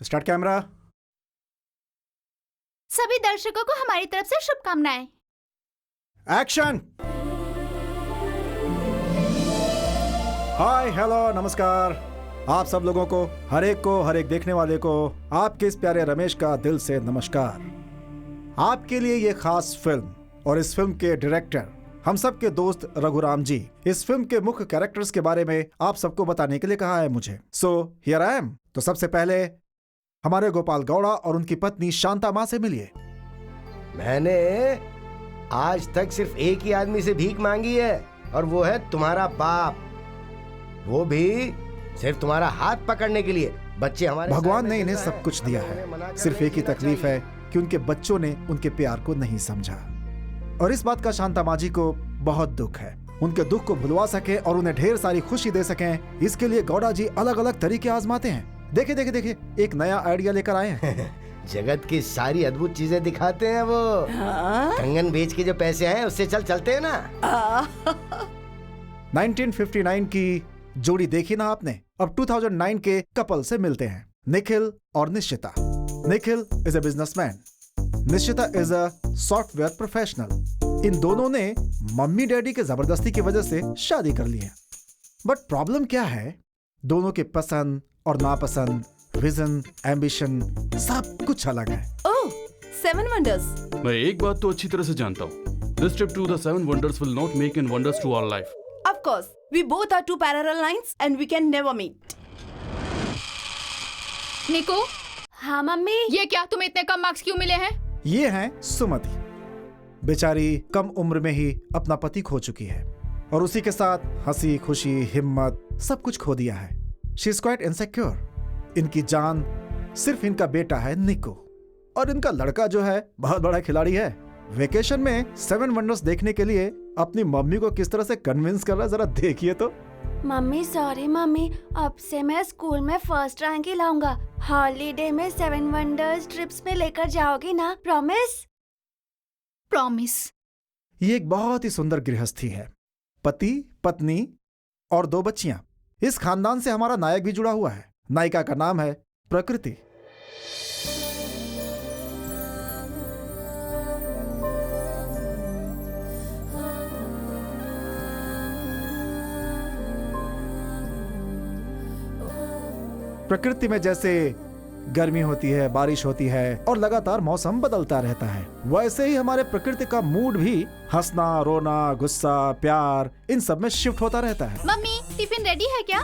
Start camera. सभी दर्शकों को हमारी तरफ से शुभकामनाएं। एक्शन। हाय, हेलो, नमस्कार आप सब लोगों को, हर एक देखने वाले को आपके इस प्यारे रमेश का दिल से नमस्कार। आपके लिए ये खास फिल्म और इस फिल्म के डायरेक्टर हम सब के दोस्त रघुराम जी इस फिल्म के मुख्य कैरेक्टर्स के बारे में आप सबको बताने के लिए कहा है मुझे। So here I am. तो सबसे पहले हमारे गोपाल गौड़ा और उनकी पत्नी शांता माँ से मिलिए। मैंने आज तक सिर्फ एक ही आदमी से भीख मांगी है और वो है तुम्हारा बाप, वो भी सिर्फ तुम्हारा हाथ पकड़ने के लिए। बच्चे हमारे भगवान ने इन्हें सब कुछ दिया है, सिर्फ एक ही तकलीफ है कि उनके बच्चों ने उनके प्यार को नहीं समझा। और इस बात का शांता माँ जी को बहुत दुख है। उनके दुख को भुलवा सके और उन्हें ढेर सारी खुशी दे सकें, इसके लिए गौड़ा जी अलग अलग तरीके आजमाते हैं। देखिए एक नया आइडिया लेकर आए हैं। जगत की सारी अद्भुत चीजें दिखाते हैं वो। कंगन बेच के जो पैसे आए उससे चलते हैं ना। 1959 की जोड़ी देखी ना आपने। अब 2009 के कपल से मिलते हैं, निखिल और Nishchita. Nikhil is a businessman, Nishchita is a software professional. इन दोनों ने मम्मी डैडी के जबरदस्ती की वजह से शादी कर ली है। बट प्रॉब्लम क्या है, दोनों के पसंद और नापसंद, विजन, एम्बिशन सब कुछ अलग है। Oh, 7 wonders. मैं एक बात तो अच्छी तरह से जानता हूँ, this trip to the 7 wonders will not make an wonders to our life. Of course, we both are two parallel lines and we can never meet. निको। हाँ मम्मी। ये क्या, तुम्हें इतने कम मार्क्स क्यों मिले हैं? ये हैं सुमति। बेचारी कम उम्र में ही अपना पति खो चुकी है और उसी के साथ हंसी खुशी हिम्मत सब कुछ खो दिया है। She is quite insecure. इनकी जान सिर्फ इनका बेटा है निको, और इनका लड़का जो है बहुत बड़ा खिलाड़ी है। वेकेशन में 7 वंडर्स देखने के लिए अपनी मम्मी को किस तरह से कन्विंस कर रहा है, जरा देखिए तो। मम्मी सॉरी मम्मी, अब से मैं स्कूल में फर्स्ट रैंक ही लाऊंगा। हॉलीडे में 7 वंडर्स ट्रिप्स में लेकर जाओगी ना, प्रॉमिस? प्रॉमिस। ये एक बहुत ही सुंदर गृहस्थी है, पति पत्नी और 2 बच्चियां। इस खानदान से हमारा नायक भी जुड़ा हुआ है। नायिका का नाम है प्रकृति। प्रकृति में जैसे गर्मी होती है, बारिश होती है और लगातार मौसम बदलता रहता है, वैसे ही हमारे प्रकृति का मूड भी हंसना, रोना, गुस्सा, प्यार इन सब में शिफ्ट होता रहता है। मम्मी टिफिन रेडी है क्या?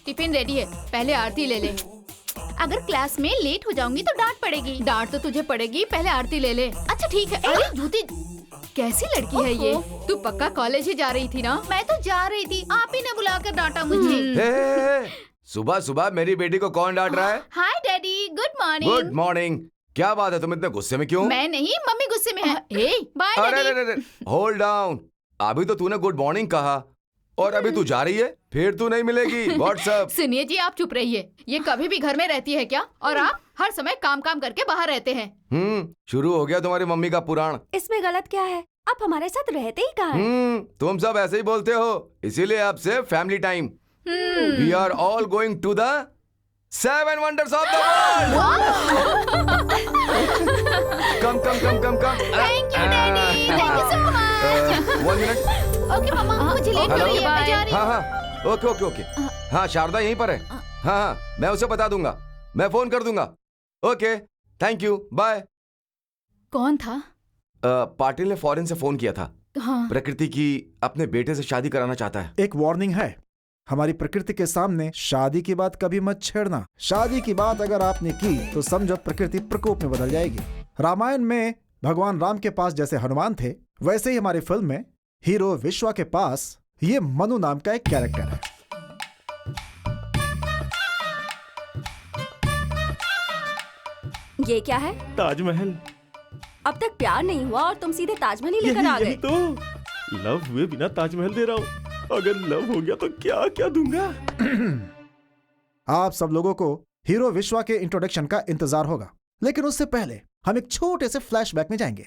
टिफिन रेडी है, पहले आरती ले ले। अगर क्लास में लेट हो जाऊंगी तो डांट पड़ेगी। डांट तो तुझे पड़ेगी, पहले आरती ले ले। अच्छा ठीक है। अरे जूती, कैसी लड़की है ये? तू पक्का कॉलेज ही जा रही थी ना? मैं तो जा रही थी, आप ही ने बुलाकर डांटा मुझे। सुबह सुबह मेरी बेटी को कौन डांट रहा है? हाय daddy, good morning. Good morning. क्या बात है, तुम इतने गुस्से में क्यों? मैं नहीं, मम्मी गुस्से में है। Bye daddy. अरे होल्ड डाउन। अभी तो तूने गुड मॉर्निंग कहा और अभी तू जा रही है, फिर तू नहीं मिलेगी। व्हाट्सअप? सुनिए जी, आप चुप रहिए। ये कभी भी घर में रहती है क्या? और आप हर समय काम करके बाहर रहते हैं। शुरू हो गया तुम्हारी मम्मी का पुराण। इसमें गलत क्या है? आप हमारे साथ रहते ही कहाँ हैं? तुम सब ऐसे ही बोलते हो, इसीलिए आपसे family time. We are all going to the 7 wonders of the world. Come. Thank you daddy, thank you so much. 1 minute. Okay mama, मुझे लेट हो रही है, मैं जा रही हूँ। हाँ, ओके। हाँ, शारदा यहीं पर है। हाँ, मैं उसे बता दूंगा, मैं फोन कर दूंगा। Okay, thank you, bye. कौन था? पाटिल ने फॉरेन से फोन किया था। हाँ। प्रकृति की अपने बेटे से शादी कराना चाहता है। एक वार्निंग है, हमारी प्रकृति के सामने शादी की बात कभी मत छेड़ना। शादी की बात अगर आपने की तो समझो प्रकृति प्रकोप में बदल जाएगी। रामायण में भगवान राम के पास जैसे हनुमान थे, वैसे ही हमारी फिल्म में हीरो विश्वा के पास ये मनु नाम का एक कैरेक्टर है। ये क्या है? ताजमहल। अब तक प्यार नहीं हुआ और तुम सीधे ताजमहल ही लेकर आ गए। यही तो लव हुए बिना ताजमहल दे रहा हूँ। अगर लव हो गया तो क्या क्या दूंगा। आप सब लोगों को हीरो विश्वा के इंट्रोडक्शन का इंतजार होगा, लेकिन उससे पहले हम एक छोटे से फ्लैशबैक में जाएंगे,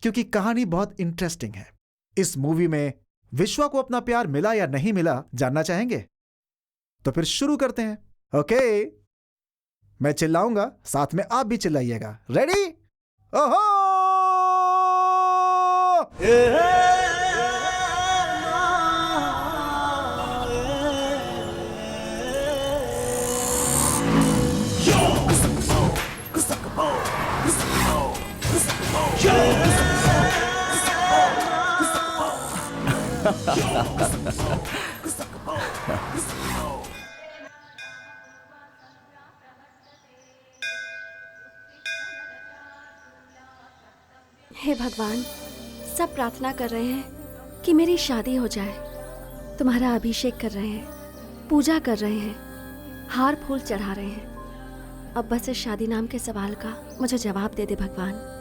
क्योंकि कहानी बहुत इंटरेस्टिंग है। इस मूवी में विश्वा को अपना प्यार मिला या नहीं मिला जानना चाहेंगे? तो फिर शुरू करते हैं। ओके, मैं चिल्लाऊंगा, साथ में आप भी चिल्लाइएगा। रेडी? ओहो! हे भगवान, सब प्रार्थना कर रहे हैं कि मेरी शादी हो जाए। तुम्हारा अभिषेक कर रहे हैं, पूजा कर रहे हैं, हार फूल चढ़ा रहे हैं। अब बस इस शादी नाम के सवाल का मुझे जवाब दे दे भगवान।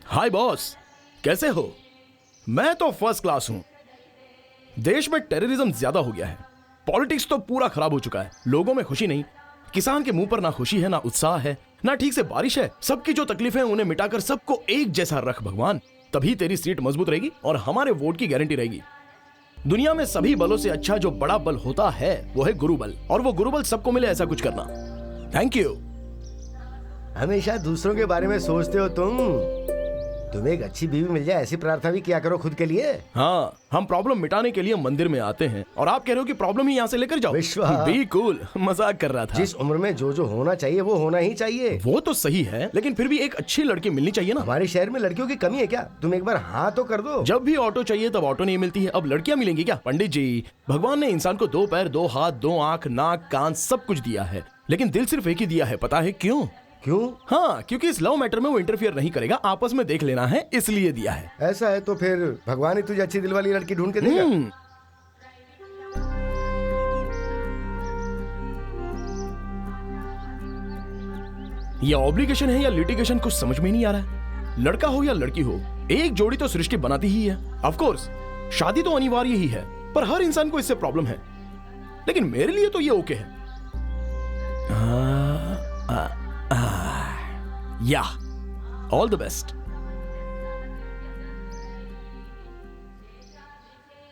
हाय बॉस, कैसे हो? मैं तो फर्स्ट क्लास हूं। देश में टेररिज्म ज्यादा हो गया है, पॉलिटिक्स तो पूरा खराब हो चुका है, लोगों में खुशी नहीं। किसान के मुंह पर ना खुशी है, ना उत्साह है, ना ठीक से बारिश है। सबकी जो तकलीफें उन्हें मिटाकर सबको एक जैसा रख भगवान, तभी तेरी सीट मजबूत रहेगी और हमारे वोट की गारंटी रहेगी। दुनिया में सभी बलों से अच्छा जो बड़ा बल होता है वो है गुरु बल, और वो गुरु बल सबको मिले ऐसा कुछ करना। Thank you. हमेशा दूसरों के बारे में सोचते हो तुम्हें एक अच्छी बीवी मिल जाए ऐसी प्रार्थना भी किया करो खुद के लिए। हाँ, हम प्रॉब्लम मिटाने के लिए मंदिर में आते हैं और आप कह रहे हो कि प्रॉब्लम ही यहाँ से लेकर जाओ। विश्वा, बी कूल, मजाक कर रहा था। जिस उम्र में जो जो होना चाहिए वो होना ही चाहिए। वो तो सही है, लेकिन फिर भी एक अच्छी लड़की मिलनी चाहिए ना। हमारे शहर में लड़कियों की कमी है क्या? तुम एक बार हाँ तो कर दो। जब भी ऑटो चाहिए तब ऑटो नहीं मिलती है, अब लड़कियां मिलेंगी क्या? पंडित जी, भगवान ने इंसान को 2 पैर, 2 हाथ, 2 आंख, नाक, कान सब कुछ दिया है, लेकिन दिल सिर्फ एक ही दिया है। पता है क्यों? क्यों? हाँ, क्योंकि इस लव मैटर में वो इंटरफियर नहीं करेगा, आपस में देख लेना है, इसलिए दिया है। ऐसा है तो फिर भगवान ही तुझे अच्छी दिल वाली लड़की ढूंढ के देगा। ये ऑब्लिगेशन है या लिटिगेशन कुछ समझ में नहीं आ रहा है। लड़का हो या लड़की हो, एक जोड़ी तो सृष्टि बनाती ही है। ऑफ कोर्स शादी तो अनिवार्य ही है, पर हर इंसान को इससे प्रॉब्लम है, लेकिन मेरे लिए तो ये ओके है। या ऑल द बेस्ट।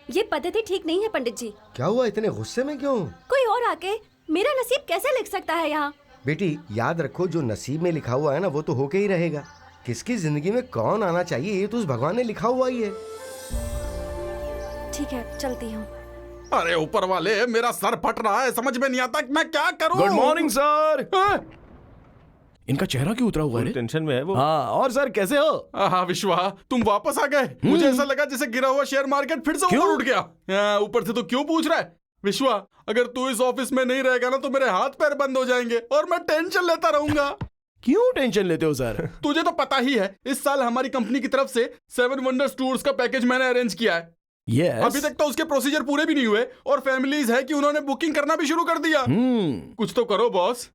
ये पद्धति ठीक नहीं है पंडित जी। क्या हुआ, इतने गुस्से में क्यों? कोई और आके मेरा नसीब कैसे लिख सकता है यहाँ? बेटी याद रखो, जो नसीब में लिखा हुआ है ना वो तो होके ही रहेगा। किसकी जिंदगी में कौन आना चाहिए ये तो उस भगवान ने लिखा हुआ ही है। ठीक है, चलती हूँ। अरे ऊपर वाले, मेरा सर फट रहा है, समझ में नहीं आता कि मैं क्या करूं। Good morning sir. इनका चेहरा क्यों उतरा हुआ है? टेंशन में है वो। हाँ, और सर कैसे हो? हाँ विश्वा, तुम वापस आ गए। मुझे ऐसा लगा जैसे गिरा हुआ शेयर मार्केट फिर से ऊपर उठ गया। ऊपर से तो क्यों पूछ रहा है? विश्वा, अगर तू इस ऑफिस में नहीं रहेगा ना तो मेरे हाथ पैर बंद हो जाएंगे और मैं टेंशन लेता रहूंगा। क्यों टेंशन लेते हो सर? तुझे तो पता ही है, इस साल हमारी कंपनी की तरफ से 7 वंडर्स टूर्स का पैकेज मैंने अरेंज किया है। Yes. अभी तक तो उसके प्रोसीजर पूरे भी नहीं हुए और फैमिलीज है कि उन्होंने बुकिंग करना भी शुरू कर दिया। कुछ तो करो बॉस।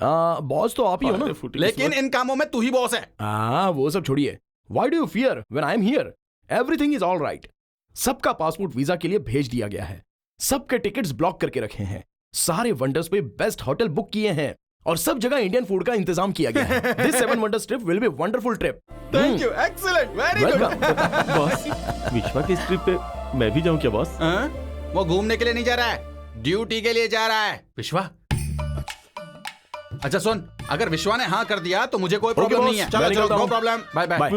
बॉस तो आप ही हो ना, लेकिन इन कामों में तू ही बॉस है। वो सब छोड़िए। Why do you fear when I am here? Everything is all right. सबका पासपोर्ट वीजा के लिए भेज दिया गया है, सबके टिकट्स ब्लॉक करके रखे हैं, सारे वंडर्स पे बेस्ट होटल बुक किए हैं और सब जगह इंडियन फूड का इंतजाम किया गया है। This 7 wonders trip will be wonderful trip. Thank you, excellent, very good. Boss, विश्वा की इस ट्रिप पे मैं भी जाऊं क्या बॉस? वो घूमने के लिए नहीं जा रहा है, ड्यूटी के लिए जा रहा है। विश्वा, अच्छा सुन, अगर विश्वा ने हाँ कर दिया तो मुझे कोई प्रॉब्लम नहीं है। चलो चलो, no problem, bye bye.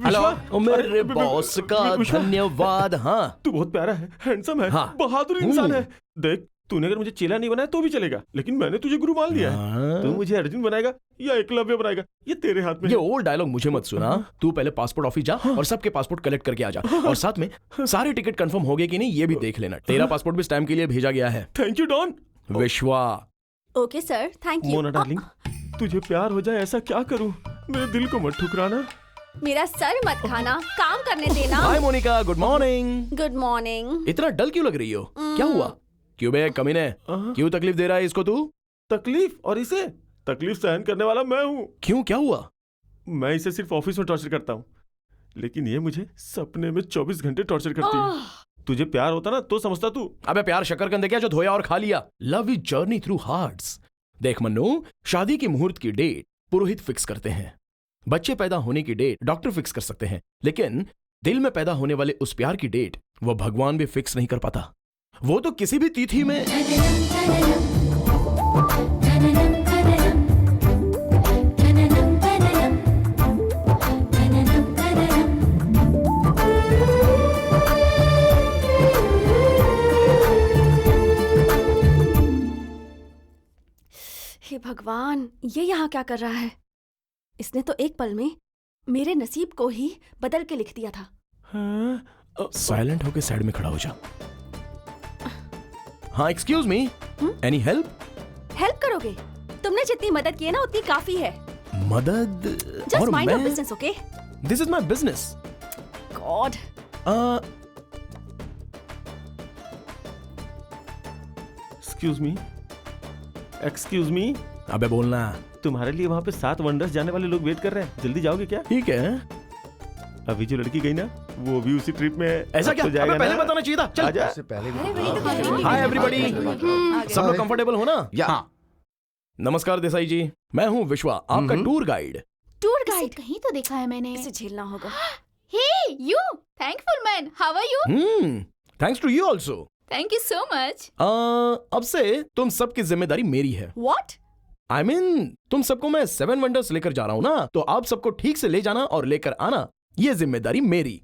Hello मेरे बॉस का धन्यवाद। हाँ, तू बहुत प्यारा है, हैंडसम है, हाँ। बहादुर इंसान है। देख, तूने अगर मुझे चेला नहीं बनाया तो भी चलेगा, लेकिन मैंने तुझे गुरु मान लिया है। तू मुझे अर्जुन बनाएगा या एकलव्य बनाएगा, ये तेरे हाथ में। ये ओल्ड डायलॉग मुझे मत सुना। तू पहले पासपोर्ट ऑफिस जा और सबके पासपोर्ट कलेक्ट करके आ जा, और साथ में सारे टिकट कंफर्म हो गए कि नहीं ये भी देख लेना। तेरा पासपोर्ट भी स्टैम्प के लिए भेजा गया है। Thank you Don. Vishwa. Okay sir, thank you. Mona darling, तुझे प्यार हो जाए ऐसा क्या करूं? मेरे दिल को मत ठुकराना। मेरा सर मत खाना, काम करने देना। Hi Monika, good morning. Good morning. इतना डल क्यों लग रही हो? क्या हुआ? क्यों बे कमीने, क्यों तकलीफ दे रहा है इसको तू? तकलीफ, और इसे तकलीफ सहन करने वाला मैं हूँ। क्यों, क्या हुआ? मैं इसे सिर्फ ऑफिस में टॉर्चर करता हूँ, लेकिन ये मुझे सपने में 24 घंटे टॉर्चर करती है। तुझे प्यार होता ना तो समझता तू। अबे प्यार शकरकंद क्या जो धोया और खा लिया? Love is journey through hearts. देख मन्नू, शादी की मुहूर्त की डेट पुरोहित फिक्स करते हैं, बच्चे पैदा होने की डेट डॉक्टर फिक्स कर सकते हैं, लेकिन दिल में पैदा होने वाले उस प्यार की डेट वो भगवान भी फिक्स नहीं कर पाता। वो तो किसी भी तिथि में। हे भगवान, ये यहाँ क्या कर रहा है? इसने तो एक पल में मेरे नसीब को ही बदल के लिख दिया था। साइलेंट होके साइड में खड़ा हो जा। हाँ, excuse me, any help? Help करोगे? तुमने जितनी मदद की है ना उतनी काफी है। मदद? Just mind your business, okay? This is my business. God. Excuse me. अबे बोलना। तुम्हारे लिए वहाँ पे 7 वंडर्स जाने वाले लोग वेट कर रहे हैं, जल्दी जाओगे क्या? ठीक है। अभी जो लड़की गई ना वो भी उसी ट्रिप में है। ऐसा क्या? तो अबे पहले बताना चाहिए था। चल आजा। इससे पहले भी हाय एवरीबॉडी, सब लोग कंफर्टेबल हो ना? हाँ। नमस्कार देसाई जी, मैं हूँ विश्वा, आपका टूर गाइड। टूर गाइड कहीं तो देखा है मैंने। इसे झेलना होगा। Hey you, thankful man, how are you? Thanks to you also. Thank you so much. अब से तुम सबकी जिम्मेदारी मेरी है। What? I mean, तुम सबको मैं 7 वंडर्स लेकर जा रहा हूँ ना, तो आप सबको ठीक से ले जाना और लेकर आना, ये जिम्मेदारी मेरी।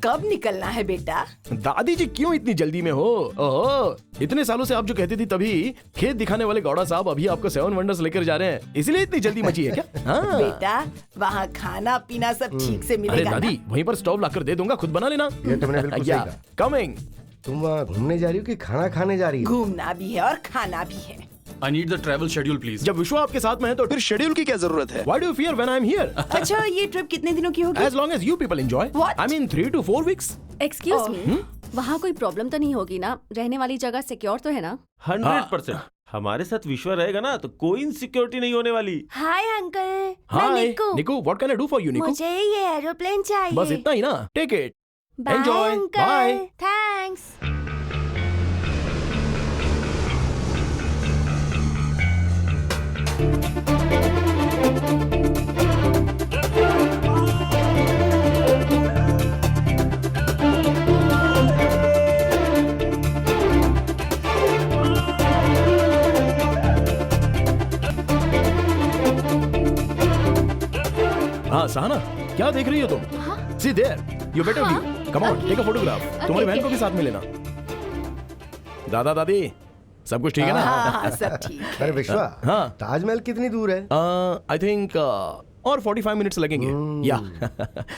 कब निकलना है बेटा? दादी जी क्यों इतनी जल्दी में हो? ओहो, इतने सालों से आप जो कहती थी तभी खेत दिखाने वाले गौड़ा साहब अभी आपको 7 वंडर्स लेकर जा रहे हैं, इसलिए इतनी जल्दी मची है क्या? हाँ। बेटा, वहाँ खाना पीना सब ठीक से अरे मिलेगा ना? दादी, वहीं पर स्टोव लाकर दे दूंगा, खुद बना लेना। ये तुमने बिल्कुल सही कहा। कमिंग। तुम वहाँ घूमने जा रही हो कि खाना खाने जा रही हो? घूमना भी है और खाना भी है। I need the travel schedule, please. जब विश्वा आपके साथ में है तो फिर शेड्यूल की क्या जरूरत है? Why do you fear when I'm here? अच्छा, ये ट्रिप कितने दिनों की होगी? As long as you people enjoy. What? I mean 3 to 4 weeks. Excuse me, वहाँ कोई प्रॉब्लम तो नहीं होगी ना? रहने वाली जगह सिक्योर तो है ना? 100%। हमारे साथ विश्वा रहेगा ना तो कोई इनसिक्योरिटी नहीं होने वाली। Hi uncle, Hi, Niku. What can I do for you, Niku? मुझे ये एरोप्लेन चाहिए। बस इतना ही ना? Take it. Bye, Enjoy. Uncle. Bye. Thanks. हाँ सहाना, क्या देख रही हो तुम? See there, you better view. Come on, take a photograph. तुम्हारी बहन को भी साथ में लेना। दादा दादी, सब कुछ ठीक है ना? हाँ, सब ठीक है। अरे विश्वा, हाँ। ताजमहल कितनी दूर है? I think और 45 मिनट्स लगेंगे। या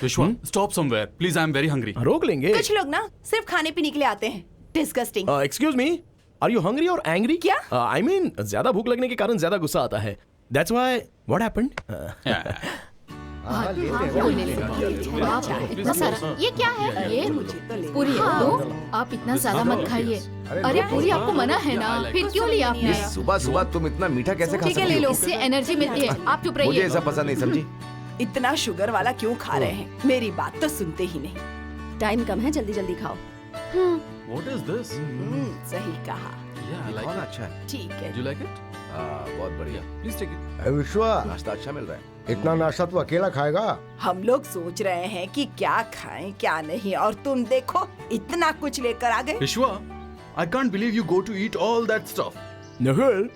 Vishwa, stop somewhere. Please, I am very hungry. रोक लेंगे। कुछ लोग ना सिर्फ खाने पीने के लिए आते हैं। Disgusting. Excuse me, are you hungry और एंग्री? क्या? आई मीन ज्यादा भूख लगने के कारण ज्यादा गुस्सा आता है। That's why what happened? हाँ, लेते हैं। बाप रे, इतना सारा। ये क्या है? ये पूरी है तो आप इतना ज्यादा मत खाइए। अरे पूरी आपको मना है ना, फिर क्यों लिया आपने? सुबह सुबह तुम इतना मीठा कैसे खा ठीक है, सकती ले हो? लो। इससे एनर्जी मिलती है। आप चुप मुझे रहिए। ऐसा पसंद नहीं, समझी? इतना शुगर वाला क्यों खा रहे हैं? मेरी बात तो सुनते ही नहीं। टाइम कम है, जल्दी जल्दी खाओ। What is this? सही कहा। Yeah, I like बहुत it. अच्छा है। ठीक है। Do you like it? बहुत बढ़िया। Please take it. अरे विश्वा, नाश्ता अच्छा मिल रहा है। इतना नाश्ता तू अकेला खाएगा? हम लोग सोच रहे हैं कि क्या खाएं क्या नहीं, और तुम देखो इतना कुछ लेकर आ गए। Vishwa, I can't believe you go to eat all that stuff. Nikhil,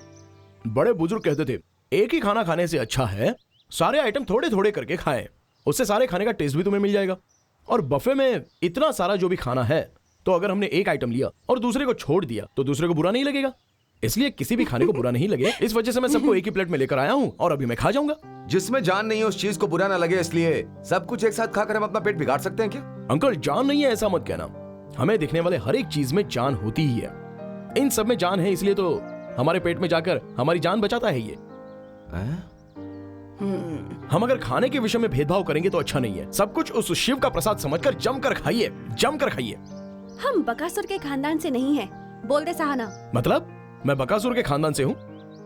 बड़े बुजुर्ग कहते थे एक ही खाना खाने से अच्छा है सारे आइटम थोड़े थोड़े करके खाएं, उससे सारे खाने का टेस्ट भी तुम्हें मिल जाएगा। और बफे में इतना सारा जो भी खाना है, तो अगर हमने एक आइटम लिया और दूसरे को छोड़ दिया तो दूसरे को बुरा नहीं लगेगा। इसलिए किसी भी खाने को बुरा नहीं लगे, इस वजह से मैं सबको एक ही प्लेट में लेकर आया हूँ और अभी मैं खा जाऊंगा। जिसमें जान नहीं है उस चीज को बुरा ना लगे, इसलिए सब कुछ एक साथ खाकर हम अपना पेट बिगाड़ सकते हैं क्या? अंकल, जान नहीं है ऐसा मत कहना। हमें दिखने वाले हर एक चीज में जान होती ही है। इन सब में जान है, इसलिए तो हमारे पेट में जाकर हमारी जान बचाता है ये। हम अगर खाने के विषय में भेदभाव करेंगे तो अच्छा नहीं है। सब कुछ उस शिव का प्रसाद समझकर जमकर खाइए, जमकर खाइए। हम बकासुर के खानदान से नहीं है, बोल दे सहाना। मतलब मैं बकासुर के खानदान से हूँ।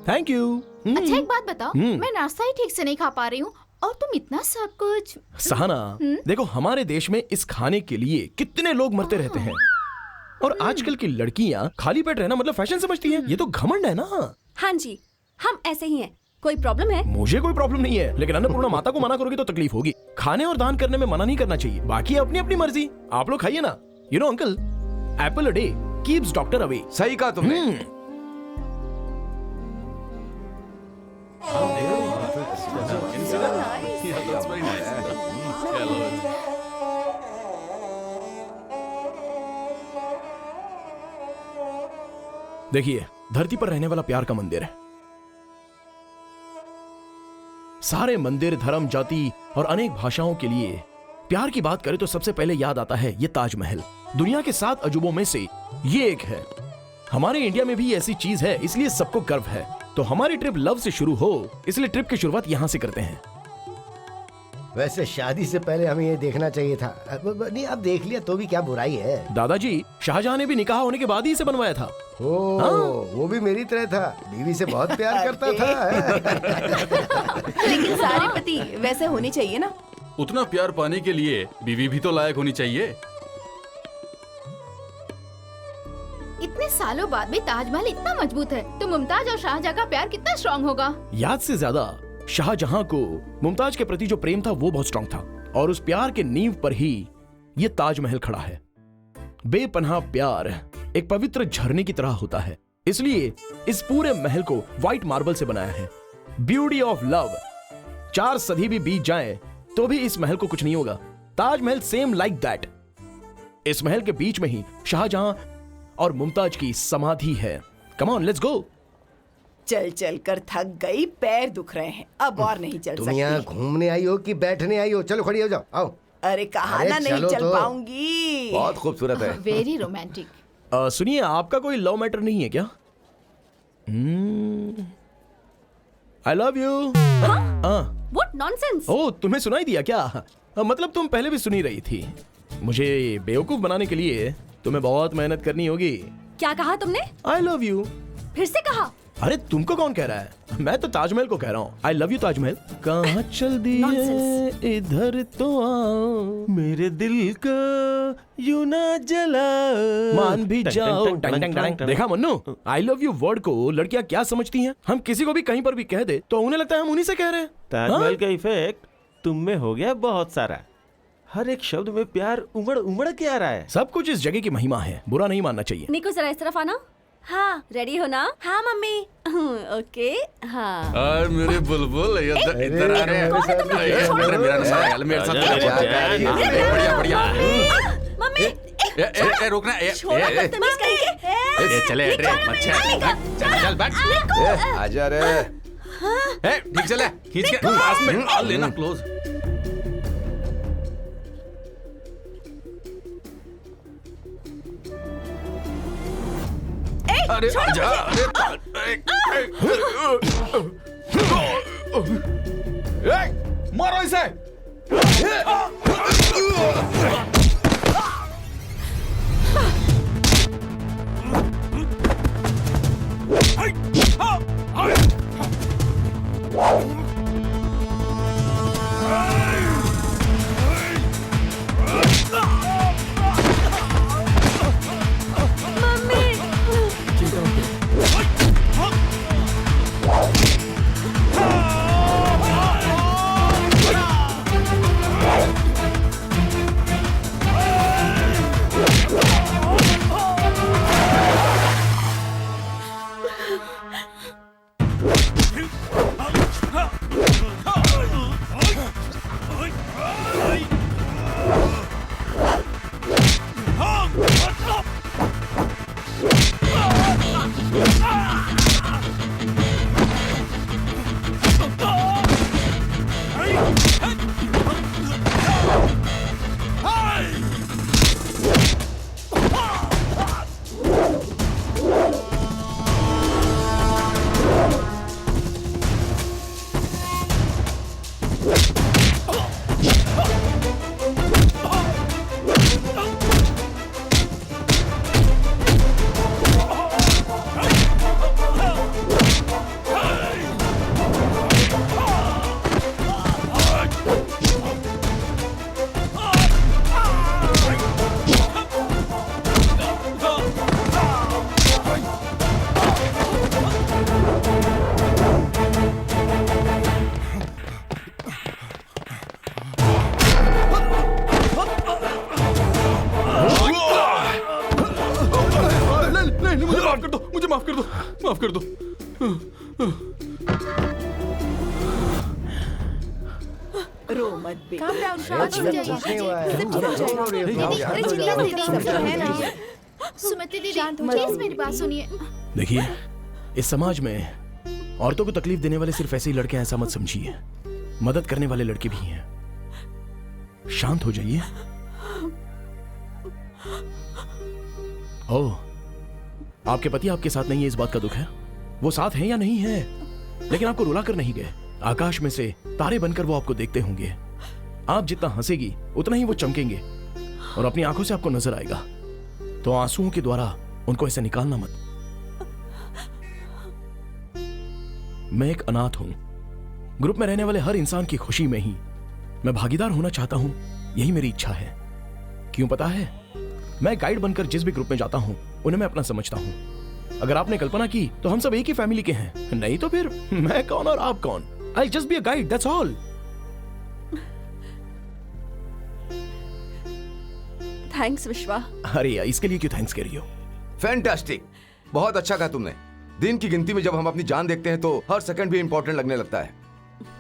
Thank you. अच्छा एक बात बताओ, मैं नाश्ता ही ठीक से नहीं खा पा रही हूँ और तुम इतना सब कुछ। सहाना, देखो हमारे देश में इस खाने के लिए कितने लोग मरते रहते हैं और आजकल की लड़कियां खाली पेट रहना मतलब फैशन समझती हैं। ये तो घमंड है ना। हाँ जी, हम ऐसे ही हैं। कोई प्रॉब्लम है? मुझे कोई प्रॉब्लम नहीं है, लेकिन अन्नपूर्णा माता को मना करोगे तो तकलीफ होगी। खाने और दान करने में मना नहीं करना चाहिए, बाकी अपनी अपनी मर्जी। आप लोग खाइए ना। You know uncle, Apple a day keeps doctor away. सही कहा तुमने। देखिए, धरती पर रहने वाला प्यार का मंदिर है। सारे मंदिर, धर्म, जाति और अनेक भाषाओं के लिए प्यार की बात करें तो सबसे पहले याद आता है ये ताजमहल। दुनिया के 7 अजूबों में से ये एक है। हमारे इंडिया में भी ऐसी चीज है, इसलिए सबको गर्व है। तो हमारी ट्रिप लव से शुरू हो, इसलिए ट्रिप की शुरुआत यहाँ से करते हैं। वैसे शादी से पहले हमें ये देखना चाहिए था। नहीं, अब देख लिया तो भी क्या बुराई है। दादाजी, शाहजहां ने भी निकाह होने के बाद ही इसे बनवाया था। वो भी मेरी तरह था, बीवी से बहुत प्यार करता था। लेकिन सारे पति वैसे होने चाहिए ना। उतना प्यार पाने के लिए बीवी भी तो लायक होनी चाहिए। इतने सालों बाद भी ताजमहल इतना मजबूत है तो मुमताज और शाहजहां का प्यार कितना स्ट्रॉन्ग होगा। याद से ज्यादा शाहजहां को मुमताज के प्रति जो प्रेम था वो बहुत स्ट्रॉन्ग था, और उस प्यार के नींव पर ही ये ताजमहल खड़ा है। बेपनाह प्यार एक पवित्र झरने की तरह होता है, इसलिए इस पूरे महल को व्हाइट मार्बल से बनाया है। Beauty of love. 4 सदी भी बीत जाएं तो भी इस महल को कुछ नहीं होगा। Taj Mahal same like that. इस महल के बीच में ही शाहजहां और मुमताज की समाधि है। Come on, let's go. चल चल कर थक गई, पैर दुख रहे हैं, अब और नहीं चल तुम सकती। यहाँ घूमने आई हो कि बैठने आई हो? चलो खड़ी हो जाओ, आओ। अरे कहा ना नहीं चलो चल तो। पाऊंगी। बहुत खूबसूरत है। Very romantic. सुनिए, आपका कोई लव मैटर नहीं है क्या? I love you. What nonsense. Oh, तुम्हें सुनाई दिया क्या? मतलब तुम पहले भी सुनी रही थी। मुझे बेवकूफ बनाने के लिए तुम्हें बहुत मेहनत करनी होगी। क्या कहा तुमने? आई लव यू। फिर से कहा। अरे तुमको कौन कह रहा है? मैं तो ताजमहल को कह रहा हूँ। आई लव यू ताजमहल। कहाँ चल दिए Nonsense. इधर तो आओ, मेरे दिल को यूं ना जलाओ, मान भी टंग, जाओ। टंग, टंग, टंग, टंग, टंग। देखा मन्नू, आई लव यू वर्ड को लड़कियां क्या समझती हैं? हम किसी को भी कहीं पर भी कह दे तो उन्हें लगता है हम उन्हीं से कह रहे हैं। ताजमहल का इफेक्ट तुम में हो गया बहुत सारा। हर एक शब्द में प्यार उमड़ उमड़ के आ रहा है। सब कुछ इस जगह की महिमा है, बुरा नहीं मानना चाहिए। निको जरा इस तरफ आना। हाँ, रेडी हो ना? हाँ मम्मी। ओके, हाँ। और मेरे बुलबुल इधर आ रहे हैं। कौन है तुम लोग? ये छोड़ो। मेरा साथ मेरे साथ बढ़िया बढ़िया। मम्मी, ए रोकना। छोड़ो बदतमीज कहीं के। चले चल बैठ। आजा रे। ठीक चले, खींच के पास में आ लेना क्लोज। अरे जा, मारो इसे। मुझे माफ कर दो, माफ कर दो। रो मत बे। सुमति दीदी प्लीज मेरी बात सुनिए। देखिए, इस समाज में औरतों को तकलीफ देने वाले सिर्फ ऐसे ही लड़के हैं, ऐसा मत समझिए। मदद करने वाले लड़के भी हैं। शांत हो जाइए। ओह, आपके पति आपके साथ नहीं है, इस बात का दुख है। वो साथ हैं या नहीं है, लेकिन आपको रुला कर नहीं गए। आकाश में से तारे बनकर वो आपको देखते होंगे। आप जितना हंसेगी उतना ही वो चमकेंगे और अपनी आंखों से आपको नजर आएगा। तो आंसुओं के द्वारा उनको ऐसे निकालना मत। मैं एक अनाथ हूं। ग्रुप में रहने वाले हर इंसान की खुशी में ही मैं भागीदार होना चाहता हूं। यही मेरी इच्छा है। क्यों पता है, मैं गाइड बनकर जिस भी ग्रुप में जाता हूं उन्हें मैं अपना समझता हूं। अगर आपने कल्पना की तो हम सब एक ही फैमिली के हैं, नहीं तो फिर मैं कौन और आप कौन। I'll just be a guide, that's all. Thanks विश्वा। अरे यार, इसके लिए क्यों थैंक्स कह रही हो? फैंटास्टिक, बहुत अच्छा कहा तुमने। दिन की गिनती में जब हम अपनी जान देखते हैं तो हर सेकंड भी इंपॉर्टेंट लगने लगता है।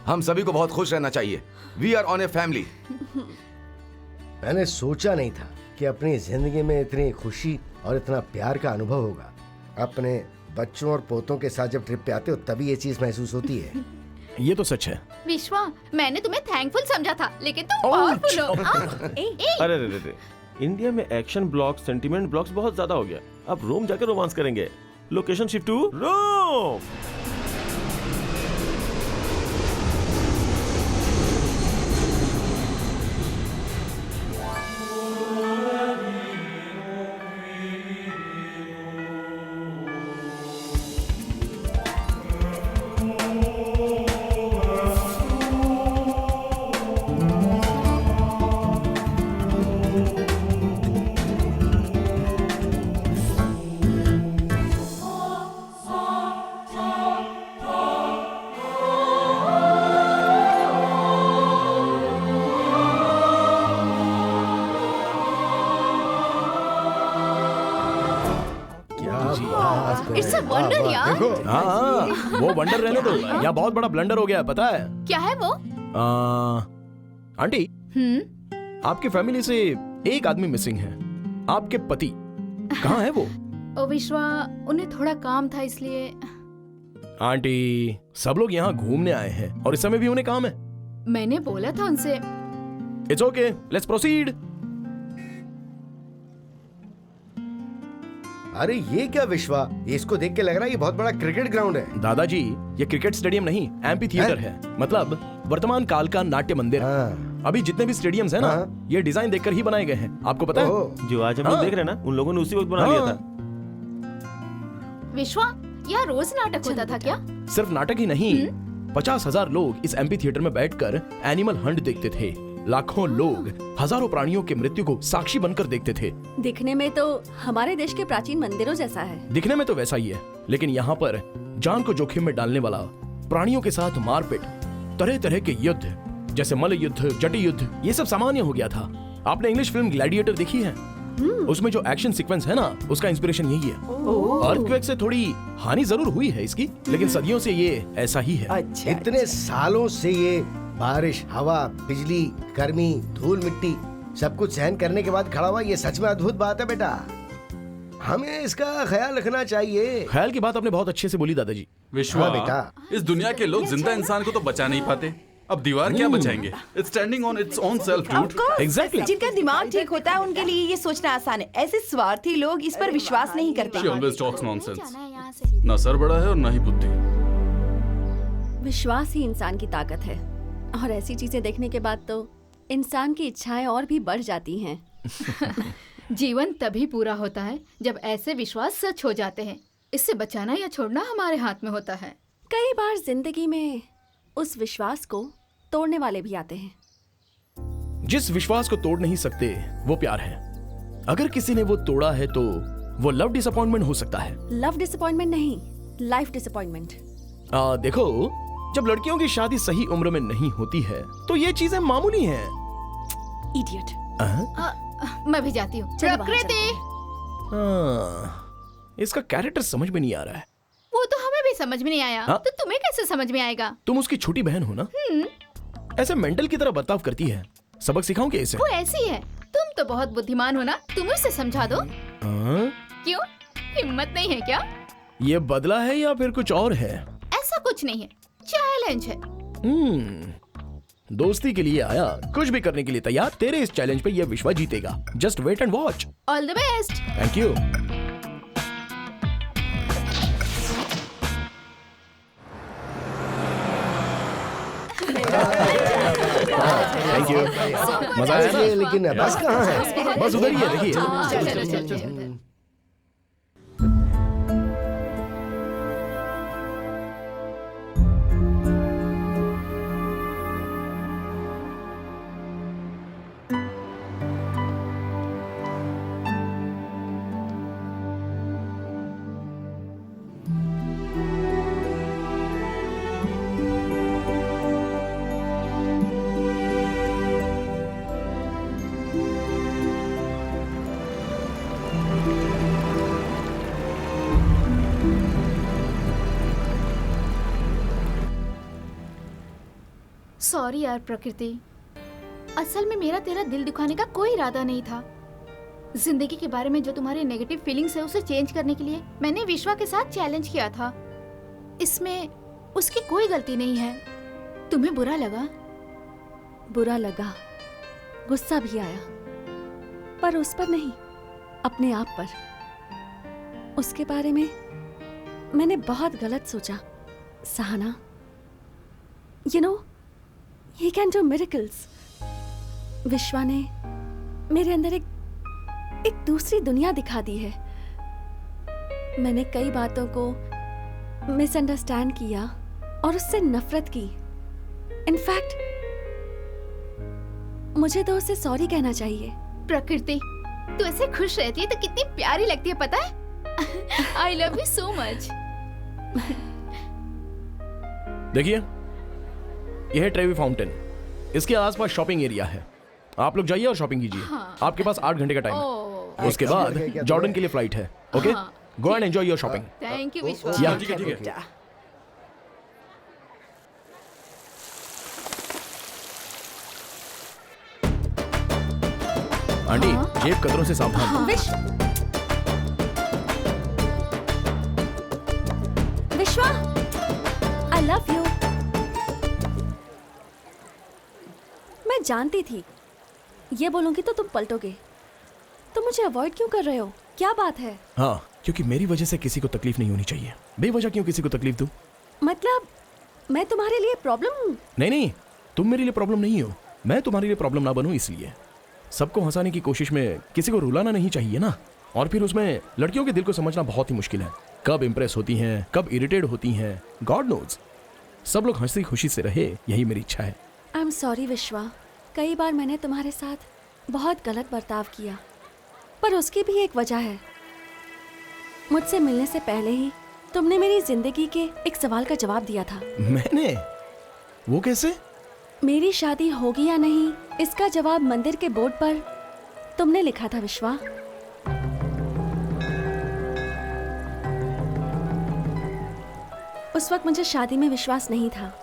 हम सभी को बहुत खुश रहना चाहिए। We are on a family. मैंने सोचा नहीं था कि अपनी जिंदगी में इतनी खुशी और इतना प्यार का अनुभव होगा। अपने बच्चों और पोतों के साथ जब ट्रिप पे आते हो तभी ये चीज महसूस होती है। ये तो सच है। विश्वा, मैंने तुम्हें थैंकफुल समझा था, लेकिन तुम पावरफुल हो। अरे रे, इंडिया में एक्शन ब्लॉक्स, सेंटिमेंट ब्लॉक्स बहुत ज्यादा हो गया। अब रोम जाकर रोमांस करेंगे। Location shift to Rome. It's a wonder यार। हाँ, वो वंडर रहने दो। यहाँ बहुत बड़ा ब्लंडर हो गया, पता है? क्या है वो? आंटी, आपकी फैमिली से एक आदमी मिसिंग है। आपके पति कहाँ है वो? ओ विश्वा, उन्हें थोड़ा काम था इसलिए। आंटी, सब लोग यहाँ घूमने आए हैं और इस समय भी उन्हें काम है। मैंने बोला था उनसे। It's okay, let's proceed. अरे ये क्या विश्वा, ये इसको देख के लग रहा है ये बहुत बड़ा क्रिकेट ग्राउंड है। दादाजी, ये क्रिकेट स्टेडियम नहीं, एम्पी थिएटर है। मतलब वर्तमान काल का नाट्य मंदिर। अभी जितने भी स्टेडियम्स हैं ना, ये डिजाइन देखकर ही बनाए गए हैं। आपको पता है? जो आज हम लोग देख रहे हैं ना, उन लोगों ने उसी वक्त बना लिया था। विश्वा, यहाँ रोज नाटक होता था क्या? सिर्फ नाटक ही नहीं, 50,000 लोग इस एम्पी थिएटर में बैठकर एनिमल हंट देखते थे। लाखों लोग हजारों प्राणियों की मृत्यु को साक्षी बनकर देखते थे। दिखने में तो हमारे देश के प्राचीन मंदिरों जैसा है। दिखने में तो वैसा ही है, लेकिन यहाँ पर जान को जोखिम में डालने वाला, प्राणियों के साथ मारपीट, तरह तरह के युद्ध जैसे मल्ल युद्ध, जटी युद्ध, ये सब सामान्य हो गया था। आपने इंग्लिश फिल्म ग्लैडिएटर देखी है? उसमें जो एक्शन सीक्वेंस है ना, उसका इंस्पिरेशन यही है। अर्थक्वेक से थोड़ी हानि जरूर हुई है इसकी, लेकिन सदियों से ये ऐसा ही है। अच्छा, इतने सालों से ये बारिश, हवा, बिजली, गर्मी, धूल, मिट्टी सब कुछ सहन करने के बाद खड़ा हुआ, ये सच में अद्भुत बात है बेटा। हमें इसका ख्याल रखना चाहिए। ख्याल की बात आपने बहुत अच्छे से बोली दादाजी। विश्वा, बेटा, इस दुनिया के लोग जिंदा इंसान को तो बचा नहीं पाते, अब दीवार क्या बचाएंगे? It's standing on its own self, dude. Exactly. जिनका दिमाग ठीक होता है उनके लिए ये सोचना आसान है। ऐसे स्वार्थी लोग इस पर विश्वास नहीं करते। She always talks nonsense. ना सर बड़ा है और ना ही बुद्धि। विश्वास ही इंसान की ताकत है, और ऐसी चीजें देखने के बाद तो इंसान की इच्छाएं और भी बढ़ जाती हैं। जीवन तभी पूरा होता है जब ऐसे विश्वास सच हो जाते हैं। इससे बचाना या छोड़ना हमारे हाथ में होता है। कई बार जिंदगी में उस विश्वास को तोड़ने वाले भी आते हैं। जिस विश्वास को तोड़ नहीं सकते वो प्यार है। अगर किसी ने वो तोड़ा है तो वो लव डिसअपॉइंटमेंट हो सकता है। लव डिसअपॉइंटमेंट नहीं, लाइफ डिसअपॉइंटमेंट। देखो, जब लड़कियों की शादी सही उम्र में नहीं होती है तो ये चीजें मामूली हैं। इडियट। मैं भी जाती हूँ। चलो बाहर प्रकृति, इसका कैरेक्टर समझ में नहीं आ रहा है। वो तो हमें भी समझ में नहीं आया। हाँ? तो तुम्हें कैसे समझ में आएगा? तुम उसकी छोटी बहन हो ना, ऐसे मेंटल की तरह बर्ताव करती है। सबक सिखाऊं क्या इसे? वो ऐसी है। तुम तो बहुत बुद्धिमान हो ना, तुम उसे समझा दो। हाँ? क्यों, हिम्मत नहीं है क्या? ये बदला है या फिर कुछ और है? ऐसा कुछ नहीं है, चैलेंज है। दोस्ती के लिए आया, कुछ भी करने के लिए तैयार। तेरे इस चैलेंज पे ये विश्वा जीतेगा। Just wait and watch. All the best. Thank you. Thank you. मजा आया ना? लेकिन बस कहाँ है? बस उधर ही है, देखिए। चलो चलो चलो। सॉरी यार प्रकृति, असल में मेरा तेरा दिल दुखाने का कोई इरादा नहीं था। जिंदगी के बारे में जो तुम्हारे नेगेटिव फीलिंग्स है उसे चेंज करने के लिए मैंने विश्वा के साथ चैलेंज किया था। इसमें उसकी कोई गलती नहीं है। तुम्हें बुरा लगा? बुरा लगा, गुस्सा भी आया, पर उस पर नहीं, अपने आप पर। उसके बारे में मैंने बहुत गलत सोचा। Sahana, you know, he can do miracles. विश्वा ने मेरे अंदर एक दूसरी दुनिया दिखा दी है। मैंने कई बातों को मिसअंडरस्टैंड किया और उससे नफरत की। इनफैक्ट मुझे तो उसे सॉरी कहना चाहिए। प्रकृति, तू ऐसे खुश रहती है तो कितनी प्यारी लगती है, पता है? आई लव यू सो मच। देखिए, यह है ट्रेवी फाउंटेन। इसके आसपास शॉपिंग एरिया है। आप लोग जाइए और शॉपिंग कीजिए। हाँ। आपके पास 8 घंटे का टाइम है। उसके बाद जॉर्डन के लिए फ्लाइट है। ओके, हाँ। Go and enjoy your shopping. Thank you विश्वा। या ठीक है। आंटी, जेब कतरों से सावधान। विश्वा, आई लव यू। मैं जानती थी ये बोलूंगी तो तुम पलटोगे। तुम मुझे अवॉइड क्यों कर रहे हो? क्या बात है? हाँ, क्योंकि मेरी वजह से किसी को तकलीफ नहीं होनी चाहिए। बेवजह क्यों किसी को तकलीफ दूं? मतलब मैं तुम्हारे लिए प्रॉब्लम हूँ? नहीं, तुम मेरे लिए प्रॉब्लम नहीं हो। मैं तुम्हारे लिए प्रॉब्लम ना बनूं, इसलिए। सबको हंसाने की कोशिश में किसी को रुलाना नहीं चाहिए ना। और फिर उसमें लड़कियों के दिल को समझना बहुत ही मुश्किल है। कब इंप्रेस होती हैं, कब इरिटेट होती हैं, गॉड नोज। सब लोग हंसी खुशी से रहे, यही मेरी इच्छा है। आई एम सॉरी विश्वा, कई बार मैंने तुम्हारे साथ बहुत गलत बर्ताव किया, पर उसकी भी एक वजह है। मुझसे मिलने से पहले ही तुमने मेरी जिंदगी के एक सवाल का जवाब दिया था। मैंने? वो कैसे? मेरी शादी होगी या नहीं, इसका जवाब मंदिर के बोर्ड पर तुमने लिखा था विश्वा। उस वक्त मुझे शादी में विश्वास नहीं था।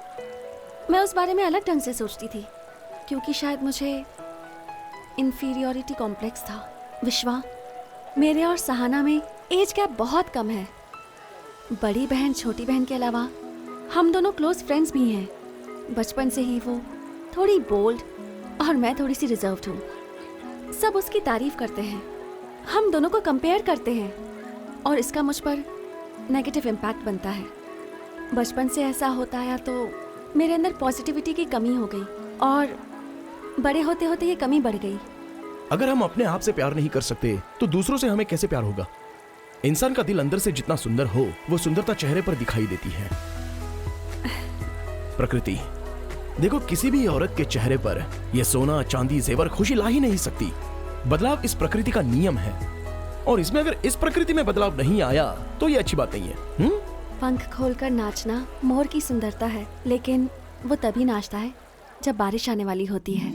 मैं उस बारे में अलग ढंग से सोचती थी, क्योंकि शायद मुझे इंफीरियरिटी कॉम्प्लेक्स था। विश्वा, मेरे और सहाना में एज गैप बहुत कम है। बड़ी बहन छोटी बहन के अलावा हम दोनों क्लोज फ्रेंड्स भी हैं। बचपन से ही वो थोड़ी बोल्ड और मैं थोड़ी सी रिजर्व्ड हूँ। सब उसकी तारीफ करते हैं, हम दोनों को कंपेयर करते हैं और इसका मुझ पर नेगेटिव इम्पैक्ट बनता है। बचपन से ऐसा होता आया तो मेरे अंदर पॉजिटिविटी की कमी हो गई और बड़े होते होते ये कमी बढ़ गई। अगर हम अपने आप से प्यार नहीं कर सकते तो दूसरों से हमें कैसे प्यार होगा? इंसान का दिल अंदर से जितना सुंदर हो, वो सुंदरता चेहरे पर दिखाई देती है। प्रकृति, देखो, किसी भी औरत के चेहरे पर ये सोना चांदी जेवर खुशी ला ही नहीं सकती। बदलाव इस प्रकृति का नियम है और इसमें अगर इस प्रकृति में बदलाव नहीं आया तो ये अच्छी बात नहीं है। पंख खोलकर नाचना मोर की सुंदरता है, लेकिन वो तभी नाचता है जब बारिश आने वाली होती है।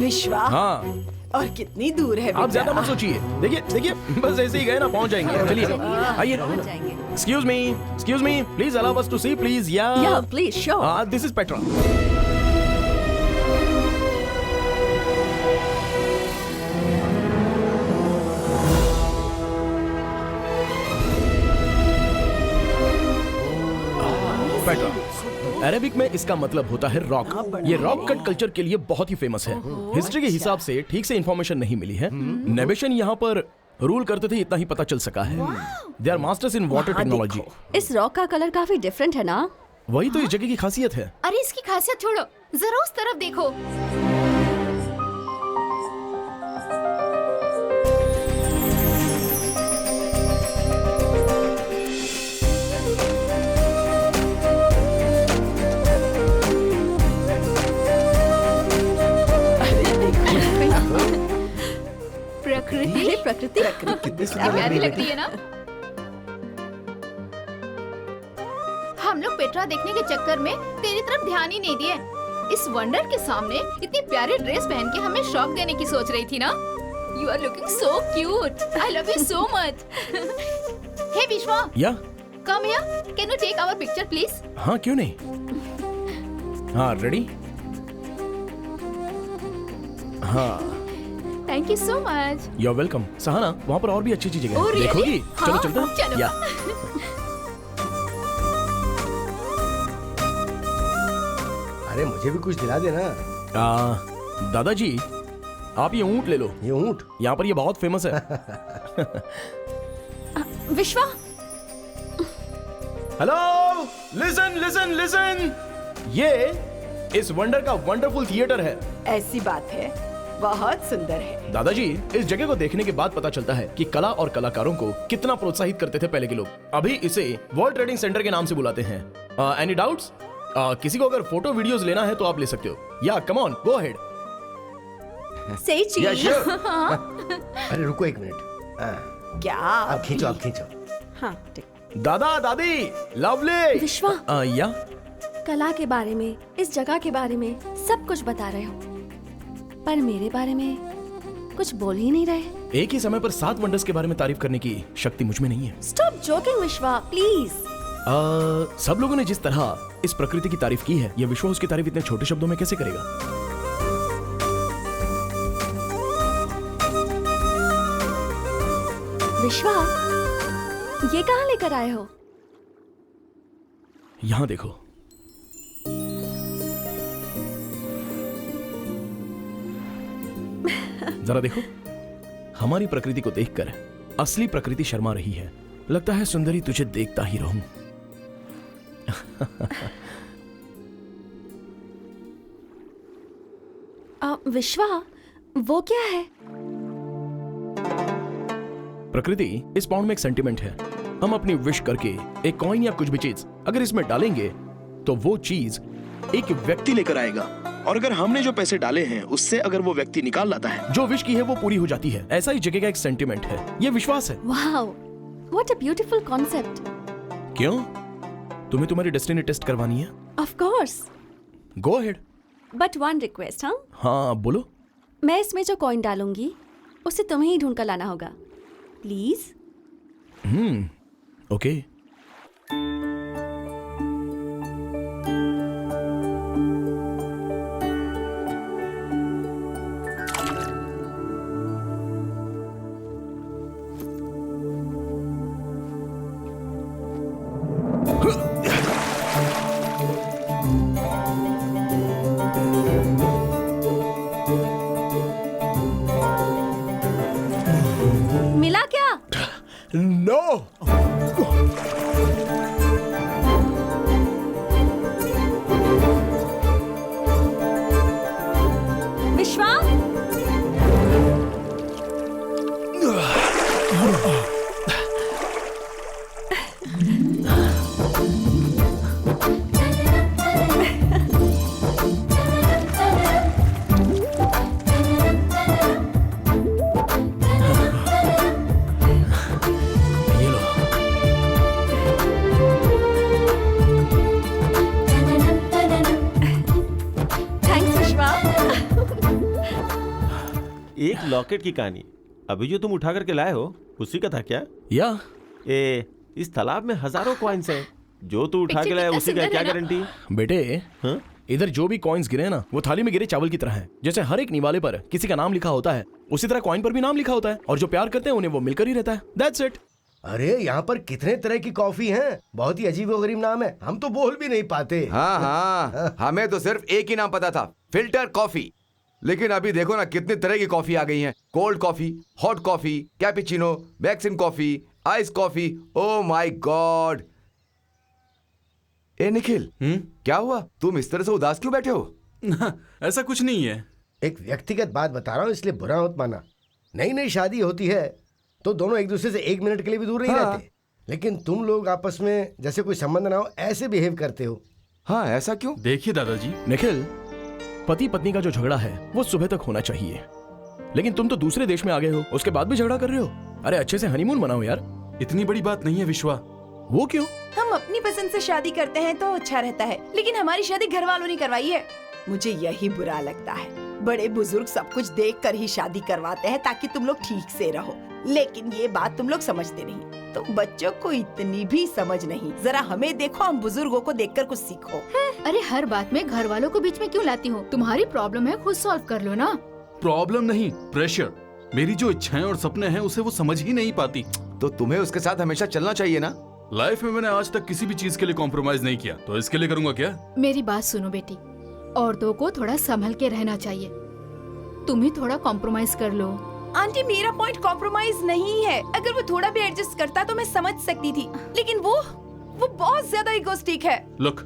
विश्वा, हाँ और कितनी दूर है आप बेटा? ज्यादा मत सोचिए, देखिए देखिए बस ऐसे ही गए ना पहुंच जाएंगे। चलिए आइए। Excuse me please allow us to see please. Yeah please sure. This is Petra. Petra Arabic में इसका मतलब होता है रॉक। ये रॉक कट कल्चर के लिए बहुत ही फेमस है। हिस्ट्री के हिसाब से ठीक से इंफॉर्मेशन नहीं मिली है। नेविशन यहाँ पर रूल करते थे, इतना ही पता चल सका है। They are masters in water technology. इस रॉक का कलर काफी डिफरेंट है ना? वही तो इस जगह की खासियत है। अरे इसकी खासियत छोड़ो, जरा उस तरफ देखो। प्रकृति प्रकृति कितनी कितनी प्यारी लगती है ना। हम लोग पेट्रा देखने के चक्कर में तेरी तरफ ध्यान ही नहीं दिए। इस वंडर के सामने इतनी प्यारी ड्रेस पहन के हमें शॉक देने की सोच रही थी ना। You are looking so cute. I love you so much. Hey Vishwa, yeah come here, can you take our picture please? हाँ क्यों नहीं। हाँ रेडी। हाँ thank you so much. You are welcome. Sahana वहाँ पर और भी अच्छी जगह Oh, है, really? देखोगी? चलो हाँ, चलते हैं। चलो। या अरे मुझे भी कुछ दिला देना। दादाजी आप ये ऊंट ले लो। ये ऊंट यहाँ पर ये बहुत फेमस है। विश्वा, हेलो लिसन लिसन लिसन, ये इस वंडर का वंडरफुल थिएटर है। ऐसी बात है, बहुत सुंदर है। दादाजी इस जगह को देखने के बाद पता चलता है कि कला और कलाकारों को कितना प्रोत्साहित करते थे पहले के लोग। अभी इसे वर्ल्ड ट्रेडिंग सेंटर के नाम से बुलाते हैं। Any doubts? किसी को अगर फोटो वीडियोस लेना है तो आप ले सकते हो। या कम ऑन गो अहेड। सही चीज। या श्योर। अरे रुको एक मिनट। क्या? आप खींचो, आप खींचो। हाँ ठीक। दादा दादी लवली। विश्वा, या कला के बारे में, इस जगह के बारे में सब कुछ बता रहे हो, पर मेरे बारे में कुछ बोल ही नहीं रहे। एक ही समय पर 7 वंडर्स के बारे में तारीफ करने की शक्ति मुझ में नहीं है। स्टॉप जोकिंग विश्वा प्लीज। सब लोगों ने जिस तरह इस प्रकृति की तारीफ की है, यह विश्व उसकी तारीफ इतने छोटे शब्दों में कैसे करेगा? विश्वा, ये कहाँ लेकर आए हो? यहां देखो। जरा देखो, हमारी प्रकृति को देखकर असली प्रकृति शर्मा रही है। लगता है सुंदरी तुझे देखता ही रहूं। विश्वा, वो क्या है? प्रकृति इस पाउंड में एक सेंटिमेंट है। हम अपनी विश करके एक कॉइन या कुछ भी चीज अगर इसमें डालेंगे तो वो चीज एक व्यक्ति लेकर आएगा, और अगर हमने जो पैसे डाले हैं उससे अगर वो व्यक्ति निकाल लाता है, जो विश की है वो पूरी हो जाती है। ऐसा ही जगह का एक सेंटिमेंट है, ये विश्वास है। Wow, what a beautiful concept. क्यों, तुम्हें तुम्हारी डेस्टिनी टेस्ट करवानी है? Of course, go ahead. But one request. हाँ हाँ बोलो। मैं इसमें जो कॉइन डालूंगी उसे तुम्हें ही ढूंढ कर लाना होगा, प्लीज। ओके। मिला क्या? नो एक लॉकेट की कहानी, अभी जो तुम उठा करके लाए हो उसी का था क्या? या इस तालाब में हजारों कॉइन्स हैं, जो तू उठा के लाया उसी का क्या गारंटी? बेटे हाँ? इधर जो भी कॉइन्स गिरे ना वो थाली में गिरे चावल की तरह है। जैसे हर एक निवाले पर किसी का नाम लिखा होता है, उसी तरह कॉइन पर भी नाम लिखा होता है, और जो प्यार करते हैं उन्हें वो मिलकर ही रहता है। That's it. अरे यहाँ पर कितने तरह की कॉफी हैं, बहुत ही अजीब व गरीब नाम है, हम तो बोल भी नहीं पाते। हाँ हाँ, हमें तो सिर्फ एक ही नाम पता था, फिल्टर कॉफी। लेकिन अभी देखो ना कितनी तरह की कॉफी आ गई हैं। Cold coffee, hot coffee, cappuccino, vaccine coffee, ice coffee. Oh my god. ए निखिल, क्या हुआ? तुम इस तरह से उदास क्यों बैठे हो? ऐसा कुछ नहीं है। एक व्यक्तिगत बात बता रहा हूँ, इसलिए बुरा मत माना। नई नई शादी होती है तो दोनों एक दूसरे से 1 मिनट के लिए भी दूर नहीं रहते, लेकिन तुम लोग आपस में जैसे कोई संबंध ना हो ऐसे बिहेव करते हो। हाँ, ऐसा क्यों? देखिए दादाजी, निखिल, पति पत्नी का जो झगड़ा है वो सुबह तक होना चाहिए, लेकिन तुम तो दूसरे देश में आ गए हो, उसके बाद भी झगड़ा कर रहे हो। अरे अच्छे से हनीमून मनाओ यार। इतनी बड़ी बात नहीं है विश्वा। वो क्यों? हम अपनी पसंद से शादी करते हैं तो अच्छा रहता है, लेकिन हमारी शादी घर वालों ने करवाई है। मुझे यही बुरा लगता है। बड़े बुजुर्ग सब कुछ देख कर ही शादी करवाते हैं ताकि तुम लोग ठीक से रहो, लेकिन ये बात तुम लोग समझते नहीं। तुम बच्चों को इतनी भी समझ नहीं। जरा हमें देखो, हम बुजुर्गों को देखकर कुछ सीखो। अरे हर बात में घर वालों को बीच में क्यों लाती हो? तुम्हारी प्रॉब्लम है, खुद सॉल्व कर लो ना। प्रॉब्लम नहीं, प्रेशर। मेरी जो इच्छाएं और सपने हैं उसे वो समझ ही नहीं पाती। तो तुम्हें उसके साथ हमेशा चलना चाहिए ना। लाइफ में मैंने आज तक किसी भी चीज के लिए कॉम्प्रोमाइज नहीं किया, तो इसके लिए करूंगा क्या? मेरी बात सुनो बेटी, औरतों को थोड़ा संभल के रहना चाहिए। तुम ही थोड़ा कॉम्प्रोमाइज कर लो। आंटी, मेरा पॉइंट कॉम्प्रोमाइज नहीं है। अगर वो थोड़ा भी एडजस्ट करता तो मैं समझ सकती थी, लेकिन वो बहुत ज्यादा इगोस्टिक है। लुक,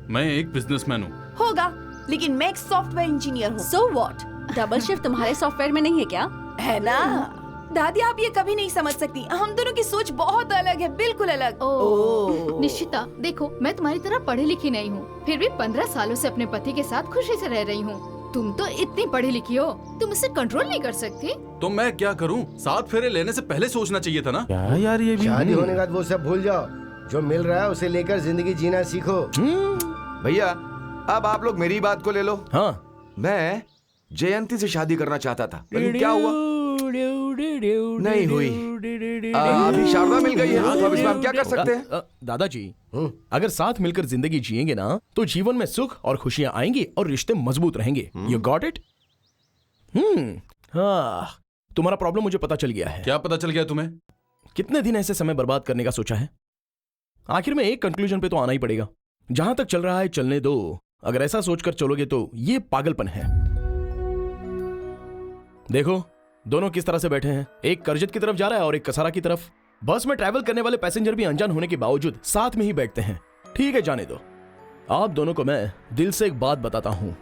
मैं एक बिजनेसमैन हूँ। होगा, लेकिन मैं एक सॉफ्टवेयर इंजीनियर हूँ। So what? डबल शिफ्ट तुम्हारे सॉफ्टवेयर में नहीं है क्या? है ना दादी, आप ये कभी नहीं समझ सकती। हम दोनों की सोच बहुत अलग है, बिल्कुल अलग। निश्चिता, देखो मैं तुम्हारी तरह पढ़ी लिखी नहीं हूँ, फिर भी 15 सालों से अपने पति के साथ खुशी से रह रही हूँ। तुम तो इतनी पढ़ी लिखी हो, तुम इसे कंट्रोल नहीं कर सकती? तो मैं क्या करूँ? 7 फेरे लेने से पहले सोचना चाहिए था ना। क्या यार, ये भी शादी होने के बाद वो सब भूल जाओ। जो मिल रहा है उसे लेकर जिंदगी जीना सीखो। भैया, अब आप लोग मेरी बात को ले लो। हाँ, मैं जयंती से शादी करना चाहता था, लेकिन क्या हुआ? नहीं हुई। अभी शारदा मिल गई है, तो अब इसमें हम क्या कर सकते हैं? दादाजी, अगर साथ मिलकर जिंदगी जिएंगे ना तो जीवन में सुख और खुशियां आएंगी और रिश्ते मजबूत रहेंगे। You got it? हाँ, तुम्हारा प्रॉब्लम मुझे पता चल गया है। क्या पता चल गया तुम्हें? कितने दिन ऐसे समय बर्बाद करने का सोचा है? आखिर में एक कंक्लूजन पे तो आना ही पड़ेगा। जहां तक चल रहा है चलने दो। अगर ऐसा सोचकर चलोगे तो ये पागलपन है। देखो, दोनों किस तरह से बैठे हैं। एक करजत की तरफ जा रहा है और एक कसारा की तरफ। बस में ट्रैवल करने वाले पैसेंजर भी अनजान होने के बावजूद साथ में ही बैठते हैं। ठीक है, जाने दो। आप दोनों को मैं दिल से एक बात बताता हूं।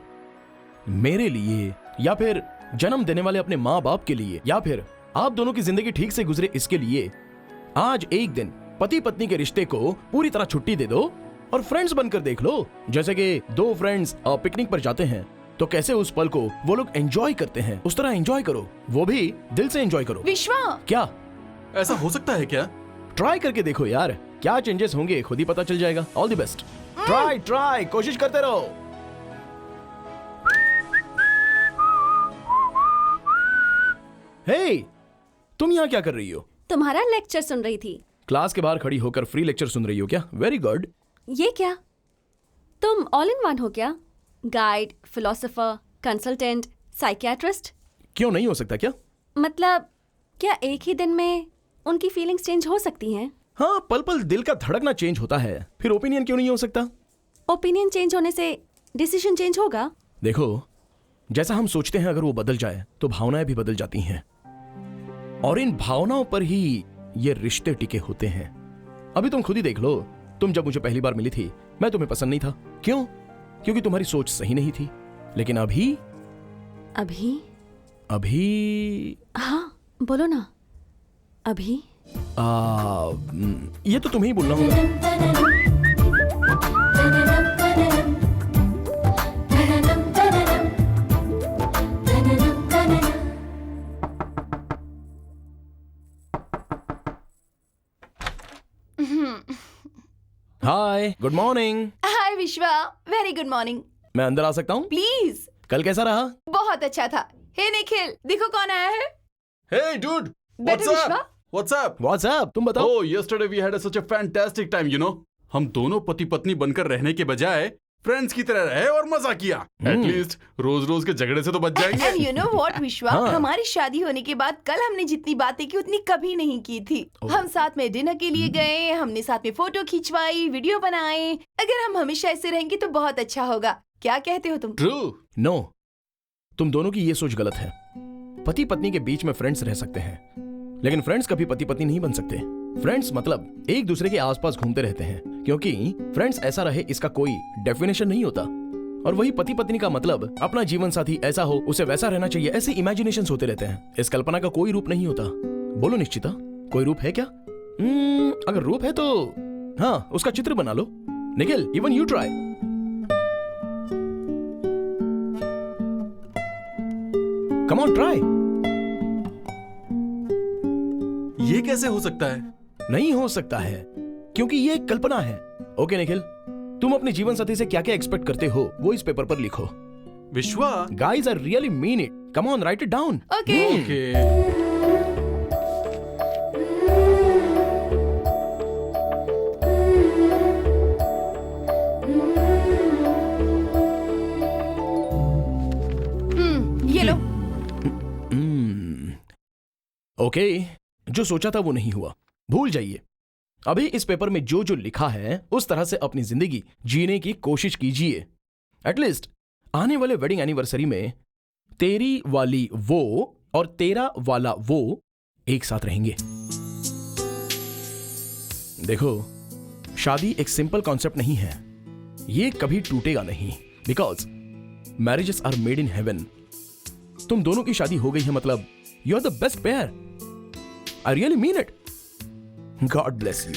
मेरे लिए, या फिर जन्म देने वाले अपने माँ बाप के लिए, या फिर आप दोनों की जिंदगी ठीक से गुजरे इसके लिए, आज एक दिन पति पत्नी के रिश्ते को पूरी तरह छुट्टी दे दो और फ्रेंड्स बनकर देख लो। जैसे कि 2 फ्रेंड्स पिकनिक पर जाते हैं तो कैसे उस पल को वो लोग एंजॉय करते हैं, उस तरह एंजॉय करो, वो भी दिल से एंजॉय करो। विश्वा, क्या ऐसा हो सकता है क्या? ट्राई करके देखो यार, क्या चेंजेस होंगे खुद ही पता चल जाएगा। All the best. ट्राई कोशिश करते रहो। हे, तुम यहाँ क्या कर रही हो? तुम्हारा लेक्चर सुन रही थी। क्लास के बाहर खड़ी होकर फ्री लेक्चर सुन रही हो क्या? Very good. ये क्या, तुम ऑल इन वन हो क्या? Guide, philosopher, consultant, psychiatrist? क्यों नहीं हो सकता क्या? मतलब क्या एक ही दिन में उनकी फीलिंग्स चेंज हो सकती हैं? हाँ, पल पल दिल का धड़कना चेंज होता है, फिर ओपिनियन क्यों नहीं हो सकता? ओपिनियन चेंज होने से डिसीजन चेंज होगा? देखो, जैसा हम सोचते हैं अगर वो बदल जाए तो भावनाएं भी बदल जाती हैं, और इन भावनाओं पर ही ये रिश्ते टिके होते हैं। अभी तुम खुद ही देख लो, तुम जब मुझे पहली बार मिली थी मैं तुम्हें पसंद नहीं था। क्यों? क्योंकि तुम्हारी सोच सही नहीं थी। लेकिन अभी हाँ बोलो ना। अभी ये तो तुम्हें ही बोलना होगा। हाय, गुड मॉर्निंग। हाय विश्वा, वेरी गुड मॉर्निंग। मैं अंदर आ सकता हूँ? प्लीज। कल कैसा रहा? बहुत अच्छा था। हे निखिल, देखो कौन आया है। Hey dude, बैठो what's विश्वा। up? What's up? व्हाट्सएप तुम बताओ। Oh, yesterday we had such a fantastic time, you know. हम दोनों पति पत्नी बनकर रहने के बजाय फ्रेंड्स की तरह रहे और मजा किया। एटलीस्ट रोज रोज के झगड़े से तो बच जाएंगे। एंड यू नो व्हाट विश्वा, हमारी शादी होने के बाद कल हमने जितनी बातें की उतनी कभी नहीं की थी। हम साथ में डिनर के लिए गए, हमने साथ में फोटो खिंचवाई, वीडियो बनाए। अगर हम हमेशा ऐसे रहेंगे तो बहुत अच्छा होगा। क्या कहते हो तुम? True. नो, तुम दोनों की ये सोच गलत है। पति पत्नी के बीच में फ्रेंड्स रह सकते हैं, लेकिन फ्रेंड्स कभी पति पत्नी नहीं बन सकते। फ्रेंड्स मतलब एक दूसरे के आसपास घूमते रहते हैं, क्योंकि फ्रेंड्स ऐसा रहे इसका कोई डेफिनेशन नहीं होता। और वही पति पत्नी का मतलब अपना जीवन साथी ऐसा हो, उसे वैसा रहना चाहिए, ऐसे इमेजिनेशंस होते रहते हैं। इस कल्पना का कोई रूप नहीं होता। बोलो निश्चिता, कोई रूप है क्या? अगर रूप है तो हाँ, उसका चित्र बना लो। Nikhil, even you try. Come on, try. ये कैसे हो सकता है? नहीं हो सकता है, क्योंकि ये एक कल्पना है। ओके निखिल, तुम अपने जीवन साथी से क्या क्या एक्सपेक्ट करते हो वो इस पेपर पर लिखो। विश्वा। Guys I really mean it. Come on, right it down. Okay. ये लो। ओके, जो सोचा था वो नहीं हुआ, भूल जाइए। अभी इस पेपर में जो जो लिखा है उस तरह से अपनी जिंदगी जीने की कोशिश कीजिए। एटलीस्ट आने वाले वेडिंग एनिवर्सरी में तेरी वाली वो और तेरा वाला वो एक साथ रहेंगे। देखो, शादी एक सिंपल कॉन्सेप्ट नहीं है, ये कभी टूटेगा नहीं, because marriages are made in heaven. तुम दोनों की शादी हो गई है मतलब you are the best pair. I really mean it. God bless you.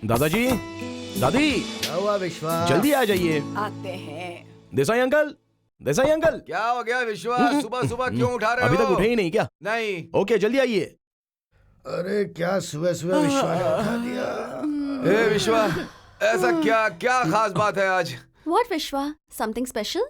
दादाजी, दादी, क्या हुआ विश्वा? जल्दी आ जाइए। आते हैं। Desai uncle, Desai uncle. क्या हो गया विश्वास? सुबह सुबह क्यों उठा रहे हो? अभी तक उठे ही नहीं क्या? नहीं। ओके, जल्दी आइए। अरे क्या सुबह सुबह विश्वा ने उठा दिया। ए विश्वा, ऐसा क्या क्या खास बात है आज? What, Vishwa? Something special?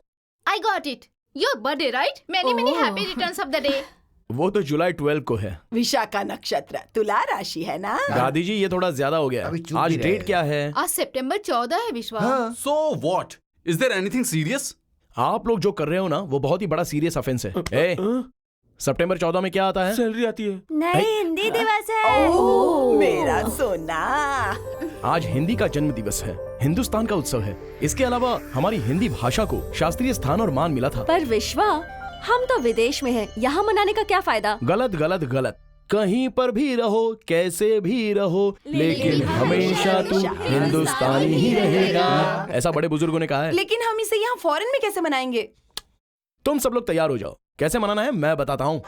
I got it. Your birthday, right? Many many Oh. happy returns of the day. वो तो जुलाई 12 को है। विशाखा नक्षत्र, तुला राशि है ना? दादी जी, ये थोड़ा ज्यादा हो गया। अभी चुप आज ही रहे। डेट क्या है? आज सितंबर 14 है विश्वा। So what? Is there anything serious? आप लोग जो कर रहे हो ना वो बहुत ही बड़ा सीरियस ऑफेंस है। ए, सितंबर 14 में क्या आता है? सैलरी आती है। नहीं, हिंदी दिवस है। ओह, मेरा सोना। आज हिंदी का जन्म दिवस है, हिंदुस्तान का उत्सव है। इसके अलावा हमारी हिंदी भाषा को शास्त्रीय स्थान और मान मिला था। पर विश्वा, हम तो विदेश में हैं, यहाँ मनाने का क्या फायदा? गलत गलत गलत। कहीं पर भी रहो, कैसे भी रहो, लेकिन हमेशा तू हिंदुस्तानी ही रहेगा, ऐसा बड़े बुजुर्गों ने कहा है। लेकिन हम इसे यहाँ फॉरेन में कैसे मनाएंगे? तुम सब लोग तैयार हो जाओ, कैसे मनाना है मैं बताता हूँ।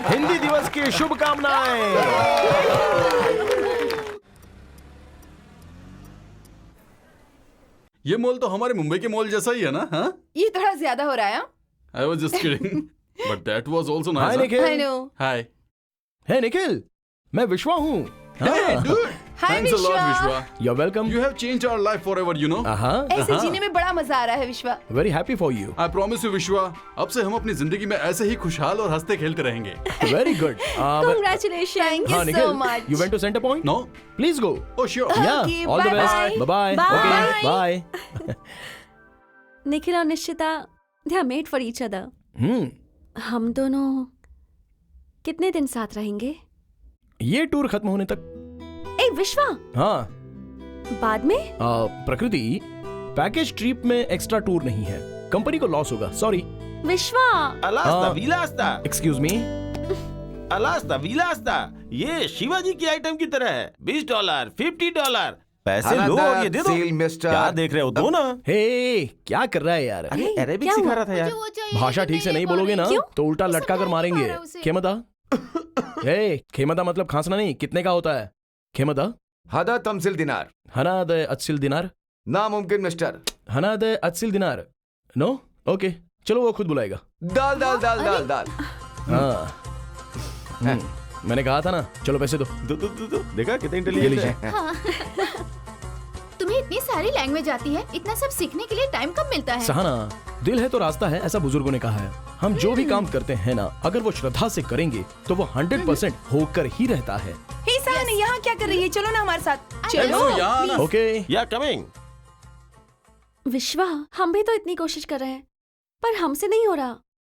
हिंदी दिवस की शुभकामनाएं। ये मॉल तो हमारे मुंबई के मॉल जैसा ही है ना? हाँ? ये थोड़ा ज्यादा हो रहा है। I was just kidding. But that was also hi nice. huh? Nikhil. I know. Hi. हे निखिल, मैं विश्वा हूँ। Hey, dude. Hi, Thanks a lot, Vishwa. Vishwa. You're welcome। You have changed our life forever, you know. ऐसे जीने में बड़ा मजा आ रहा है विश्वा। Very happy for you. I promise you, Vishwa. अब से हम अपनी जिंदगी में ऐसे ही खुशहाल और हंसते खेलते रहेंगे. Very good. Congratulations. Thank हाँ you so Nikhil, much. you went to Center Point? No? Please go. Oh, sure. Yeah, Okay, all the bye-bye. best. Bye-bye. Bye. Okay, bye. Nikhil और निश्चिता, they are made for each other. हम दोनों कितने दिन साथ रहेंगे? ये tour खत्म होने तक। ए विश्वा, हाँ, बाद में? प्रकृति, पैकेज ट्रिप में एक्स्ट्रा टूर नहीं है, कंपनी को लॉस होगा। सॉरी। विश्वा, अलास्ता विलास्ता, एक्सक्यूज मी। अलास्ता विलास्ता, ये शिवाजी की आइटम की तरह है। $20, $50, पैसे लो और ये दे दो। Seal, mister. क्या देख रहे हो? दो ना। हे, क्या कर रहा है यार? अरे अरेबिक क्या सिखा हुआ? रहा था यार। मुझे वो चाहिए, भाषा लेकिन ठीक से नहीं नहीं पा बोलोगे ना रही। तो उल्टा लटका कर नहीं मारेंगे। पा रहा उसे। खेमता। हे, खेमता मतलब खांसना नहीं, कितने का होता है? खेमता। हदा तमसिल दिनार। हना द अत्सिल दिनार। नामुमकिन मिस्टर। हना द अत्सिल दिनार। नो, ओके, चलो वो खुद बुलाएगा। दाल दाल दाल दाल दाल। हाँ। मैंने कहा था ना, चलो पैसे दो। दो देखा कितने ये इंटेलिजेंट लीजिए। है। हाँ। तुम्हें इतनी सारी लैंग्वेज आती है, इतना सब सीखने के लिए टाइम कब मिलता है? सहाना, दिल है तो रास्ता है, ऐसा बुजुर्गों ने कहा है। हम जो भी काम करते हैं ना, अगर वो श्रद्धा से करेंगे तो वो 100% होकर ही रहता है। हे सहाना, यहाँ क्या कर रही है? चलो ना हमारे साथ। चलो यार। ओके, या कमिंग। विश्वा, हम भी तो इतनी कोशिश कर रहे हैं पर हमसे नहीं हो रहा।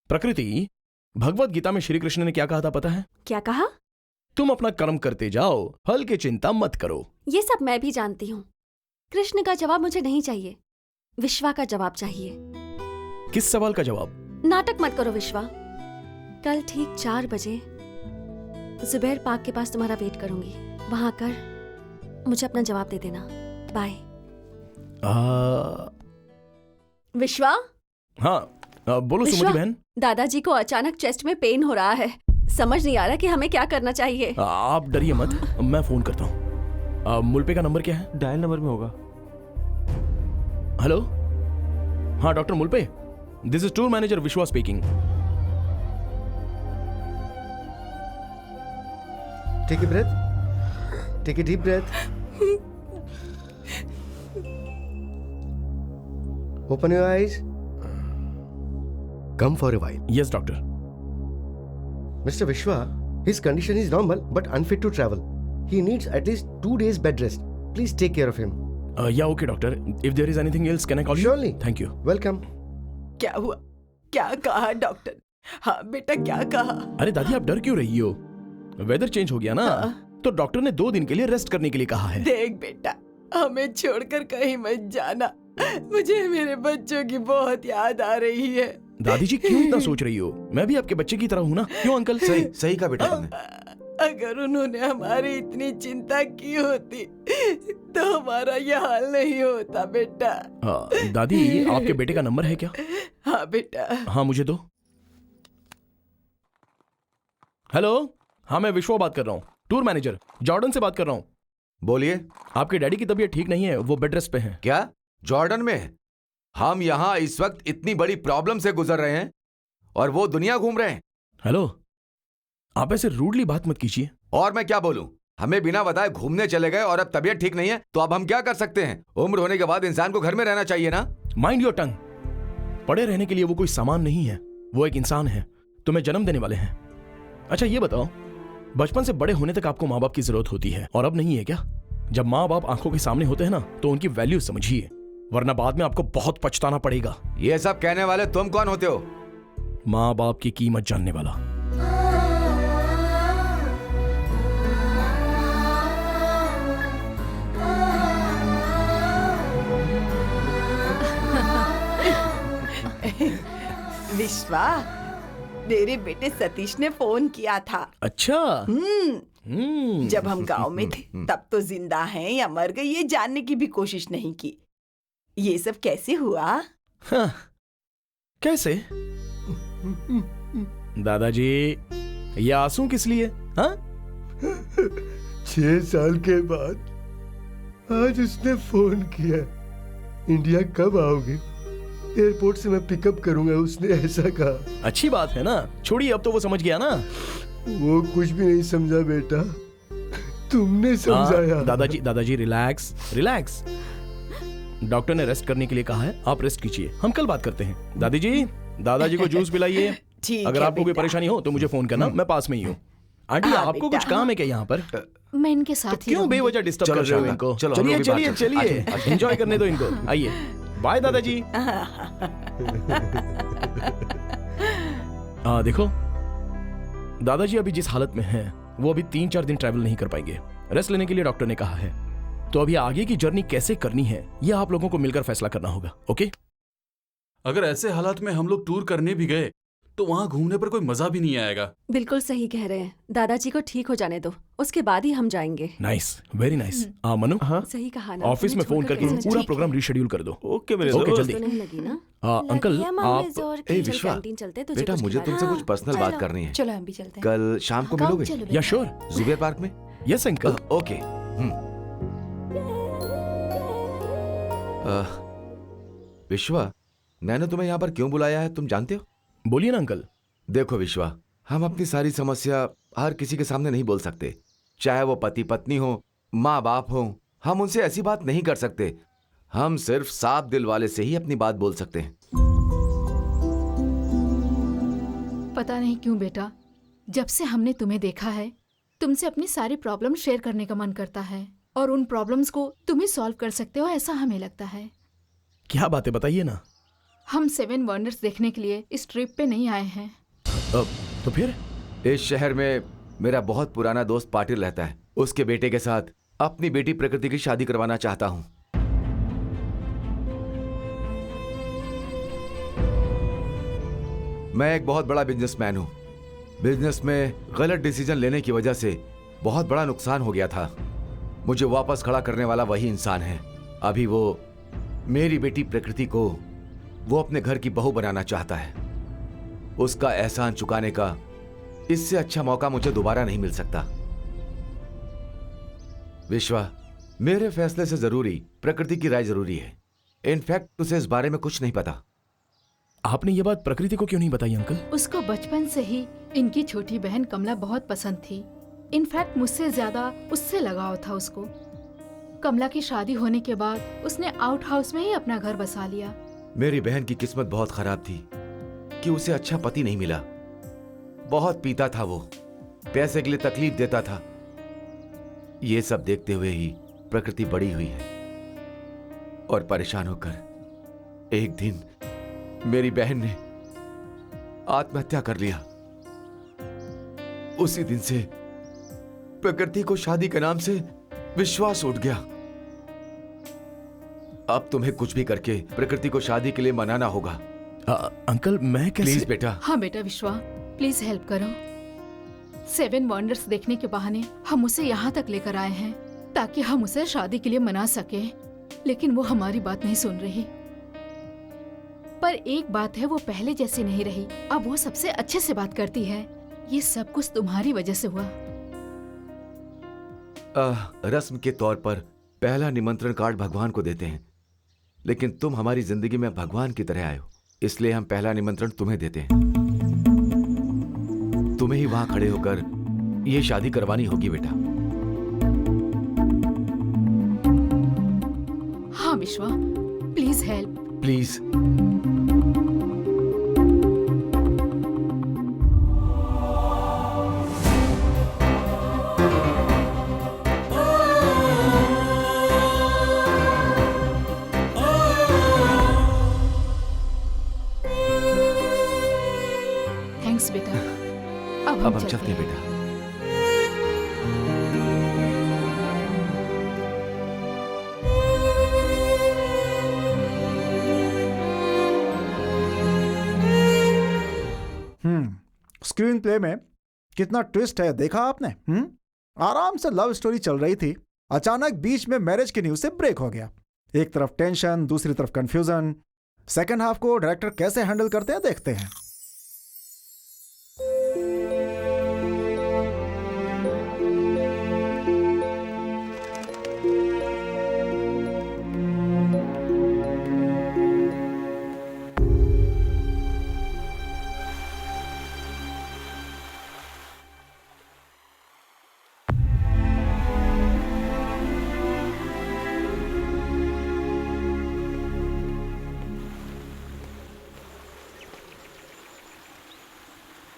प्रकृति, भगवत गीता में श्री कृष्ण ने क्या कहा था पता है? क्या कहा? तुम अपना कर्म करते जाओ, फल की चिंता मत करो। ये सब मैं भी जानती हूँ। कृष्ण का जवाब मुझे नहीं चाहिए, विश्वा का जवाब चाहिए। किस सवाल का जवाब? नाटक मत करो विश्वा। कल ठीक 4 बजे जुबैर पार्क के पास तुम्हारा वेट करूंगी। वहां कर मुझे अपना जवाब दे देना। बाय। विश्वा, हाँ, बोलो विश्वा, सुमति बहन। दादाजी को अचानक चेस्ट में पेन हो रहा है। समझ नहीं आ रहा कि हमें क्या करना चाहिए। आप डरिए मत, मैं फोन करता हूँ। मुल्पे का नंबर क्या है? डायल नंबर में होगा। हेलो, हाँ doctor Mulpe, this is tour manager Vishwa speaking. Take a breath, take a deep breath, open your eyes, come for a while. Yes doctor. Mr. Vishwa, his condition is normal but unfit to travel. He needs at least 2 days bed rest. Please take care of him. या okay doctor, if there is anything else can I call you? Surely. Thank you. Welcome. क्या हुआ? क्या कहा doctor? हाँ बेटा, क्या कहा? अरे दादी, आप डर क्यों रही हो? वेदर चेंज हो गया ना, तो डॉक्टर ने 2 दिन के लिए रेस्ट करने के लिए कहा है। देख बेटा, हमें छोड़कर कहीं मत जाना। मुझे मेरे बच्चों की बहुत याद आ रही है। दादी जी क्यों इतना सोच रही हो? मैं भी आपके बच्चे की तरह हूँ ना। क्यों अंकल? सही सही कहा बेटा तुमने। अगर उन्होंने हमारी इतनी चिंता की होती तो हमारा यह हाल नहीं होता बेटा। दादी, आपके बेटे का नंबर है क्या? हाँ बेटा। हाँ मुझे दो। हेलो, हाँ मैं विश्वा बात कर रहा हूँ, टूर मैनेजर जॉर्डन से बात कर रहा हूँ। बोलिए। आपके डैडी की तबीयत ठीक नहीं है, वो बेड रेस्ट पे हैं। क्या जॉर्डन में है? हम यहाँ इस वक्त इतनी बड़ी प्रॉब्लम से गुजर रहे हैं और वो दुनिया घूम रहे हैं। हेलो, आप ऐसे रूडली बात मत कीजिए। और मैं क्या बोलूं? हमें बिना बताए घूमने चले गए और अब तबीयत ठीक नहीं है, तो अब हम क्या कर सकते हैं? उम्र होने के बाद इंसान को घर में रहना चाहिए ना। Mind your tongue. पड़े रहने के लिए वो कोई सामान नहीं है, वो एक इंसान है, तुम्हें जन्म देने वाले हैं। अच्छा ये बताओ, बचपन से बड़े होने तक आपको माँ बाप की जरूरत होती है और अब नहीं है क्या? जब माँ बाप आंखों के सामने होते हैं ना, तो उनकी वैल्यू समझिए, वरना बाद में आपको बहुत पछताना पड़ेगा। ये सब कहने वाले तुम कौन होते हो? माँ बाप की कीमत जानने वाला। विश्वा, मेरे बेटे सतीश ने फोन किया था। अच्छा। जब हम गांव में थे तब तो जिंदा हैं या मर गए ये जानने की भी कोशिश नहीं की। ये सब कैसे हुआ? हाँ, कैसे? दादाजी, ये आंसू किस लिए? हाँ? 6 साल के बाद आज उसने फोन किया, इंडिया कब आओगे? एयरपोर्ट से मैं पिकअप करूंगा, उसने ऐसा कहा। अच्छी बात है ना, छोड़िए, अब तो वो समझ गया ना। वो कुछ भी नहीं समझा बेटा, तुमने समझाया। दादाजी रिलैक्स रिलैक्स। डॉक्टर ने रेस्ट करने के लिए कहा है, आप रेस्ट कीजिए, हम कल बात करते हैं। दादाजी को जूस पिलाइए। अगर आपको कोई परेशानी हो तो मुझे फोन करना, मैं पास में ही हूँ। आंटी, आपको कुछ काम है क्या यहाँ पर? मैं इनके साथ ही क्यों बेवजह डिस्टर्ब कर रहे हो इनको? चलिए एंजॉय करने दो इनको। आइए, बाय दादाजी। देखो, दादाजी अभी जिस हालत में हैं, वो अभी 3-4 दिन ट्रैवल नहीं कर पाएंगे। रेस्ट लेने के लिए डॉक्टर ने कहा है, तो अभी आगे की जर्नी कैसे करनी है ये आप लोगों को मिलकर फैसला करना होगा। ओके? अगर ऐसे हालात में हम लोग टूर करने भी गए तो वहाँ घूमने पर कोई मजा भी नहीं आएगा। बिल्कुल सही कह रहे हैं। दादाजी को ठीक हो जाने दो, उसके बाद ही हम जाएंगे। Nice, very nice. मनु, सही कहा ना। ऑफिस में फोन करके पूरा प्रोग्राम रीशेड्यूल कर दो। ओके मेरे ओके, दोस्त। जल्दी। नहीं लगी ना? अंकल, आप विश्वा, बेटा मुझे तुमसे कुछ पर्सनल बात करनी है। चलो हम भी चलते हैं। कल शाम को मिलोगे? या श्योर, जुबैर पार्क में? Yes uncle. ओके। विश्वा, मैंने तुम्हें यहाँ पर क्यों बुलाया है तुम जानते हो? बोलिए ना अंकल। देखो विश्वा, हम अपनी सारी समस्या हर किसी के सामने नहीं बोल सकते, चाहे वो पति पत्नी हो, माँ बाप हो। हम उनसे ऐसी बात नहीं कर सकते। हम सिर्फ साफ दिल वाले से ही अपनी बात बोल सकते हैं। पता नहीं क्यों बेटा, जब से हमने तुम्हें देखा है, तुमसे अपनी सारी प्रॉब्लम शेयर करने का मन करता है और उन प्रॉब्लम्स को तुम ही सॉल्व कर सकते हो, ऐसा हमें लगता है। क्या बातें बताइए ना। हम 7 वंडर्स देखने के लिए इस ट्रिप पे नहीं आए हैं। तो फिर? इस शहर में मेरा बहुत पुराना दोस्त पाटिल रहता है। उसके बेटे के साथ अपनी बेटी प्रकृति की शादी करवाना चाहता हूँ। मैं एक बहुत बड़ा बिजनेसमैन हूँ। बिजनेस में गलत डिसीजन लेने की वजह से बहुत बड़ा नुकसान हो गया था। मुझे वापस खड़ा करने वाला वही इंसान है। अभी वो मेरी बेटी प्रकृति को वो अपने घर की बहू बनाना चाहता है। उसका एहसान चुकाने का इससे अच्छा मौका मुझे दोबारा नहीं मिल सकता। विश्वा, मेरे फैसले से जरूरी प्रकृति की राय जरूरी है। इनफैक्ट उसे इस बारे में कुछ नहीं पता। आपने ये बात प्रकृति को क्यों नहीं बताई अंकल? उसको बचपन से ही इनकी छोटी बहन कमला बहुत पसंद थी। इनफैक्ट मुझसे ज्यादा उससे लगाव था उसको। कमला की शादी होने के बाद उसने आउट हाउस में ही अपना घर बसा लिया। मेरी बहन की किस्मत बहुत खराब थी कि उसे अच्छा पति नहीं मिला। बहुत पीता था वो, पैसे के लिए तकलीफ देता था। ये सब देखते हुए ही प्रकृति बड़ी हुई है और परेशान होकर एक दिन मेरी बहन ने आत्महत्या कर लिया। उसी दिन से प्रकृति को शादी के नाम से विश्वास उठ गया। अब तुम्हें कुछ भी करके प्रकृति को शादी के लिए मनाना होगा। अंकल मैं कैसे? प्लीज बेटा। हाँ बेटा विश्वा, प्लीज हेल्प करो। 7 वंडर्स देखने के बहाने हम उसे यहाँ तक लेकर आए हैं ताकि हम उसे शादी के लिए मना सके, लेकिन वो हमारी बात नहीं सुन रही। पर एक बात है, वो पहले जैसी नहीं रही। अब वो सबसे अच्छे से बात करती है। ये सब कुछ तुम्हारी वजह से हुआ। रस्म के तौर पर पहला निमंत्रण कार्ड भगवान को देते हैं, लेकिन तुम हमारी जिंदगी में भगवान की तरह आए हो, इसलिए हम पहला निमंत्रण तुम्हें देते हैं। तुम्हें ही वहां खड़े होकर ये शादी करवानी होगी बेटा। हाँ विश्वा, प्लीज हेल्प। प्लीज। थैंक्स बेटा। अब हम चलते हैं बेटा। स्क्रीन प्ले में कितना ट्विस्ट है, देखा आपने? आराम से लव स्टोरी चल रही थी, अचानक बीच में मैरिज की न्यूज से ब्रेक हो गया। एक तरफ टेंशन, दूसरी तरफ कंफ्यूजन। सेकंड हाफ को डायरेक्टर कैसे हैंडल करते हैं, देखते हैं।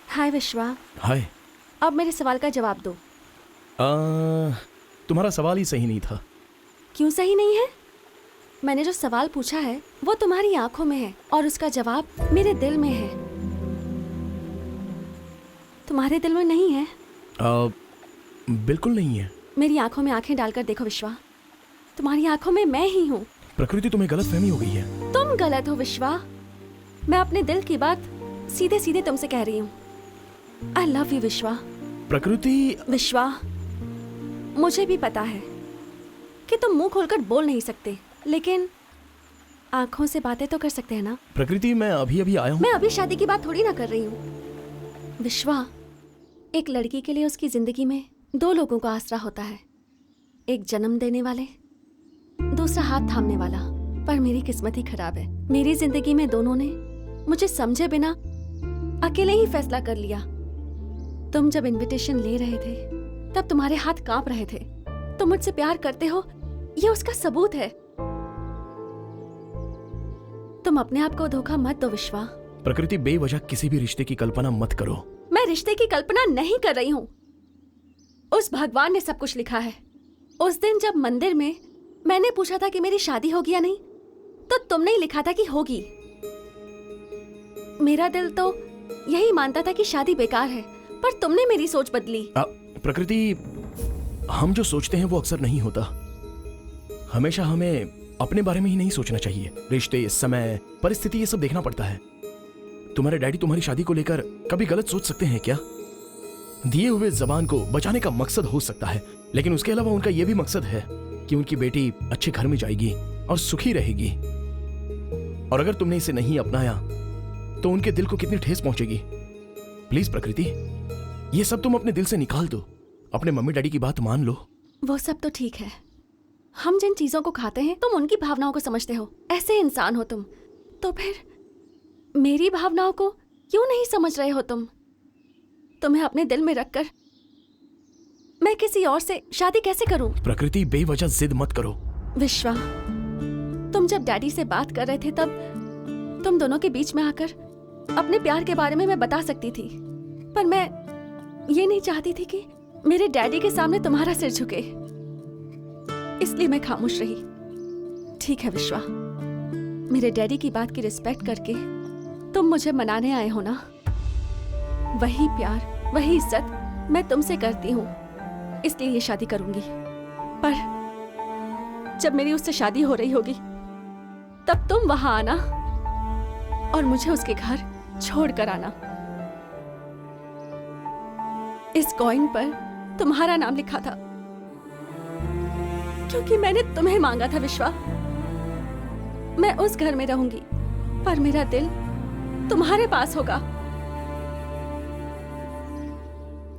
हाय विश्वा। हाय। अब मेरे सवाल का जवाब दो। तुम्हारा सवाल ही सही नहीं था। क्यों सही नहीं है? मैंने जो सवाल पूछा है वो तुम्हारी आंखों में है और उसका जवाब मेरे दिल में है। तुम्हारे दिल में नहीं है? बिल्कुल नहीं है। मेरी आंखों में आंखें डालकर देखो विश्वा, तुम्हारी आंखों में मैं ही हूँ। प्रकृति, तुम्हें गलतफहमी हो गई है। तुम गलत हो विश्वा। मैं अपने दिल की बात सीधे सीधे तुमसे कह रही हूँ। आई लव यू विश्वा। प्रकृति। विश्वा, मुझे भी पता है कि तुम मुंह खोलकर बोल नहीं सकते, लेकिन आंखों से बातें तो कर सकते हैं ना। प्रकृति, मैं अभी अभी आया हूँ। मैं अभी शादी की बात थोड़ी ना कर रही हूँ विश्वा। एक लड़की के लिए उसकी जिंदगी में 2 लोगों का आसरा होता है, एक जन्म देने वाले, दूसरा हाथ थामने वाला। पर मेरी किस्मत ही खराब है। मेरी जिंदगी में दोनों ने मुझे समझे बिना अकेले ही फैसला कर लिया तुम जब इनविटेशन ले रहे थे तब तुम्हारे हाथ कांप रहे थे। तुम मुझसे प्यार करते हो, ये उसका सबूत है। तुम अपने आप को धोखा मत दो विश्वा। प्रकृति, बेवजह किसी भी रिश्ते की कल्पना मत करो। मैं रिश्ते की कल्पना नहीं कर रही हूँ। उस भगवान ने सब कुछ लिखा है। उस दिन जब मंदिर में मैंने पूछा था कि मेरी शादी होगी या नहीं, तो तुमने ही लिखा था कि होगी। मेरा दिल तो यही मानता था कि शादी बेकार है, पर तुमने मेरी सोच बदली। प्रकृति, हम जो सोचते हैं वो अक्सर नहीं होता। हमेशा हमें अपने बारे में ही नहीं सोचना चाहिए। रिश्ते, समय, परिस्थिति, ये सब देखना पड़ता है। तुम्हारे डैडी तुम्हारी शादी को लेकर कभी गलत सोच सकते हैं क्या? दिए हुए जबान को बचाने का मकसद हो सकता है, लेकिन उसके अलावा उनका यह भी मकसद है कि उनकी बेटी अच्छे घर में जाएगी और सुखी रहेगी। और अगर तुमने इसे नहीं अपनाया तो उनके दिल को कितनी ठेस पहुंचेगी। प्लीज प्रकृति, ये सब तुम अपने दिल से निकाल दो। अपने मम्मी डैडी की बात मान लो। वो सब तो ठीक है। हम जिन चीजों को खाते हैं तुम उनकी भावनाओं को समझते हो। ऐसे इंसान हो तुम, तो फिर मेरी भावनाओं को क्यों नहीं समझ रहे हो तुम? तुम्हें अपने दिल में रखकर मैं किसी और से शादी कैसे करूं? प्रकृति, बेवजह जिद मत करो। विश्वा, तुम जब डैडी से बात कर रहे थे तब तुम दोनों के बीच में आकर अपने प्यार के बारे में मैं बता सकती थी, पर मैं ये नहीं चाहती थी कि मेरे डैडी के सामने तुम्हारा सिर झुके, इसलिए मैं खामोश रही। ठीक है विश्वा, मेरे डैडी की बात की रिस्पेक्ट करके तुम मुझे मनाने आए हो ना? वही प्यार, वही इज्जत मैं तुमसे करती हूँ, इसलिए ये शादी करूंगी। पर जब मेरी उससे शादी हो रही होगी तब तुम वहां आना और मुझे उसके घर छोड़ कर आना। इस कॉइन पर तुम्हारा नाम लिखा था क्योंकि मैंने तुम्हें मांगा था विश्वा। मैं उस घर में रहूंगी पर मेरा दिल तुम्हारे पास होगा।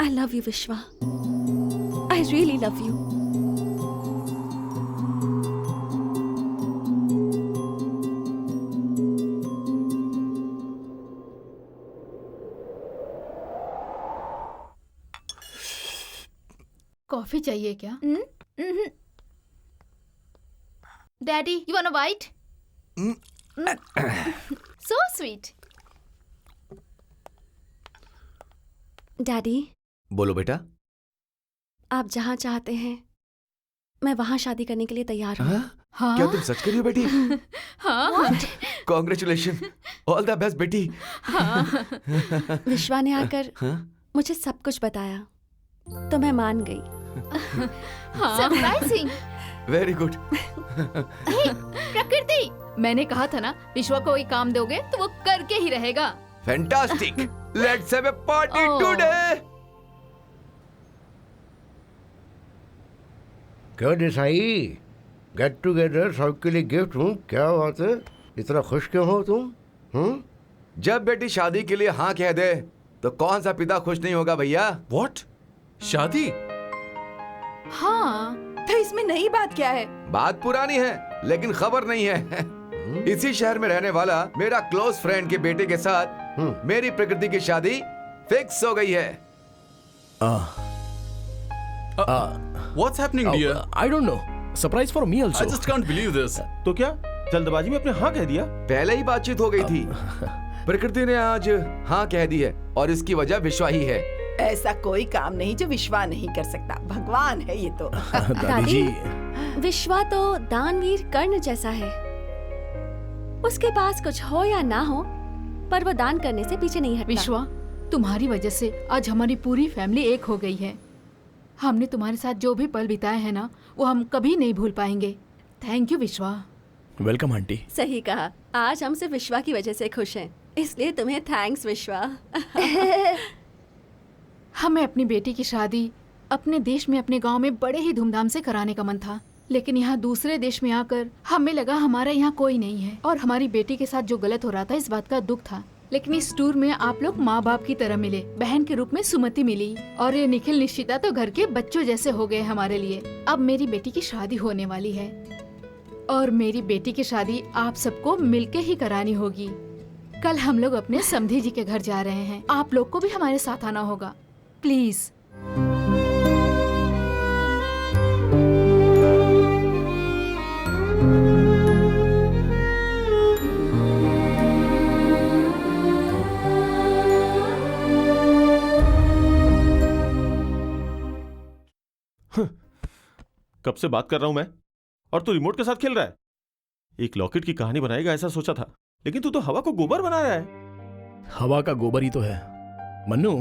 I love you विश्वा, I really love you। Coffee चाहिए क्या? Daddy, you want a white? So sweet. Daddy, बोलो बेटा। आप जहाँ चाहते हैं मैं वहाँ शादी करने के लिए तैयार हूँ। हाँ? क्या तुम सच कर रही हो बेटी? हाँ। कॉन्ग्रेचुलेशन, ऑल द बेस्ट बेटी। विश्वा ने आकर मुझे सब कुछ बताया तो मैं मान गई। सरप्राइजिंग। Very good. प्रकृति, मैंने कहा था ना, विश्वा को कोई काम दोगे तो वो करके ही रहेगा। Fantastic, let's have a party Oh. Today. क्या देसाई, गेट टुगेदर सबके लिए गिफ्ट हूँ। क्या बात है, इतना खुश क्यों हो तुम? जब बेटी शादी के लिए हाँ कह दे तो कौन सा पिता खुश नहीं होगा भैया? व्हाट? शादी? हाँ, तो इसमें नई बात क्या है? बात पुरानी है लेकिन खबर नहीं है। इसी शहर में रहने वाला मेरा क्लोज फ्रेंड के बेटे के साथ मेरी प्रकृति की शादी फिक्स हो गई है। What's happening, dear? I don't know. Surprise for me also. I just can't believe this. तो क्या जल्दबाजी में अपने हाँ कह दिया? पहले ही बातचीत हो गई थी। प्रकृति ने आज हाँ कह दी है और इसकी वजह विश्वा ही है। ऐसा कोई काम नहीं जो विश्वा नहीं कर सकता। भगवान है ये तो। दादी जी, विश्वा तो दानवीर कर्ण जैसा है। उसके पास कुछ हो या ना हो, पर वो दान करने से पीछे नहीं हटता। विश्वा, तुम्हारी वजह से आज हमारी पूरी फैमिली एक हो गई है। हमने तुम्हारे साथ जो भी पल बिताए हैं ना, वो हम कभी नहीं भूल पाएंगे। थैंक यू विश्वा। Welcome aunty. सही कहा, आज हम सिर्फ विश्वा की वजह से खुश हैं, इसलिए तुम्हें थैंक्स विश्वा। हमें अपनी बेटी की शादी अपने देश में, अपने गांव में बड़े ही धूमधाम से कराने का मन था, लेकिन यहाँ दूसरे देश में आकर हमें लगा हमारा यहाँ कोई नहीं है और हमारी बेटी के साथ जो गलत हो रहा था इस बात का दुख था। लेकिन इस टूर में आप लोग माँ बाप की तरह मिले, बहन के रूप में सुमति मिली और ये निखिल निश्चिता तो घर के बच्चों जैसे हो गए हमारे लिए। अब मेरी बेटी की शादी होने वाली है और मेरी बेटी की शादी आप सबको मिलके ही करानी होगी। कल हम लोग अपने समधी जी के घर जा रहे हैं, आप लोग को भी हमारे साथ आना होगा। प्लीज। कब से बात कर रहा हूं मैं और तू रिमोट के साथ खेल रहा है। एक लॉकेट की कहानी बनाएगा ऐसा सोचा था, लेकिन तू तो हवा को गोबर बना रहा है। हवा का गोबर ही तो है मन्नू।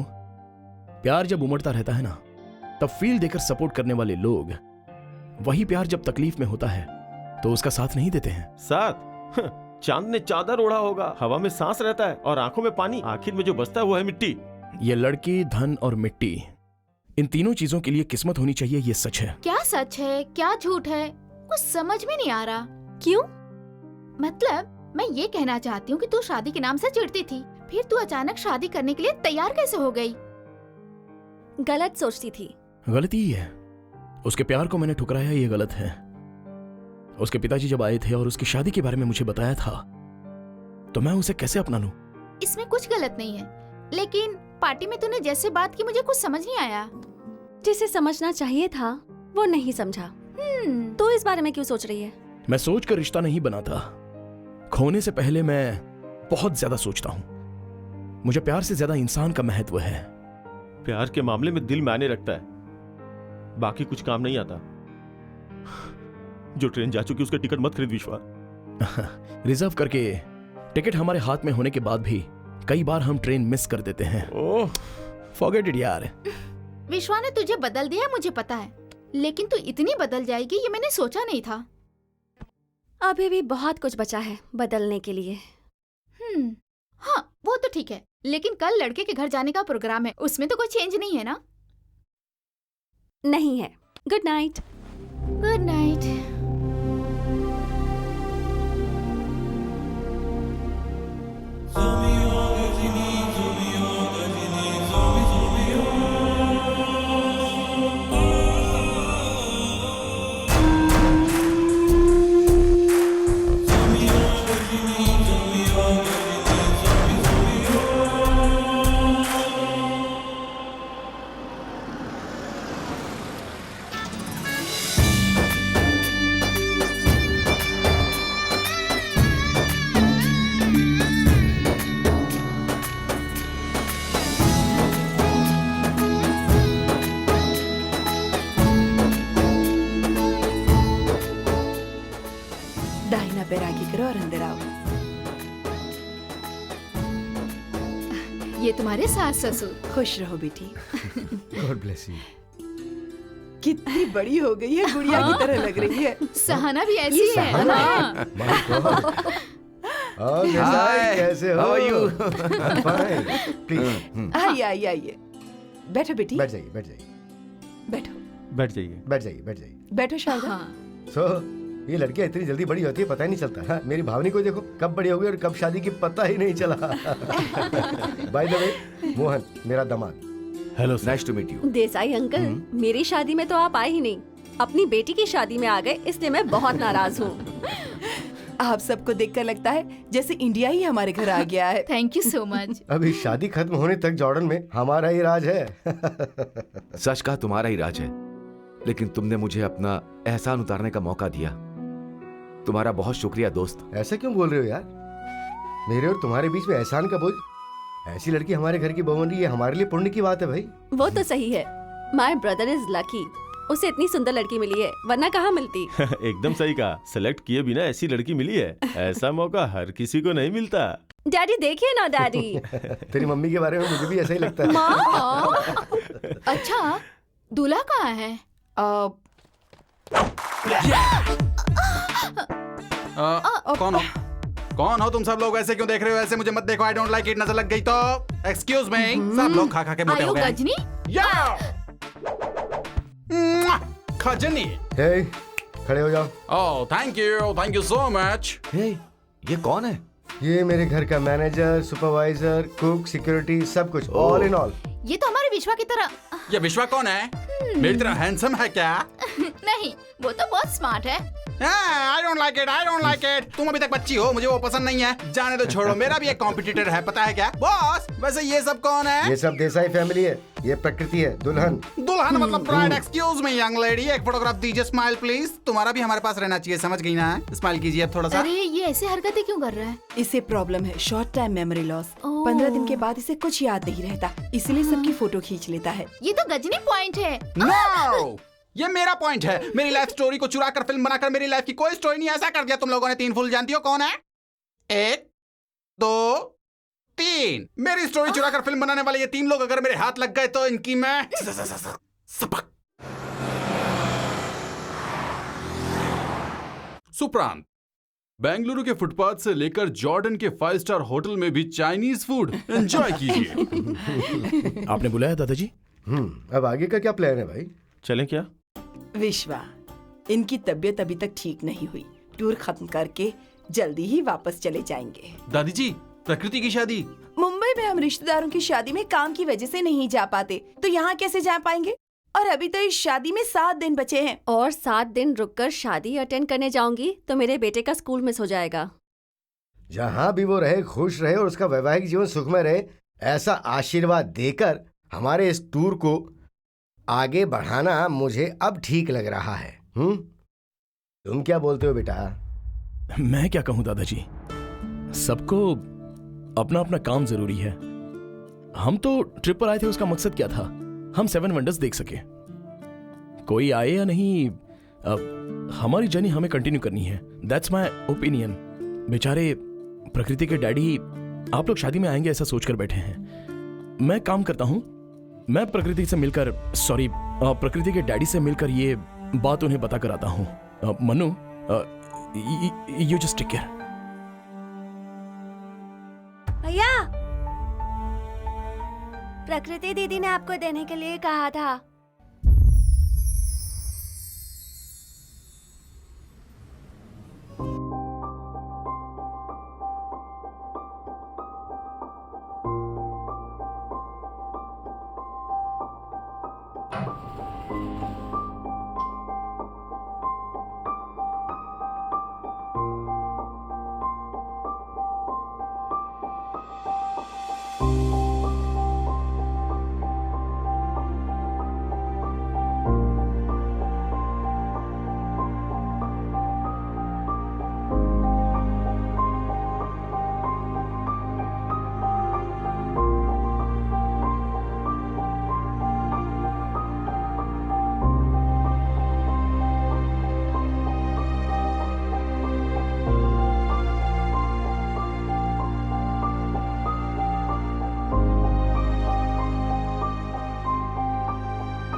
प्यार जब उमड़ता रहता है ना, तब फील देकर सपोर्ट करने वाले लोग, वही प्यार जब तकलीफ में होता है तो उसका साथ नहीं देते हैं। साथ? चांद ने चादर ओढ़ा होगा, हवा में सांस रहता है और आंखों में पानी, आखिर में जो बचता है वो है मिट्टी। ये लड़की, धन और मिट्टी, इन तीनों चीजों के लिए किस्मत होनी चाहिए, ये सच है। क्या सच है क्या झूठ है, कुछ समझ में नहीं आ रहा। क्यों? मतलब मैं ये कहना चाहती हूँ कि तू शादी के नाम से चिढ़ती थी, फिर तू अचानक शादी करने के लिए तैयार कैसे हो गई? गलत सोचती थी। गलती ही है, उसके प्यार को मैंने ठुकराया, ये गलत है। उसके पिताजी जब आए थे और उसकी शादी के बारे में मुझे बताया था, तो मैं उसे कैसे अपना लूं? इसमें कुछ गलत नहीं है, लेकिन पार्टी में तूने जैसे बात की मुझे कुछ समझ नहीं आया। जिसे समझना चाहिए था वो नहीं समझा। तो इस बारे में क्यों सोच रही है? मैं सोच कर रिश्ता नहीं बनाता, खोने से पहले मैं बहुत ज्यादा सोचता हूं। मुझे प्यार से ज्यादा इंसान का महत्व है। प्यार के मामले में दिल मायने रखता है, बाकी कुछ काम नहीं आता। जो ट्रेन जा चुकी उसका टिकट मत खरीद विश्वा। रिजर्व करके टिकट हमारे हाथ में होने के बाद भी कई बार हम ट्रेन मिस कर देते हैं। ओह, फॉरगेट इट यार। विश्वा ने तुझे बदल दिया मुझे पता है, लेकिन तू इतनी बदल जाएगी ये मैंने सोचा नहीं था। अभी भी बहुत कुछ बचा है बदलने के लिए। हाँ वो तो ठीक है, लेकिन कल लड़के के घर जाने का प्रोग्राम है, उसमें तो कोई चेंज नहीं है ना? नहीं है। Good night. Good night. दाहिना पैर आगे करो और अंदर आओ। ये तुम्हारे सास ससुर। खुश रहो बेटी। God bless you. कितनी बड़ी हो गई है, गुड़िया की तरह लग रही है। सहना भी ऐसी है। सहना हाँ। My God. Hi, कैसे हो? how are you? Fine. Please. आइए आइए आइए, बैठो बेटी। बैठ जाइए, बैठ जाइए, बैठो बैठ जाइए। बैठ जाइए, बैठ जाइए। बैठो शारदा। हाँ। सो ये लड़कियां इतनी जल्दी बड़ी होती है पता ही नहीं चलता। हाँ, मेरी भावनी को देखो कब बड़ी हो गई और कब शादी की पता ही नहीं चला। बाय द वे, मोहन मेरा दामाद। Hello nice to meet you. Desai uncle, मेरी शादी में तो आप आए ही नहीं, अपनी बेटी की शादी में आ गए, इसलिए मैं बहुत नाराज हूँ। आप सबको देखकर लगता है जैसे इंडिया ही हमारे घर आ गया है। Thank you so much. अभी शादी खत्म होने तक जॉर्डन में हमारा ही राज है। सच कहा तुम्हारा ही राज है, लेकिन तुमने मुझे अपना एहसान उतारने का मौका दिया। तुम्हारा बहुत शुक्रिया दोस्त। ऐसा क्यों बोल रहे हो यार? मेरे और तुम्हारे बीच में एहसान का बोझ? ऐसी लड़की हमारे घर की बहू बन रही है, हमारे लिए पुण्य की बात है भाई। वो तो सही है। माय ब्रदर इज लकी, उसे इतनी सुंदर लड़की मिली है, वरना कहाँ मिलती। एकदम सही कहा, सेलेक्ट किए बिना ऐसी लड़की मिली है। ऐसा मौका हर किसी को नहीं मिलता। डैडी देखिए ना डैडी। तेरी मम्मी के बारे में मुझे भी ऐसा ही लगता है। माँ। अच्छा, दूल्हा कहाँ है? कौन हो? कौन हो तुम सब लोग? ऐसे क्यों देख रहे हो? ऐसे मुझे मत देखो। I don't like it. नजर लग गई तो एक्सक्यूज मी। सब लोग खा खा के मोटे आयु हो गए। गजनी? खजनी। हे, खड़े हो जाओ। Oh thank you so much. Hey, ये कौन है? ये मेरे घर का मैनेजर, सुपरवाइजर, कुक, सिक्योरिटी, सब कुछ, ऑल इन ऑल। ये तो हमारे विश्वा की तरह। ये विश्वा कौन है? मेरी तरह हैंडसम है क्या? नहीं, वो तो बहुत स्मार्ट है। I don't like it, I don't like it. तुम अभी तक बच्ची हो, मुझे वो पसंद नहीं है। जाने दो, छोड़ो। मेरा भी एक कॉम्पिटिटर है, पता है क्या बॉस? वैसे ये सब कौन है? ये सब देसाई फैमिली है। ये प्रकृति है, दुल्हन। दुल्हन मतलब bride. Excuse me young lady, एक फोटोग्राफ दीजिए। Smile please. तुम्हारा भी हमारे पास रहना चाहिए, समझ गई ना? स्माइल कीजिए अब थोड़ा सा। अरे ये ऐसे हरकतें क्यों कर रहा है? इसे प्रॉब्लम है, शॉर्ट टाइम मेमोरी लॉस। 15 दिन के बाद इसे कुछ याद नहीं रहता, इसलिए सबकी फोटो खींच लेता है। ये तो गजनी पॉइंट है। नो, ये मेरा पॉइंट है। मेरी लाइफ स्टोरी को चुरा कर फिल्म बनाकर मेरी लाइफ की कोई स्टोरी नहीं ऐसा कर दिया तुम लोगों ने। 3 फूल जानती हो कौन है? 1 2 3। मेरी स्टोरी चुरा कर फिल्म बनाने वाले ये 3 लोग अगर मेरे हाथ लग गए तो इनकी मैं सपक। सुप्रांत, बेंगलुरु के फुटपाथ से लेकर जॉर्डन के 5 स्टार होटल में भी चाइनीज फूड एंजॉय कीजिए। आपने बुलाया दादाजी? अब आगे का क्या प्लान है भाई? चलें क्या? विश्वा, इनकी तबीयत अभी तक ठीक नहीं हुई। टूर खत्म करके जल्दी ही वापस चले जाएंगे। दादी जी, प्रकृति की शादी? मुंबई में हम रिश्तेदारों की शादी में काम की वजह से नहीं जा पाते, तो यहाँ कैसे जा पाएंगे? और अभी तो इस शादी में 7 दिन बचे हैं। और 7 दिन रुककर शादी अटेंड करने जाऊंगी तो मेरे बेटे का स्कूल मिस हो जाएगा। जहाँ भी वो रहे, खुश रहे और उसका वैवाहिक जीवन सुखमय रहे, ऐसा आशीर्वाद देकर हमारे इस टूर को आगे बढ़ाना मुझे अब ठीक लग रहा है। तुम क्या बोलते हो बेटा? मैं क्या कहूं दादाजी, सबको अपना अपना काम जरूरी है। हम तो ट्रिप पर आए थे, उसका मकसद क्या था? हम 7 वंडर्स देख सके। कोई आए या नहीं, हमारी जर्नी हमें कंटिन्यू करनी है। That's my opinion. बेचारे प्रकृति के डैडी आप लोग शादी में आएंगे ऐसा सोचकर बैठे हैं। मैं काम करता हूं, मैं प्रकृति से मिलकर, सॉरी प्रकृति के डैडी से मिलकर ये बात उन्हें बता कर आता हूं। Manu, you just take care. भैया, प्रकृति दीदी ने आपको देने के लिए कहा था।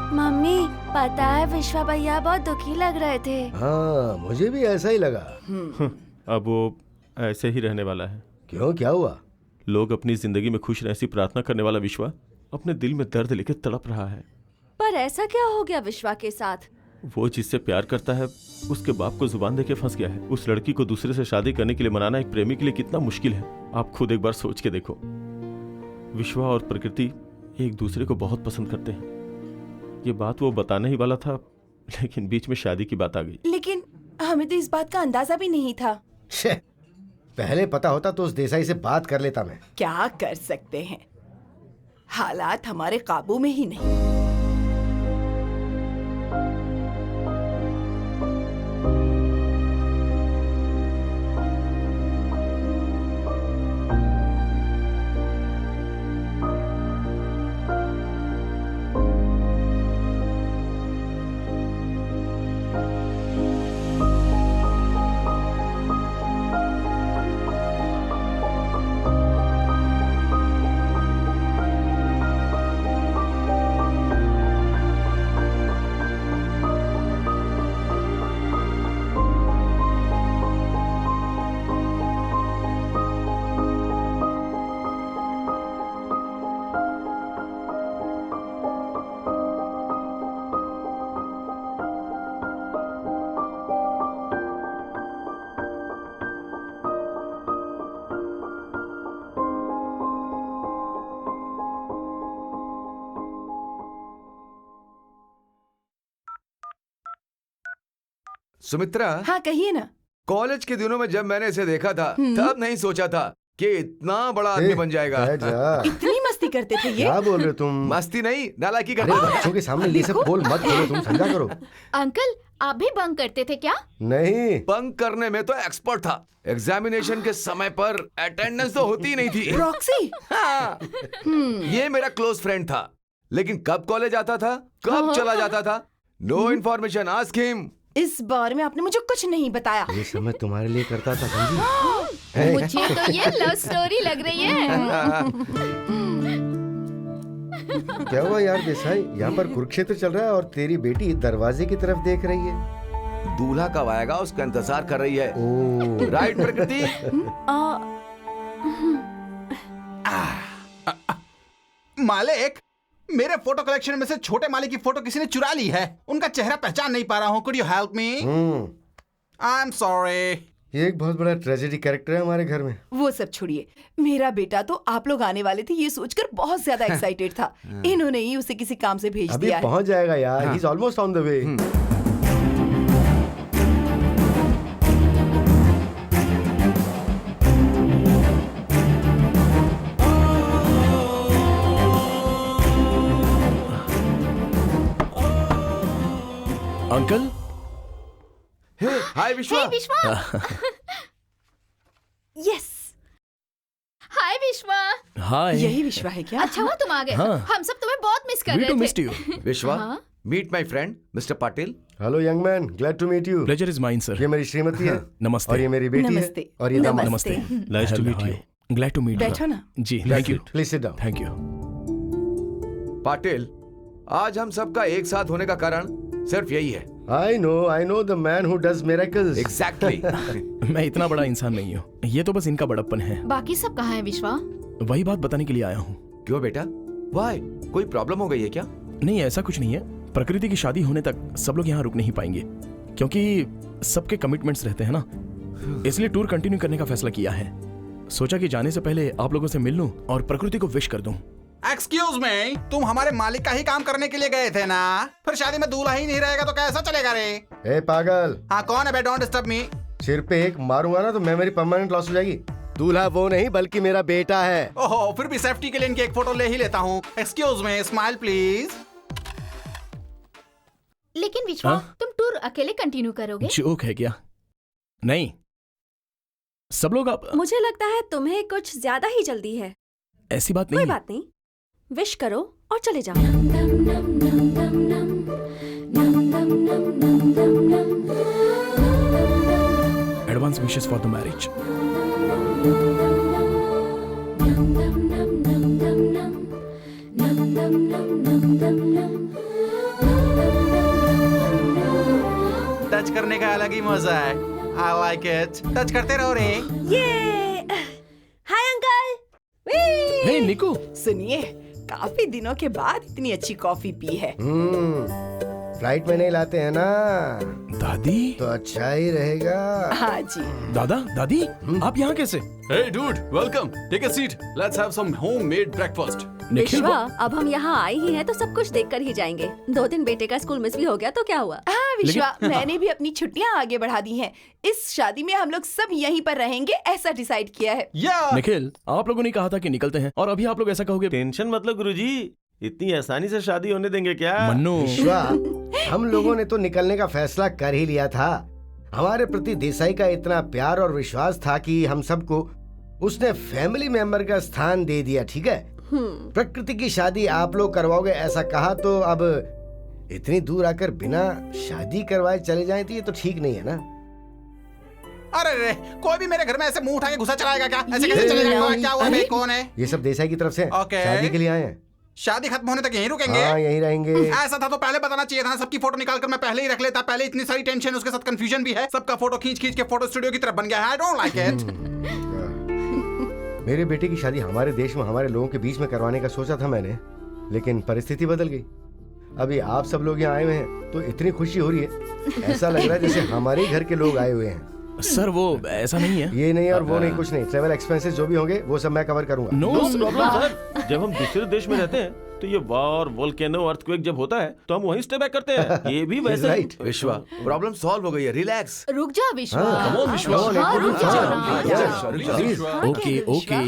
मम्मी, पता है विश्वा भैया बहुत दुखी लग रहे थे। हाँ, मुझे भी ऐसा ही लगा। अब वो ऐसे ही रहने वाला है। क्यों, क्या हुआ? लोग अपनी जिंदगी में खुश रहे ऐसी प्रार्थना करने वाला विश्वा अपने दिल में दर्द लेकर तड़प रहा है। पर ऐसा क्या हो गया विश्वा के साथ? वो जिससे प्यार करता है उसके बाप को जुबान देके फंस गया है। उस लड़की को दूसरे से शादी करने के लिए मनाना एक प्रेमी के लिए कितना मुश्किल है, आप खुद एक बार सोच के देखो। विश्वा और प्रकृति एक दूसरे को बहुत पसंद करते हैं। ये बात वो बताने ही वाला था, लेकिन बीच में शादी की बात आ गई। लेकिन हमें तो इस बात का अंदाजा भी नहीं था। पहले पता होता तो उस देसाई से बात कर लेता मैं। क्या कर सकते हैं, हालात हमारे काबू में ही नहीं। सुमित्रा, हाँ कहिए ना। कॉलेज के दिनों में जब मैंने इसे देखा था तब नहीं सोचा था कि इतना बड़ा आदमी बन जाएगा। इतनी मस्ती करते थे ये। क्या बोल रहे हो तुम? मस्ती नहीं, नालायकी अरे करता था। बच्चों के सामने ये सब बोल मत करो, तुम समझा करो। अंकल आप भी बंक करते थे क्या? नहीं, बंक करने में तो एक्सपर्ट था। एग्जामिनेशन के समय पर अटेंडेंस तो होती ही नहीं थी। प्रॉक्सी। हाँ। ये मेरा क्लोज फ्रेंड था, लेकिन कब कॉलेज आता था, कब चला जाता था, नो इन्फॉर्मेशन, आस्क हिम। इस बार में आपने मुझे कुछ नहीं बताया। ये सब मैं तुम्हारे लिए करता था, समझी? मुझे तो ये लव स्टोरी लग रही है। क्या हुआ यार देसाई, यहाँ पर कुरुक्षेत्र चल रहा है और तेरी बेटी दरवाजे की तरफ देख रही है। दूल्हा कब आएगा उसका इंतजार कर रही है। ओह, राइट प्रकृति? मालिक, मेरे फोटो कलेक्शन में से छोटे मालिक की फोटो किसी ने चुरा ली है। उनका चेहरा पहचान नहीं पा रहा हूँ। Could you help me? I am sorry. ये एक बहुत बड़ा ट्रेजेडी कैरेक्टर है हमारे घर में। वो सब छोड़िए, मेरा बेटा तो आप लोग आने वाले थे ये सोचकर बहुत ज्यादा एक्साइटेड था। इन्होंने ही उसे किसी काम से भेज अभी दिया है। पहुंच जाएगा यार, he is almost on the way. Uncle. Hi Vishwa. Vishwa. Yes, हाय विश्वा। हाय। यही विश्वा है क्या? अच्छा हुआ तुम आ गए। हाँ। हम सब तुम्हें बहुत मिस कर We रहे too थे। missed you. विश्वा, हाँ? Meet my friend mister Patil. Hello young man, glad to meet you. Pleasure is mine, sir. ये मेरी श्रीमती है नमस्ते। और ये मेरी बेटी नमस्ते। है और ये दामाद। नमस्ते। Nice to meet you. Glad to meet बैठो ना। जी, thank you. Please sit down. Thank you. Patil, आज हम सबका एक साथ होने का कारण सिर्फ यही है। I know the man who does miracles. Exactly. मैं इतना बड़ा इंसान नहीं हूँ, ये तो बस इनका बड़प्पन है। बाकी सब कहाँ है विश्वा? वही बात बताने के लिए आया हूँ। क्यों बेटा, वाई, कोई प्रॉब्लम हो गई है क्या? नहीं, ऐसा कुछ नहीं है। प्रकृति की शादी होने तक सब लोग यहाँ रुक नहीं पाएंगे, क्योंकि सबके कमिटमेंट्स रहते हैं ना, इसलिए टूर कंटिन्यू करने का फैसला किया है। सोचा कि जाने से पहले आप लोगों से मिल लूं और प्रकृति को विश कर दूं। एक्सक्यूज मी, तुम हमारे मालिक का ही काम करने के लिए गए थे ना? फिर शादी में दूल्हा ही नहीं रहेगा तो कैसा चलेगा रे? ए पागल, हाँ कौन है बे? Don't disturb me. सिर पे एक मारूंगा ना तो मेरी परमानेंट लॉस हो जाएगी। दूल्हा वो नहीं बल्कि मेरा बेटा है। ओहो, फिर भी सेफ्टी के लिए इनकी एक फोटो ले ही लेता हूँ। Excuse me, smile please. लेकिन विश्वा, हाँ? तुम टूर अकेले कंटिन्यू करोगे? जोक है क्या? नहीं, सब लोग आप। मुझे लगता है तुम्हें कुछ ज्यादा ही जल्दी है। ऐसी बात कोई नहीं है। बात नहीं, विश करो और चले जाओ। Advance wishes for the marriage. Touch करने का अलग ही मजा है। I like it. टच करते रहो रे। ये हाय अंकल। हे निकू, सुनिए, काफी दिनों के बाद इतनी अच्छी कॉफी पी है। फ्लाइट में नहीं लाते हैं ना, दादी। तो अच्छा ही रहेगा। हाँ जी। दादा, दादी, आप यहाँ कैसे? Hey dude, welcome. Take a seat. Let's have some homemade breakfast. Nikhil, विश्वा, अब हम यहाँ आए ही हैं तो सब कुछ देख कर ही जाएंगे। 2 दिन बेटे का स्कूल मिस भी हो गया तो क्या हुआ? हाँ विश्वा, मैंने भी अपनी छुट्टियाँ आगे बढ़ा दी हैं। इस शादी में हम लोग सब यहीं पर रहेंगे, ऐसा डिसाइड किया है। निखिल, आप लोगों ने कहा था कि निकलते हैं और अभी आप लोग ऐसा कहोगे? टेंशन मतलब गुरुजी, इतनी आसानी से शादी होने देंगे क्या? मन्नू, विश्वा, हम लोगों ने तो निकलने का फैसला कर ही लिया था। हमारे प्रति देसाई का इतना प्यार और विश्वास था कि हम सबको उसने फैमिली मेंबर का स्थान दे दिया। ठीक है, प्रकृति की शादी आप लोग करवाओगे ऐसा कहा, तो अब इतनी दूर आकर बिना शादी करवाए चले जाए तो ये तो ठीक नहीं है ना। अरे रे, कोई भी मेरे घर में ऐसे मुंह उठा के घुसा चलाएगा क्या? ऐसे कैसे चलेगा? क्या हुआ बे? कौन है? ये सब देसाई की तरफ से Okay. शादी के लिए आए हैं। शादी खत्म होने तक यहीं रुकेंगे? हाँ, यहीं रहेंगे। ऐसा था तो पहले बताना चाहिए था ना। सबकी फोटो निकाल कर मैं पहले ही रख लेता। पहले इतनी सारी टेंशन, उसके साथ कंफ्यूजन भी है। सबका फोटो खींच खींच के फोटो स्टूडियो की तरफ बन गया है। I don't like it. मेरे बेटे की शादी हमारे देश में हमारे लोगों के बीच में करवाने का सोचा था मैंने, लेकिन परिस्थिति बदल गई। अभी आप सब लोग यहाँ आए हुए हैं तो इतनी खुशी हो रही है, ऐसा लग रहा है जैसे हमारे ही घर के लोग आए हुए हैं। सर वो ऐसा नहीं है। ये नहीं और वो नहीं, कुछ नहीं। ट्रेवल एक्सपेंसेस जो भी होंगे वो सब मैं कवर करूंगा। नो प्रॉब्लम सर, जब हम दूसरे देश में रहते हैं तो ये वॉर वोल्केनो अर्थक्वेक जब होता है तो हम वहीं स्टे बैक करते हैं। ये भी वैसे राइट विश्वा प्रॉब्लम सॉल्व हो गई है, रिलैक्स। रुक जा विश्वा। come on, विश्वा। हाँ, रुक जा ना। प्लीज ओके ओके,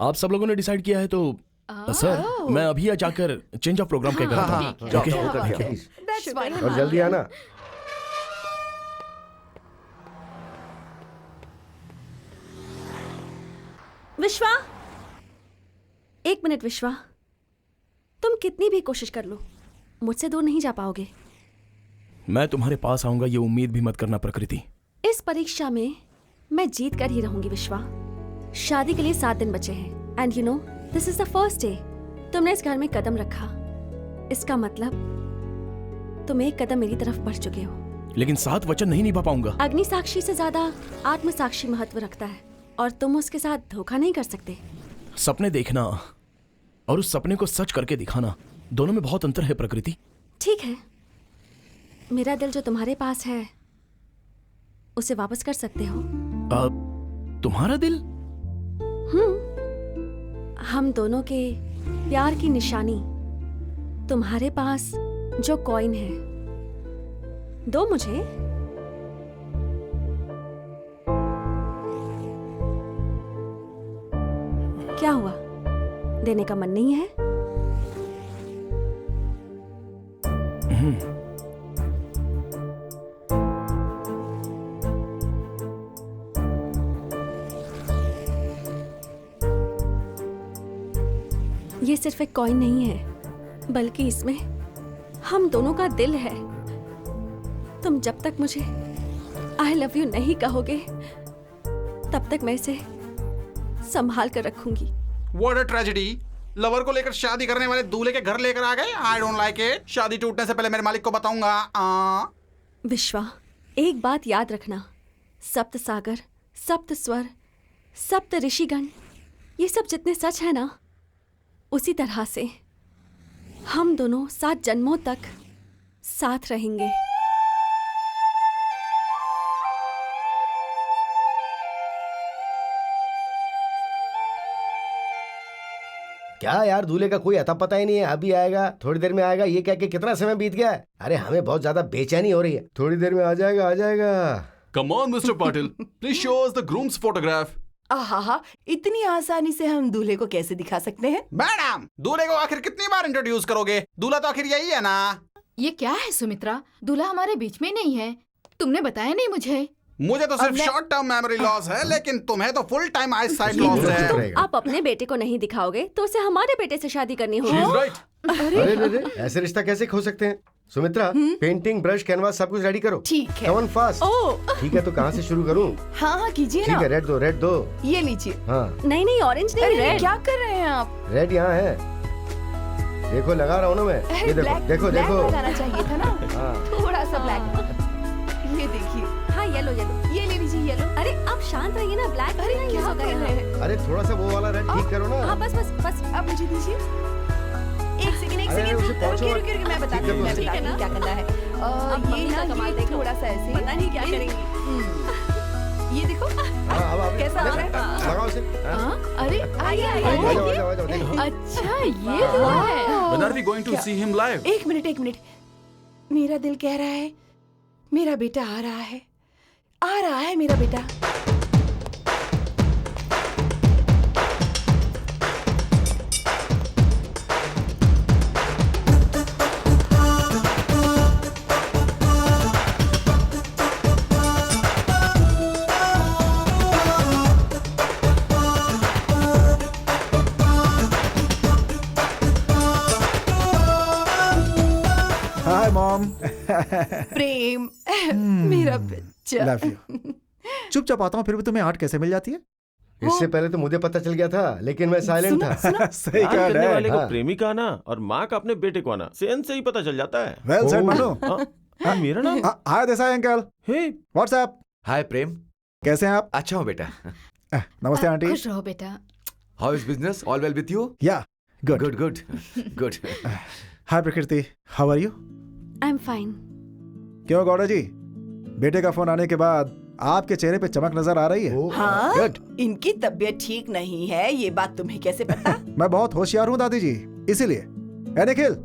आप सब लोगों ने डिसाइड किया है तो सर मैं अभी जाकर चेंज ऑफ प्रोग्राम क्या करता हूँ। Okay That's fine. और जल्दी आना। विश्वा, एक मिनट विश्वा, तुम कितनी भी कोशिश कर लो मुझसे दूर नहीं जा पाओगे। मैं तुम्हारे पास आऊंगा ये उम्मीद भी मत करना प्रकृति। इस परीक्षा में मैं जीत कर ही रहूंगी विश्वा। शादी के लिए 7 दिन बचे हैं and you no this is the first day. तुमने इस घर में कदम रखा, इसका मतलब तुम एक कदम मेरी तरफ बढ़ चुके हो। लेकिन 7 वचन नहीं निभा पाऊंगा। अग्नि साक्षी से ज्यादा आत्म साक्षी महत्व रखता है और तुम उसके साथ धोखा नहीं कर सकते। सपने देखना और उस सपने को सच करके दिखाना, दोनों में बहुत अंतर है प्रकृति। ठीक है, मेरा दिल जो तुम्हारे पास है उसे वापस कर सकते हो। तुम्हारा दिल? हम दोनों के प्यार की निशानी तुम्हारे पास जो कॉइन है, दो मुझे। क्या हुआ, देने का मन नहीं है? ये सिर्फ एक कॉइन नहीं है, बल्कि इसमें हम दोनों का दिल है। तुम जब तक मुझे आई लव यू नहीं कहोगे तब तक मैं इसे संभाल कर रखूंगी। What a tragedy. लवर को लेकर शादी करने वाले दूल्हे के घर लेकर आ गए। I don't like it. शादी टूटने से पहले मेरे मालिक को बताऊंगा। विश्वा, एक बात याद रखना, सप्त सागर, सप्त स्वर, सप्त ऋषिगण, ये सब जितने सच है ना, उसी तरह से हम दोनों 7 जन्मों तक साथ रहेंगे। क्या यार, दूल्हे का कोई अता पता ही नहीं है। अभी आएगा, थोड़ी देर में आएगा, ये कह के कितना समय बीत गया है। अरे हमें बहुत ज्यादा बेचैनी हो रही है। थोड़ी देर में आ जाएगा, आ जाएगा। Come on mister Patil, please show us the grooms photograph. आहा, इतनी आसानी से हम दूल्हे को कैसे दिखा सकते हैं? मैडम, दूल्हे को आखिर कितनी बार इंट्रोड्यूस करोगे? दूल्हा तो आखिर यही है ना। ये क्या है सुमित्रा, दूल्हा हमारे बीच में नहीं है। तुमने बताया नहीं मुझे। मुझे तो सिर्फ शॉर्ट टर्म मेमोरी लॉस है, लेकिन तुम्हें तो full time I site loss है। तुम आप अपने बेटे को नहीं दिखाओगे तो उसे हमारे बेटे से शादी करनी होगी। She's right. अरे ऐसे रिश्ता कैसे खो सकते हैं? सुमित्रा, पेंटिंग, ब्रश, कैनवास सब कुछ रेडी करो। ठीक है। Come on fast. ठीक है, तो कहाँ से शुरू करूँ? हाँ कीजिए ठीक ना। है, रेड दो। ये लीजिए। हाँ, नहीं नहीं, ऑरेंज नहीं, अरे रेड। क्या कर रहे हैं आप? रेड यहाँ है। देखो, लगा रहा हूँ ना मैं। ये देखो, ब्लैक देखो, ब्लैक देखो। लगाना चाहिए था ना। हाँ। थोड़ा सा ब्लैक। ये देखिए। हाँ, येलो येलो। ये ले लीजिए येलो। अरे आप शांत रहिए ना, ब्लैक। अरे क्या कर रहे हैं? अरे थोड़ा सा वो वाला रेड ठीक करो ना। हाँ बस बस बस। अब मुझे दीजिए। एक सेकंड अरे, उसे पहुंचो। रुकिए, मैं बताती हूँ क्या करना है। ये ना, कमाल ये देखो। थोड़ा सा ऐसे। पता नहीं क्या करेंगी। ये देखो। हाँ, अब कैसा लग रहा है? लगाओ इसे। हाँ। अरे आइए आ आइए। जाओ, देखो। अच्छा, ये दूल्हा है। When are we going to see him live? एक मिनट। मेरा दिल कह रहा है मेरा बेटा आ रहा है मेरा बेटा। Hi mom. प्रेम, मेरा बच्चा। Love you. चुपचाप आता हूँ, फिर भी तुम्हें आर्ट कैसे मिल जाती है? इससे पहले तो मुझे पता चल गया था, लेकिन मैं साइलेंट था। सही प्यार कहा करने वाले डैड। को प्रेमी का आना और माँ का अपने बेटे को आना सेंस से ही पता चल जाता है। Well said Manu. हाँ, मेरा नाम? हाय देसाई अंकल। हे, व्हाट्सएप, हाय प्रेम, कैसे हैं आप? अच्छा हूँ बेटा। नमस्ते आंटी। खुश रहो बेटा। How is business? All well with you? Yeah good. Good good good. Hi Prakriti, how are you? I am fine. क्यों गौड़ा जी, बेटे का फोन आने के बाद आपके चेहरे पे चमक नजर आ रही है। हाँ, गुड। इनकी तबीयत ठीक नहीं है, ये बात तुम्हें कैसे पता? मैं बहुत होशियार हूँ दादी जी, इसीलिए Hey Nikhil.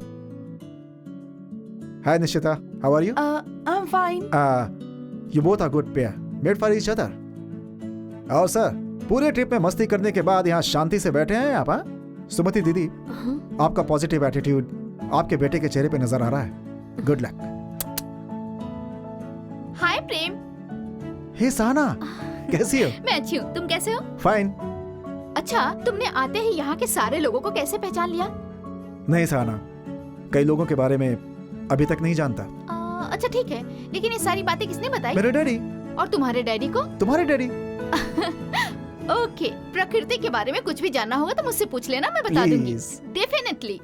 Hi Nishita. How are you? I'm fine. You both are good pair. Made for each other. और सर, पूरे ट्रिप में मस्ती करने के बाद यहाँ शांति से बैठे हैं आप? सुमति दीदी, आपका पॉजिटिव एटीट्यूड आपके बेटे के चेहरे पे नजर आ रहा है. Good luck. हाय प्रेम. हे सहना, कैसी हो? मैं अच्छी हूँ, तुम कैसे हो? फाइन. अच्छा, तुमने आते ही यहाँ के सारे लोगों को कैसे पहचान लिया? नहीं सहना, कई लोगों के बारे में अभी तक नहीं जानता. अच्छा ठीक है, लेकिन ये सारी बातें किसने बताई? मेरे डैडी. और तुम्हारे डैडी को? तुम्हारे डैडी. ओके, प्रकृति के बारे में कुछ भी जानना होगा तो मुझसे पूछ लेना, मैं बता दूंगी. डेफिनेटली.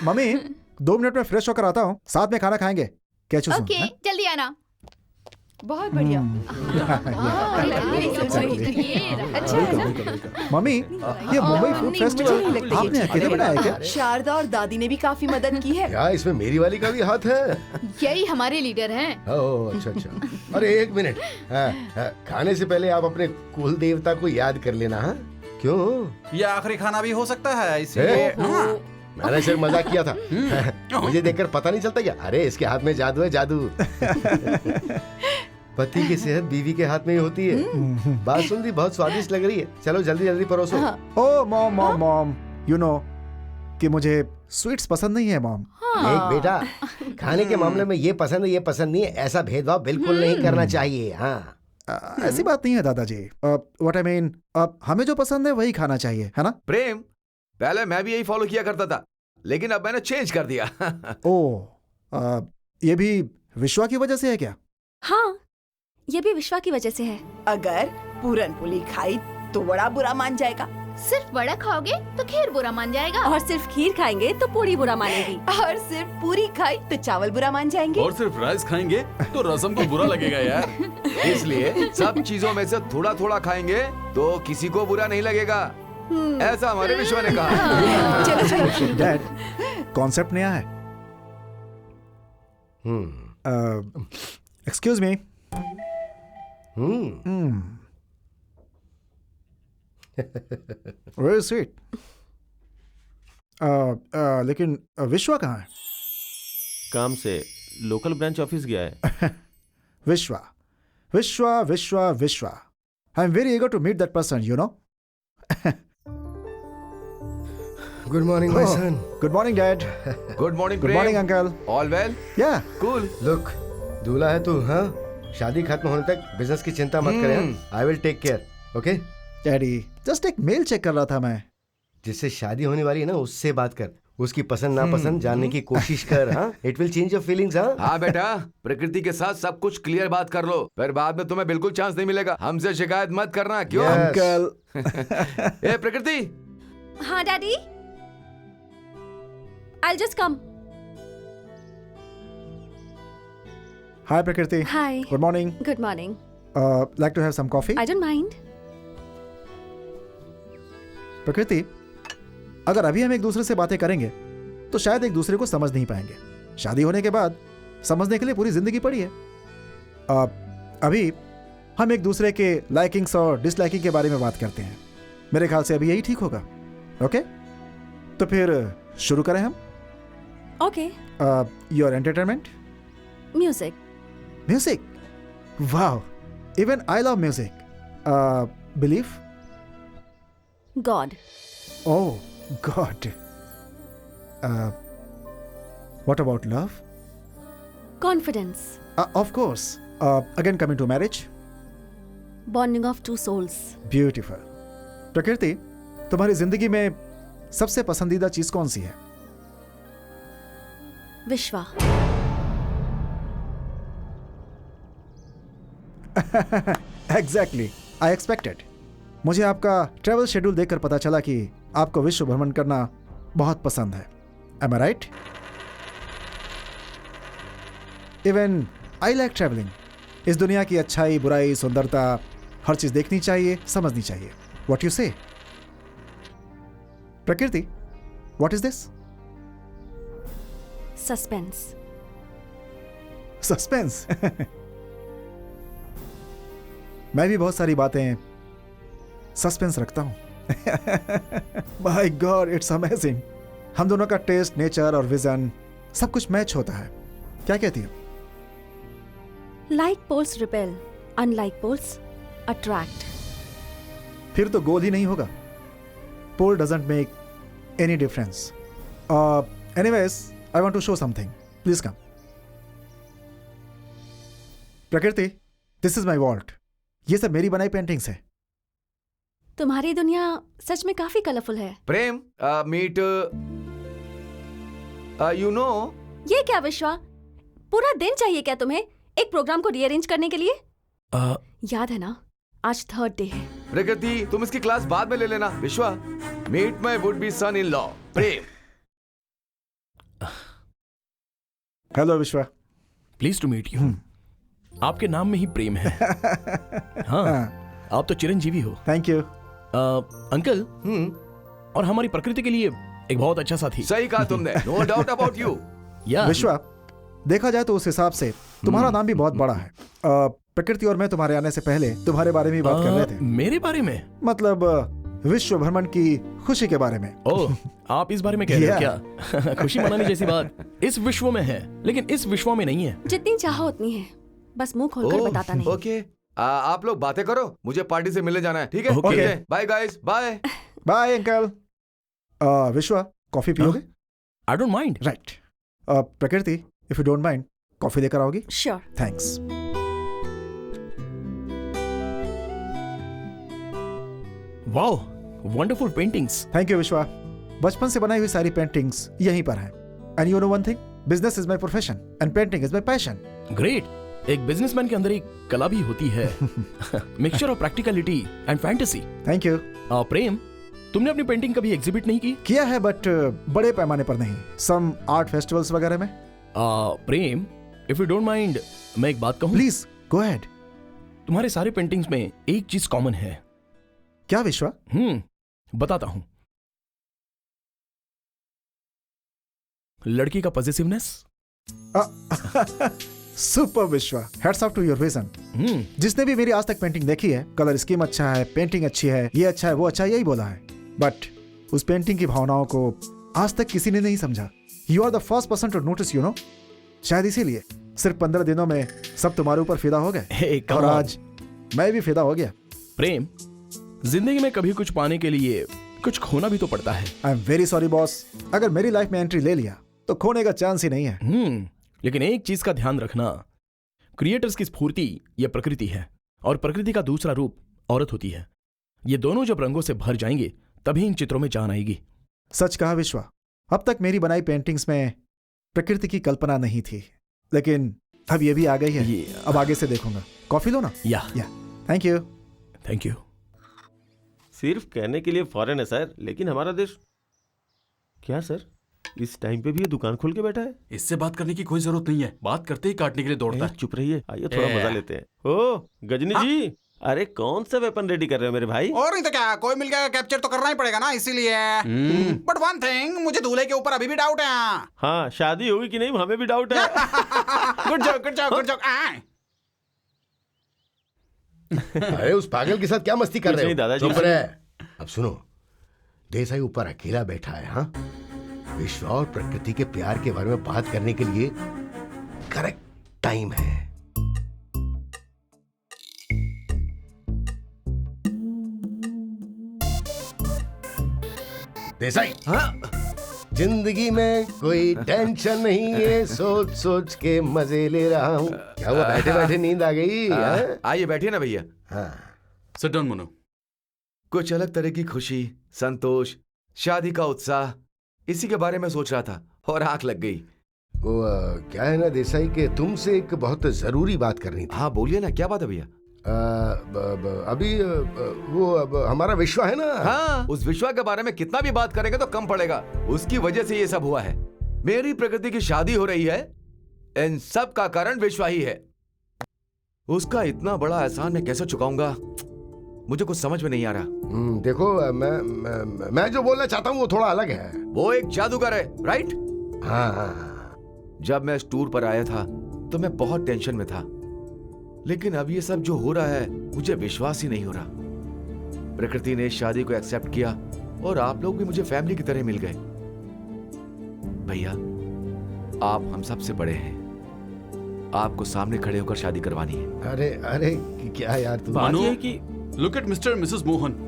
मम्मी, 2 मिनट में फ्रेश होकर आता हूँ, साथ में खाना खाएंगे. क्या चूज़? ओके, जल्दी आना. बहुत बढ़िया. मम्मी, ये मुंबई फूड फेस्टिवल आपने अकेले बनाया क्या? शारदा और दादी ने भी काफी मदद की है. क्या इसमें मेरी वाली का भी हाथ है? यही हमारे लीडर हैं. ओह अच्छा अच्छा. अरे एक मिनट, खाने से पहले आप अपने कुल देवता को याद कर लेना. हाँ क्यों? ये आखिरी खाना भी हो सकता है, इसलिए मैंने सिर्फ मजाक किया था. मुझे देखकर पता नहीं चलता क्या? अरे इसके हाथ में जादू है, जादू. पति की सेहत बीवी के हाथ में ही होती है. बासुंदी बहुत स्वादिष्ट लग रही है. चलो जल्दी जल्दी परोसो. Oh mom mom mom, you know कि मुझे स्वीट्स पसंद नहीं है मॉम. एक बेटा, खाने के मामले में ये पसंद है ये पसंद नहीं है, ऐसा भेदभाव बिल्कुल नहीं करना चाहिए. हाँ ऐसी बात नहीं है दादाजी. व्हाट आई मीन, हमें जो पसंद है वही खाना चाहिए, है ना? प्रेम, पहले मैं भी यही फॉलो किया करता था, लेकिन अब मैंने चेंज कर दिया. ओह, ये भी विश्वा की वजह से है क्या? हाँ, ये भी विश्वा की वजह से है. अगर पूरन पुली खाई तो बड़ा बुरा मान जाएगा. सिर्फ वड़ा खाओगे तो खीर बुरा मान जाएगा. और सिर्फ खीर खाएंगे तो पूरी बुरा मानेगी. और सिर्फ पूरी खाई तो चावल बुरा मान जाएंगे. और सिर्फ राइस खाएंगे तो रसम को बुरा लगेगा यार. इसलिए सब चीजों में से थोड़ा थोड़ा खाएंगे तो किसी को बुरा नहीं लगेगा. ऐसा हमारे विश्वा ने कहा. चलो चलो. डैड, कॉन्सेप्ट नया है. Excuse me. Very sweet. लेकिन विश्वा कहाँ है? काम से लोकल ब्रांच ऑफिस गया है. विश्वा विश्वा विश्वा विश्वा. I am very eager to meet that person, you know. Good morning my son. Good morning, Dad. Good morning. Good morning, Uncle. All well. Yeah. Cool. Look, दूल्हा है तू. हाँ, शादी खत्म होने तक बिजनेस की चिंता मत करें. I will take care. Okay Daddy, just एक मेल चेक कर रहा था मैं. जिससे शादी होने वाली है ना, उससे बात कर. उसकी पसंद नापसंद जानने की कोशिश कर. हाँ, it will change your feelings. हाँ हाँ बेटा, प्रकृति के साथ सब कुछ क्लियर बात कर लो, फिर बाद में तुम्हें बिल्कुल चांस नहीं मिलेगा. हमसे शिकायत मत करना. क्यों? Yes. Uncle. ए प्रकृति. हाँ daddy, I'll just come. Hi, Prakriti. Hi. Good morning. Good morning. Like to have some coffee? I don't mind. प्रकृति, अगर अभी हम एक दूसरे से बातें करेंगे तो शायद एक दूसरे को समझ नहीं पाएंगे. शादी होने के बाद समझने के लिए पूरी जिंदगी पड़ी है. अभी हम एक दूसरे के लाइकिंग्स और डिसलाइकिंग के बारे में बात करते हैं. मेरे ख्याल से अभी यही ठीक होगा. ओके, तो फिर शुरू करें हम. Okay. Your entertainment. Music. Music. Wow, even I love music. Belief. God. Oh, God. What about love? Confidence. Of course. Again, coming to marriage. Bonding of two souls. Beautiful. प्रकृति, तुम्हारी जिंदगी में सबसे पसंदीदा चीज कौन सी है? विश्वा. Exactly. I expected. मुझे आपका ट्रैवल शेड्यूल देखकर पता चला कि आपको विश्व भ्रमण करना बहुत पसंद है. Am I right? Even I like traveling. इस दुनिया की अच्छाई, बुराई, सुंदरता, हर चीज देखनी चाहिए, समझनी चाहिए. What you say? प्रकृति, what is this? Suspense. Suspense. मैं भी बहुत सारी बातें सस्पेंस रखता हूं. My God, it's amazing. हम दोनों का टेस्ट, नेचर और विजन सब कुछ मैच होता है। क्या कहती है? Like poles repel, unlike poles attract. फिर तो गोल ही नहीं होगा। Pole doesn't make any difference. Anyways, I want to show something. Please come. Prakriti, this is my vault. ये सब मेरी बनाई पेंटिंग्स है। तुम्हारी दुनिया सच में काफी कलरफुल है। प्रेम, मीट यू नो। ये क्या विश्वा, पूरा दिन चाहिए क्या तुम्हें एक प्रोग्राम को रीअरेंज करने के लिए? याद है ना, आज 3rd डे है। प्रकृति, तुम इसकी क्लास बाद में ले लेना। Vishwa, meet my would be son in law Prem. Hello Vishwa. Please to meet you. आपके नाम में ही प्रेम है। हाँ, आप तो चिरंजीवी हो। Thank you uncle. और हमारी प्रकृति के लिए एक बहुत अच्छा साथी। सही कहा तुमने, नो डाउट अबाउट यू। विश्वा, देखा जाए तो उस हिसाब से तुम्हारा नाम भी बहुत बड़ा है। प्रकृति और मैं तुम्हारे आने से पहले तुम्हारे बारे में बात कर रहे थे। मेरे बारे में? मतलब विश्व भ्रमण की खुशी के बारे में। ओह, आप इस बारे में कह रहे हो क्या? खुशी मनाने जैसी बात इस विश्व में है, लेकिन इस विश्व में नहीं है। जितनी चाहो उतनी है, बस मुंह खोलकर बताता नहीं। ओके, आप लोग बातें करो, मुझे पार्टी से मिलने जाना है। ठीक है? Okay. Bye guys, bye. Bye uncle. Vishwa, coffee पियोगे? I don't mind. Right. Prakriti, if you don't mind, coffee लेकर आओगी? Sure. Thanks. Wow, wonderful paintings. Thank you Vishwa. बचपन से बनाई हुई सारी पेंटिंग्स यहीं पर हैं। And you know one thing, business is my profession and painting is my passion. Great. एक बिजनेसमैन के अंदर एक कला भी होती है। Mixture of practicality and fantasy. Thank you. Prem, तुमने अपनी पेंटिंग कभी एग्जिबिट नहीं की? किया है, बट बड़े पैमाने पर नहीं। सम आर्ट फेस्टिवल्स वगैरह में। प्रेम, इफ यू डोंट माइंड, मैं एक बात कहूं? Please go ahead. तुम्हारे सारे पेंटिंग्स में एक चीज कॉमन है। क्या विश्वा? बताता हूं। लड़की का positiveness. Super Vishwa, hats off to your vision. जिसने भी मेरी आज तक पेंटिंग देखी है, कलर स्कीम अच्छा है, पेंटिंग अच्छी है, ये अच्छा है, वो अच्छा है, यही बोला है। बट उस पेंटिंग की भावनाओं को आज तक किसी ने नहीं समझा। You are the first person to notice, you know. शायद इसीलिए सिर्फ 15 दिनों में सब तुम्हारे ऊपर फिदा हो गए। और आज मैं भी फिदा हो गया। प्रेम, जिंदगी में कभी कुछ पाने के लिए कुछ खोना भी तो पड़ता है। I am very sorry boss, अगर मेरी लाइफ में एंट्री ले लिया तो खोने का चांस ही नहीं है। लेकिन एक चीज का ध्यान रखना, क्रिएटर्स की स्फूर्ति यह प्रकृति है, और प्रकृति का दूसरा रूप औरत होती है। ये दोनों जब रंगों से भर जाएंगे तभी इन चित्रों में जान आएगी। सच कहा विश्वा, अब तक मेरी बनाई पेंटिंग्स में प्रकृति की कल्पना नहीं थी, लेकिन अब ये भी आ गई है। अब आगे से देखूंगा। कॉफी लो ना? या थैंक यू। Thank you. सिर्फ कहने के लिए फॉरेन है सर, लेकिन हमारा देश। क्या सर, इस टाइम पे भी ये दुकान खोल के बैठा है? इससे बात करने की कोई जरूरत नहीं है, बात करते ही काटने के लिए दौड़ता है। चुप रहिए, आइए थोड़ा मजा लेते हैं। ओ गजनी जी, अरे कौन सा वेपन रेडी कर रहे हो मेरे भाई? और नहीं तो क्या, कोई मिल गया कैप्चर तो करना ही पड़ेगा ना, इसीलिए। बट वन थिंग, मुझे दूल्हे के ऊपर अभी भी डाउट है। हाँ, शादी होगी कि नहीं हमें भी डाउट है। Good job, good job, good job. अरे उस पागल के साथ क्या मस्ती कर रहे हो? दादाजी। चुप रहे। अब सुनो, देसाई ऊपर अकेला बैठा है। हाँ, विश्व और प्रकृति के प्यार के बारे में बात करने के लिए करेक्ट टाइम है। देसाई, हाँ? जिंदगी में कोई टेंशन नहीं है, सोच सोच के मजे ले रहा हूँ। क्या हुआ, बैठे बैठे नींद आ गई? आइए बैठिए ना भैया। हाँ, सिट डाउन मनु। कुछ अलग तरह की खुशी, संतोष, शादी का उत्साह, इसी के बारे में सोच रहा था और आंख लग गई। वो क्या है ना देसाई, के तुमसे एक बहुत जरूरी बात करनी थी। हाँ बोलिए ना, क्या बात है भैया? अभी वो हमारा विश्वा है ना। हाँ, उस विश्वा के बारे में कितना भी बात करेंगे तो कम पड़ेगा। उसकी वजह से ये सब हुआ है। मेरी प्रकृति की शादी हो रही है, इन सब का कारण विश्वा ही है। उसका इतना बड़ा एहसान मैं कैसे चुकाऊंगा, मुझे कुछ समझ में नहीं आ रहा। देखो, मैं जो बोलना चाहता हूँ वो थोड़ा अलग है। वो एक जादूगर है, राइट? हाँ। जब मैं इस टूर पर आया था तो मैं बहुत टेंशन में था, लेकिन अब ये सब जो हो रहा है मुझे विश्वास ही नहीं हो रहा। प्रकृति ने शादी को एक्सेप्ट किया और आप लोग भी मुझे फैमिली की तरह मिल गए। भैया, आप हम सबसे बड़े हैं, आपको सामने खड़े होकर शादी करवानी है। अरे अरे क्या यार तू। बात भानु, ये है कि look at mister Mrs Mohan.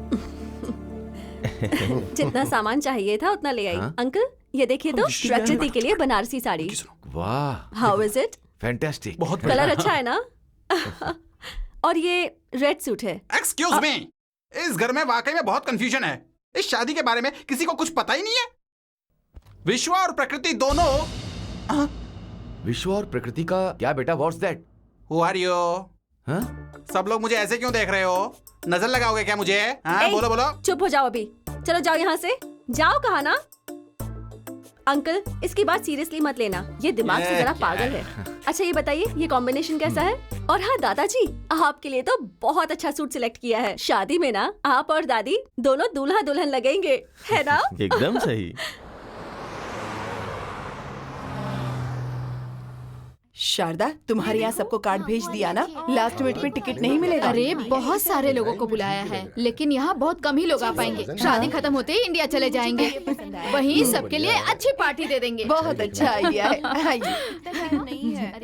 जितना सामान चाहिए था उतना ले आई। हाँ? अंकल ये देखिए तो प्रकृति के लिए बनारसी साड़ी। वाह, हाउ इज इट? फैंटास्टिक। बहुत कलर अच्छा है ना? और ये रेड सूट है। एक्सक्यूज मी, इस घर में वाकई में बहुत कंफ्यूजन है। इस शादी के बारे में किसी को कुछ पता ही नहीं है। विश्वा और प्रकृति दोनों। विश्व और प्रकृति का क्या बेटा? What's that? Who are you? सब लोग मुझे ऐसे क्यों देख रहे हो? नजर लगाओगे क्या मुझे? हाँ, ए, बोलो बोलो। चुप हो जाओ अभी। चलो जाओ यहाँ से। जाओ कहा ना। अंकल इसकी बात सीरियसली मत लेना, ये दिमाग से जरा पागल है। अच्छा ये बताइए ये कॉम्बिनेशन कैसा है? और हाँ दादाजी, आपके लिए तो बहुत अच्छा सूट सिलेक्ट किया है। शादी में ना आप और दादी दोनों दूल्हा दुल्हन लगेंगे, है ना? एकदम सही। शारदा, तुम्हारे यहाँ सबको कार्ड भेज दिया ना? लास्ट मिनट में टिकट नहीं मिलेगा। अरे बहुत सारे लोगों को बुलाया है, लेकिन यहाँ बहुत कम ही लोग आ पाएंगे। शादी खत्म होते ही इंडिया चले जाएंगे, वहीं सबके लिए अच्छी पार्टी दे देंगे। बहुत अच्छा आइडिया है।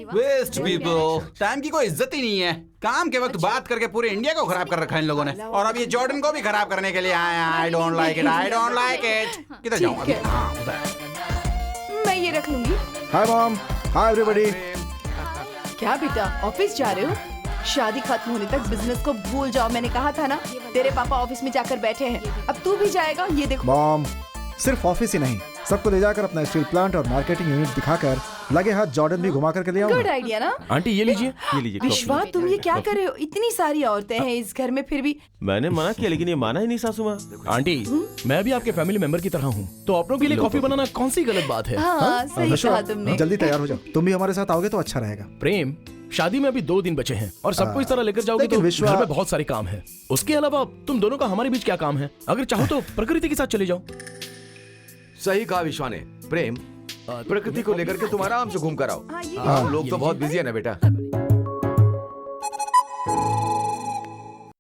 वेस्ट पीपल, टाइम की कोई इज्जत ही नहीं है। काम के वक्त बात करके पूरे इंडिया को खराब कर रखा है इन लोगों ने, और अब ये जॉर्डन को भी खराब करने के लिए आए हैं। I don't like it, I don't like it. किधर जाऊँ? ठीक है। हाँ, उधर। मैं ये रख लूंगी। Hi mom, hi everybody. क्या बेटा ऑफिस जा रहे हो? शादी खत्म होने तक बिजनेस को भूल जाओ, मैंने कहा था ना। तेरे पापा ऑफिस में जाकर बैठे हैं, अब तू भी जाएगा। ये देखो मॉम, सिर्फ ऑफिस ही नहीं, सबको ले जाकर अपना स्टील प्लांट और मार्केटिंग यूनिट दिखाकर लगे हाथ जॉर्डन भी घुमा करके ले गुड आऊंगा। आइडिया ना। आंटी ये लीजिए। ये लीजिए विश्वा कॉफी। तुम ये क्या कर रहे हो? इतनी सारी औरतें हैं इस घर में, फिर भी मैंने मना किया लेकिन ये माना ही नहीं सासू माँ। आंटी मैं भी आपके फैमिली मेंबर की तरह हूँ, तो अपनों के लिए कॉफी बनाना कौन सी गलत बात है? हाँ सही विश्वा, कहा तुमने। जल्दी तैयार हो जाओ, तुम भी हमारे साथ आओगे तो अच्छा रहेगा। प्रेम, शादी में अभी 2 दिन बचे हैं और सबको इस तरह लेकर जाओगे लेकिन तो विश्वा- घर में बहुत सारे काम है। उसके अलावा तुम दोनों का हमारे बीच क्या काम है? अगर चाहो तो प्रकृति के साथ चले जाओ। सही कहा विश्वा ने। प्रेम, प्रकृति को लेकर के तुम आराम से घूम कर आओ। हाँ, ये- हम लोग तो बहुत बिजी है ना बेटा।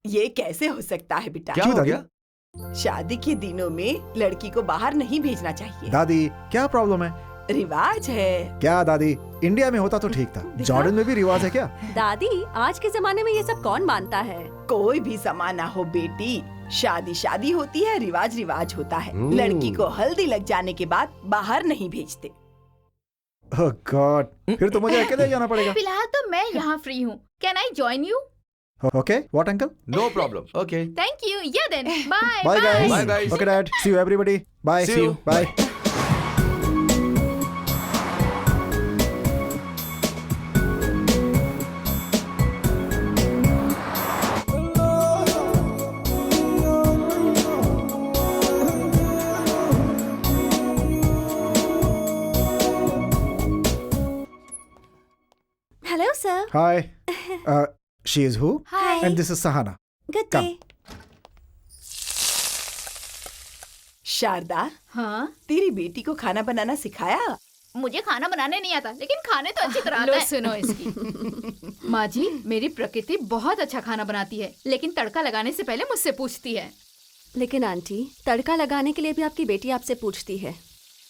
ये कैसे हो सकता है बेटा? क्या क्यों हो दादी? गया? शादी के दिनों में लड़की को बाहर नहीं भेजना चाहिए, दादी क्या प्रॉब्लम है? रिवाज है। क्या दादी, इंडिया में होता तो ठीक था, जॉर्डन में भी रिवाज है क्या? दादी आज के जमाने में ये सब कौन मानता है? कोई भी जमाना हो बेटी, शादी शादी होती है, रिवाज रिवाज होता है। लड़की को हल्दी लग जाने के बाद बाहर नहीं भेजते। ओह गॉड, फिर तो मुझे अकेले जाना पड़ेगा। फिलहाल तो मैं यहाँ फ्री हूँ। Can I join you? Okay, what uncle? No problem. Okay, thank you. Yeah then bye bye Bye, guys. guys. Okay dad, see you everybody. Bye. See you. Bye. Hello sir. Hi, she is who? Hi. And this is Sahana. Good Come. Day. Sharda, हाँ, तेरी बेटी को खाना बनाना सिखाया? मुझे खाना बनाने नहीं आता, लेकिन खाने तो अच्छी तरह आता है। सुनो इसकी। माँ जी, मेरी प्रकृति बहुत अच्छा खाना बनाती है, लेकिन तड़का लगाने से पहले मुझसे पूछती है। लेकिन आंटी तड़का लगाने के लिए भी आपकी बेटी आपसे पूछती है,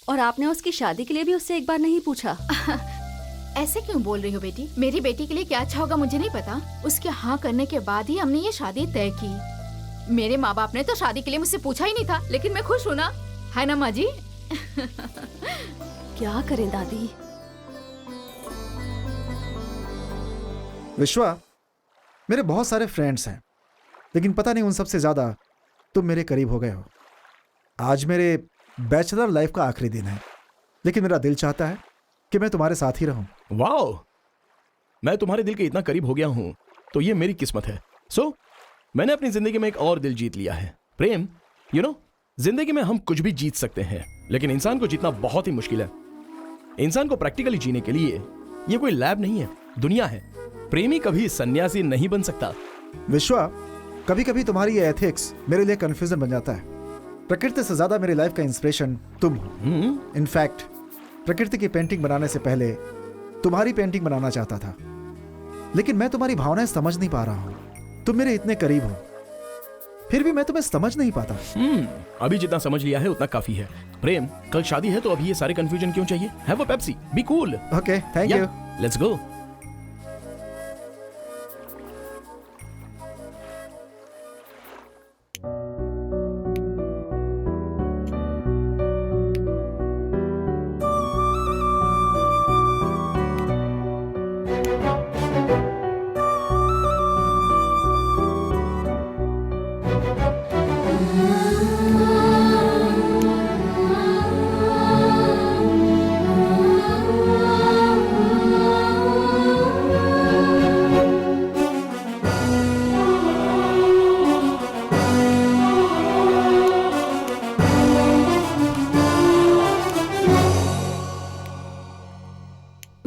और आपने उसकी शादी के लिए भी उससे एक बार नहीं पूछा। ऐसे क्यों बोल रही हो बेटी? मेरी बेटी के लिए क्या अच्छा होगा मुझे नहीं पता। उसके हाँ करने के बाद ही हमने ये शादी तय की। मेरे माँ बाप ने तो शादी के लिए मुझसे पूछा ही नहीं था, लेकिन मैं खुश हूँ ना, है ना माँ जी? क्या करें दादी? विश्वा, मेरे बहुत सारे फ्रेंड्स हैं, लेकिन पता नहीं उन सबसे ज्यादा तुम मेरे करीब हो गए हो। आज मेरे बैचलर लाइफ का आखिरी दिन है, लेकिन मेरा दिल चाहता है कि मैं तुम्हारे साथ ही रहूं। वाओ, मैं तुम्हारे दिल के इतना करीब हो गया हूँ तो ये मेरी किस्मत है। सो मैंने अपनी जिंदगी में एक और दिल जीत लिया है। प्रेम, यू नो, जिंदगी में हम कुछ भी जीत सकते हैं, लेकिन इंसान को जीतना बहुत ही मुश्किल है। इंसान को प्रैक्टिकली जीने के लिए ये कोई लैब नहीं है, दुनिया है। प्रेमी कभी सन्यासी नहीं बन सकता। विश्वा, कभी कभी तुम्हारी ये एथिक्स मेरे लिए कंफ्यूजन बन जाता है। प्रकृति से ज्यादा मेरी लाइफ का इंस्पिरेशन तुम हो। इनफैक्ट प्रकृति की पेंटिंग बनाने से पहले तुम्हारी पेंटिंग बनाना चाहता था, लेकिन मैं तुम्हारी भावनाएं समझ नहीं पा रहा हूं। तुम मेरे इतने करीब हो, फिर भी मैं तुम्हें समझ नहीं पाता। अभी जितना समझ लिया है उतना काफी है। प्रेम, कल शादी है तो अभी ये सारे कंफ्यूजन क्यों चाहिए? Have a Pepsi, be cool. Okay, thank you. Let's go.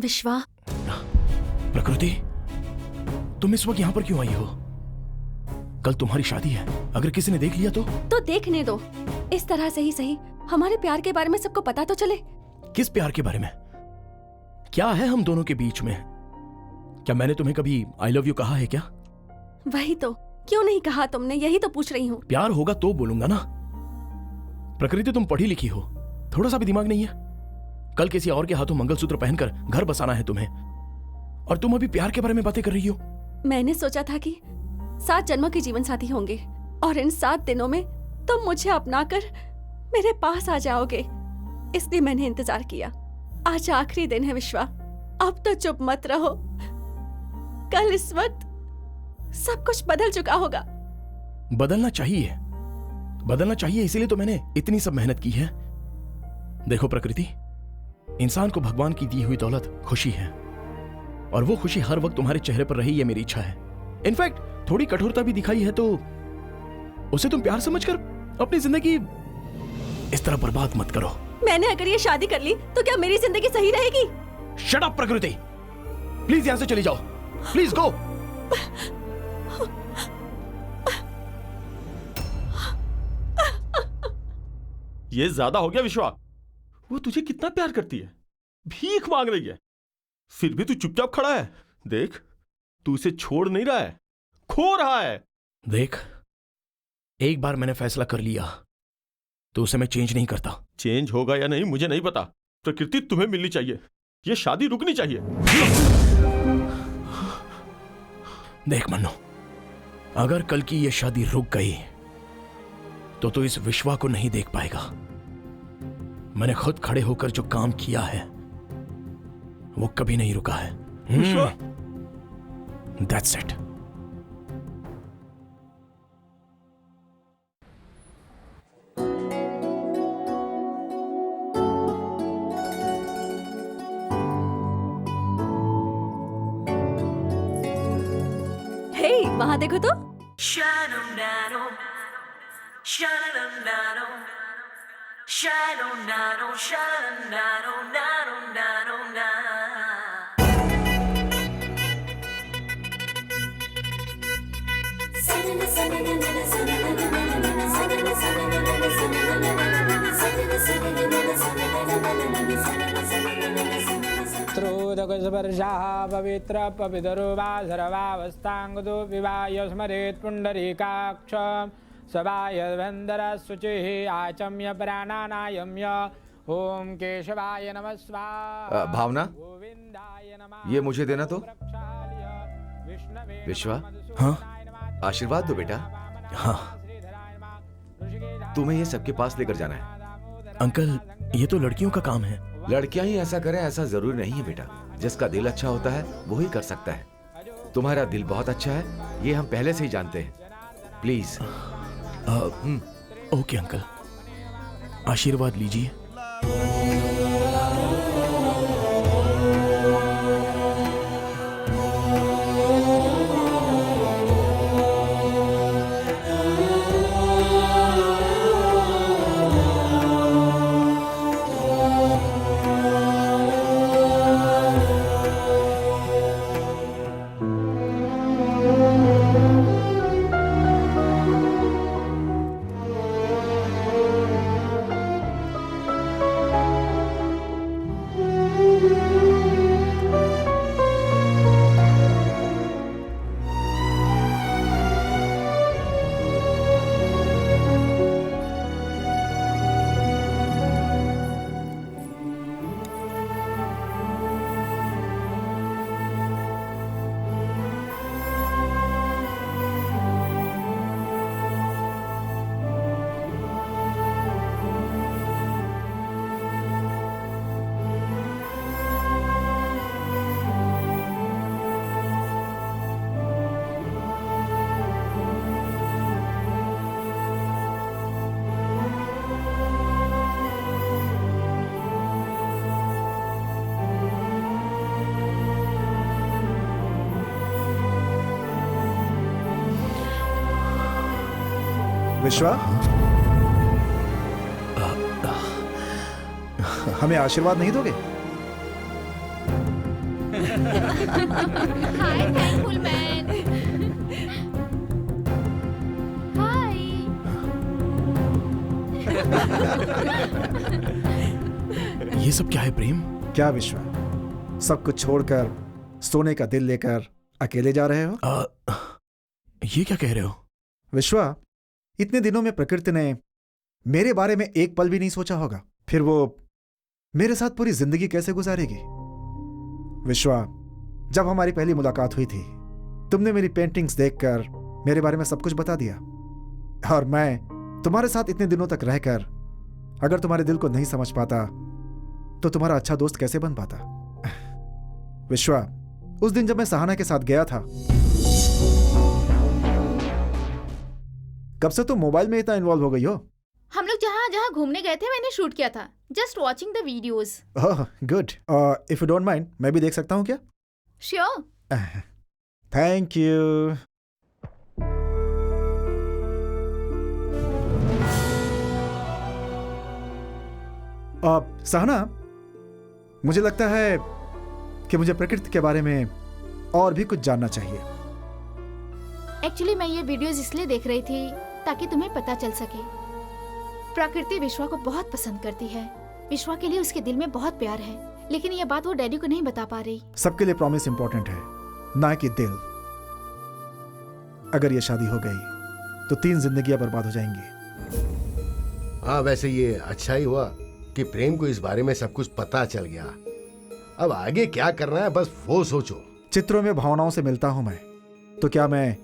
विश्वा, प्रकृति, तुम इस वक्त यहाँ पर क्यों आई हो? कल तुम्हारी शादी है, अगर किसी ने देख लिया तो देखने दो। इस तरह से ही सही हमारे प्यार के बारे में सबको पता तो चले। किस प्यार के बारे में? क्या है हम दोनों के बीच में? क्या मैंने तुम्हें कभी आई लव यू कहा है क्या? वही तो, क्यों नहीं कहा तुमने, यही तो पूछ रही हूँ। प्यार होगा तो बोलूंगा ना। प्रकृति, तुम पढ़ी लिखी हो, थोड़ा सा भी दिमाग नहीं है? कल किसी और के हाथों मंगलसूत्र पहनकर घर बसाना है तुम्हें, और तुम अभी प्यार के बारे में बातें कर रही हो। मैंने सोचा था कि 7 जन्मों के जीवन साथी होंगे और इन 7 दिनों में तुम मुझे अपनाकर मेरे पास आ जाओगे, इसलिए मैंने इंतजार किया। आज आखिरी दिन है विश्वा, अब तो चुप मत रहो। कल इस वक्त सब कुछ बदल चुका होगा। बदलना चाहिए, इसीलिए तो मैंने इतनी सब मेहनत की है। देखो प्रकृति, इंसान को भगवान की दी हुई दौलत खुशी है, और वो खुशी हर वक्त तुम्हारे चेहरे पर रही, ये मेरी इच्छा है। इनफैक्ट थोड़ी कठोरता भी दिखाई है तो उसे तुम प्यार समझकर अपनी जिंदगी इस तरह बर्बाद मत करो। मैंने अगर ये शादी कर ली तो क्या मेरी जिंदगी सही रहेगी? शट अप प्रकृति, प्लीज यहां से चली जाओ, प्लीज गो। ये ज्यादा हो गया विश्वा। वो तुझे कितना प्यार करती है, भीख मांग रही है, फिर भी तू चुपचाप खड़ा है। देख, तू उसे छोड़ नहीं रहा है, खो रहा है। देख, एक बार मैंने फैसला कर लिया तो उसे मैं चेंज नहीं करता। चेंज होगा या नहीं मुझे नहीं पता। प्रकृति तुम्हें मिलनी चाहिए, ये शादी रुकनी चाहिए। देख मन्नो, अगर कल की ये शादी रुक गई तो तू इस विश्वा को नहीं देख पाएगा। मैंने खुद खड़े होकर जो काम किया है वो कभी नहीं रुका है। That's it. हे, वहां देखो तो। स्पर्शाः पवित्र पवितरो वा सर्वावस्थाङ्गतो विवाय स्मरेत् पुण्डरीकाक्षं सवायवेन्दरशुचिः आचम्य प्राणानायम्य ओम केशवाय नमः स्वाहा। भावना, गोविंदाय नमः। ये मुझे देना तो। विश्वा, हाँ आशीर्वाद दो बेटा। हाँ तुम्हें ये सबके पास लेकर जाना है। अंकल, ये तो लड़कियों का काम है। लड़कियां ही ऐसा करें ऐसा जरूरी नहीं है बेटा। जिसका दिल अच्छा होता है वो ही कर सकता है। तुम्हारा दिल बहुत अच्छा है, ये हम पहले से ही जानते हैं। प्लीज। ओके अंकल, आशीर्वाद लीजिए। विश्वा, हमें आशीर्वाद नहीं दोगे? हाय थैंकफुल मैन। हाय। ये सब क्या है प्रेम? क्या विश्वा, सब कुछ छोड़कर सोने का दिल लेकर अकेले जा रहे हो? ये क्या कह रहे हो? विश्वा, इतने दिनों में प्रकृति ने मेरे बारे में एक पल भी नहीं सोचा होगा, फिर वो मेरे साथ पूरी जिंदगी कैसे गुजारेगी? विश्वा, जब हमारी पहली मुलाकात हुई थी, तुमने मेरी पेंटिंग्स देखकर मेरे बारे में सब कुछ बता दिया, और मैं तुम्हारे साथ इतने दिनों तक रहकर अगर तुम्हारे दिल को नहीं समझ पाता तो तुम्हारा अच्छा दोस्त कैसे बन पाता? विश्वा, उस दिन जब मैं सहाना के साथ गया था, कब से तुम मोबाइल में इतना इन्वॉल्व हो गई हो? हम लोग जहाँ जहाँ घूमने गए थे मैंने शूट किया था। Just watching the videos. Oh good. If you don't mind, मैं भी देख सकता हूँ क्या? श्योर। Thank you. सहना, मुझे लगता है कि मुझे प्रकृति के बारे में और भी कुछ जानना चाहिए। एक्चुअली मैं ये वीडियोस इसलिए देख रही थी ताकि तुम्हें पता चल सके। प्रकृति विश्वा को बहुत पसंद करती है। विश्वा के लिए उसके दिल में बहुत प्यार है, लेकिन ये बात वो डैडी को नहीं बता पा रही। सबके लिए प्रॉमिस इंपॉर्टेंट है, ना कि दिल। अगर ये शादी हो गई तो 3 जिंदगियां बर्बाद हो जाएंगी। हाँ, वैसे ये अच्छा ही हुआ कि प्रेम को इस बारे में सब कुछ पता चल गया। अब आगे क्या करना है बस वो सोचो। चित्रों में भावनाओं से मिलता हूं मैं, तो क्या मैं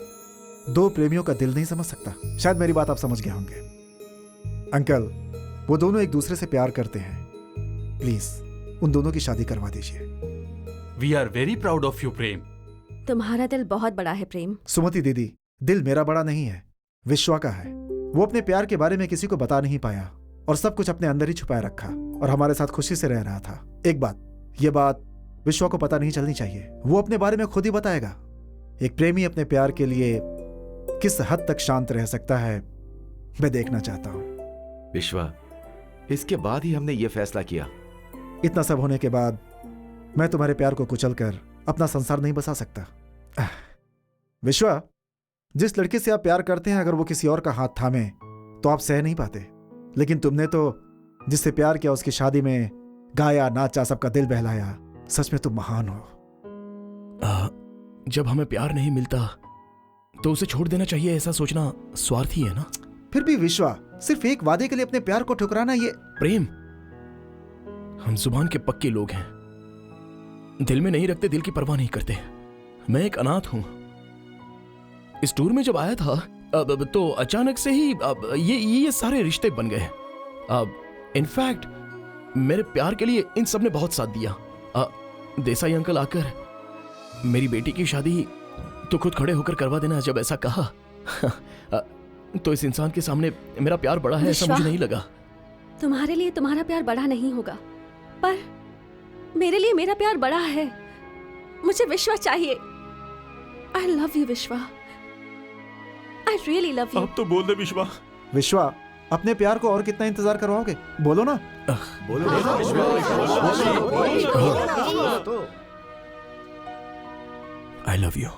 2 प्रेमियों का दिल नहीं समझ सकता? शायद मेरी बात आप समझ गए होंगे। अंकल, वो दोनों एक दूसरे से प्यार करते हैं, प्लीज उन दोनों की शादी करवा दीजिए। We are very proud of you Prem. तुम्हारा दिल बहुत बड़ा है प्रेम। सुमति दीदी, दिल मेरा बड़ा नहीं है, विश्वा का है। वो अपने प्यार के बारे में किसी को बता नहीं पाया और सब कुछ अपने अंदर ही छुपाए रखा, और हमारे साथ खुशी से रह रहा था। एक बात, ये बात विश्वा को पता नहीं चलनी चाहिए। वो अपने बारे में खुद ही बताएगा। एक प्रेमी अपने प्यार के लिए किस हद तक शांत रह सकता है, मैं देखना चाहता हूं। विश्वा, इसके बाद ही हमने ये फैसला किया। इतना सब होने के बाद मैं तुम्हारे प्यार को कुचलकर अपना संसार नहीं बसा सकता। विश्वा, जिस लड़के से आप प्यार करते हैं, अगर वो किसी और का हाथ थामे तो आप सह नहीं पाते, लेकिन तुमने तो जिससे प्यार किया उसकी शादी में गाया, नाचा, सबका दिल बहलाया। सच में तुम महान हो। जब हमें प्यार नहीं मिलता तो उसे छोड़ देना चाहिए, ऐसा सोचना स्वार्थी है ना? फिर भी विश्वा, सिर्फ एक वादे के लिए अपने प्यार को ठुकराना, ये प्रेम। हम जुबान के पक्के लोग हैं, दिल में नहीं रखते, दिल की परवाह नहीं करते। मैं एक अनाथ हूं। इस टूर में जब आया था तो अचानक से ही ये सारे रिश्ते बन गए। इनफैक्ट मेरे प्यार के लिए इन सब ने बहुत साथ दिया। देसाई अंकल आकर मेरी बेटी की शादी तो खुद खड़े होकर करवा देना, जब ऐसा कहा तो इस इंसान के सामने मेरा प्यार बड़ा है ऐसा मुझे नहीं लगा। तुम्हारे लिए तुम्हारा प्यार बड़ा नहीं होगा, पर मेरे लिए मेरा प्यार बड़ा है। मुझे विश्वा चाहिए। आई लव यू विश्वा, आई रियली लव यू। अब तो बोल दे विश्वा। विश्वा, अपने प्यार को और कितना इंतजार करवाओगे? बोलो ना। बोलो तो। आई लव यू।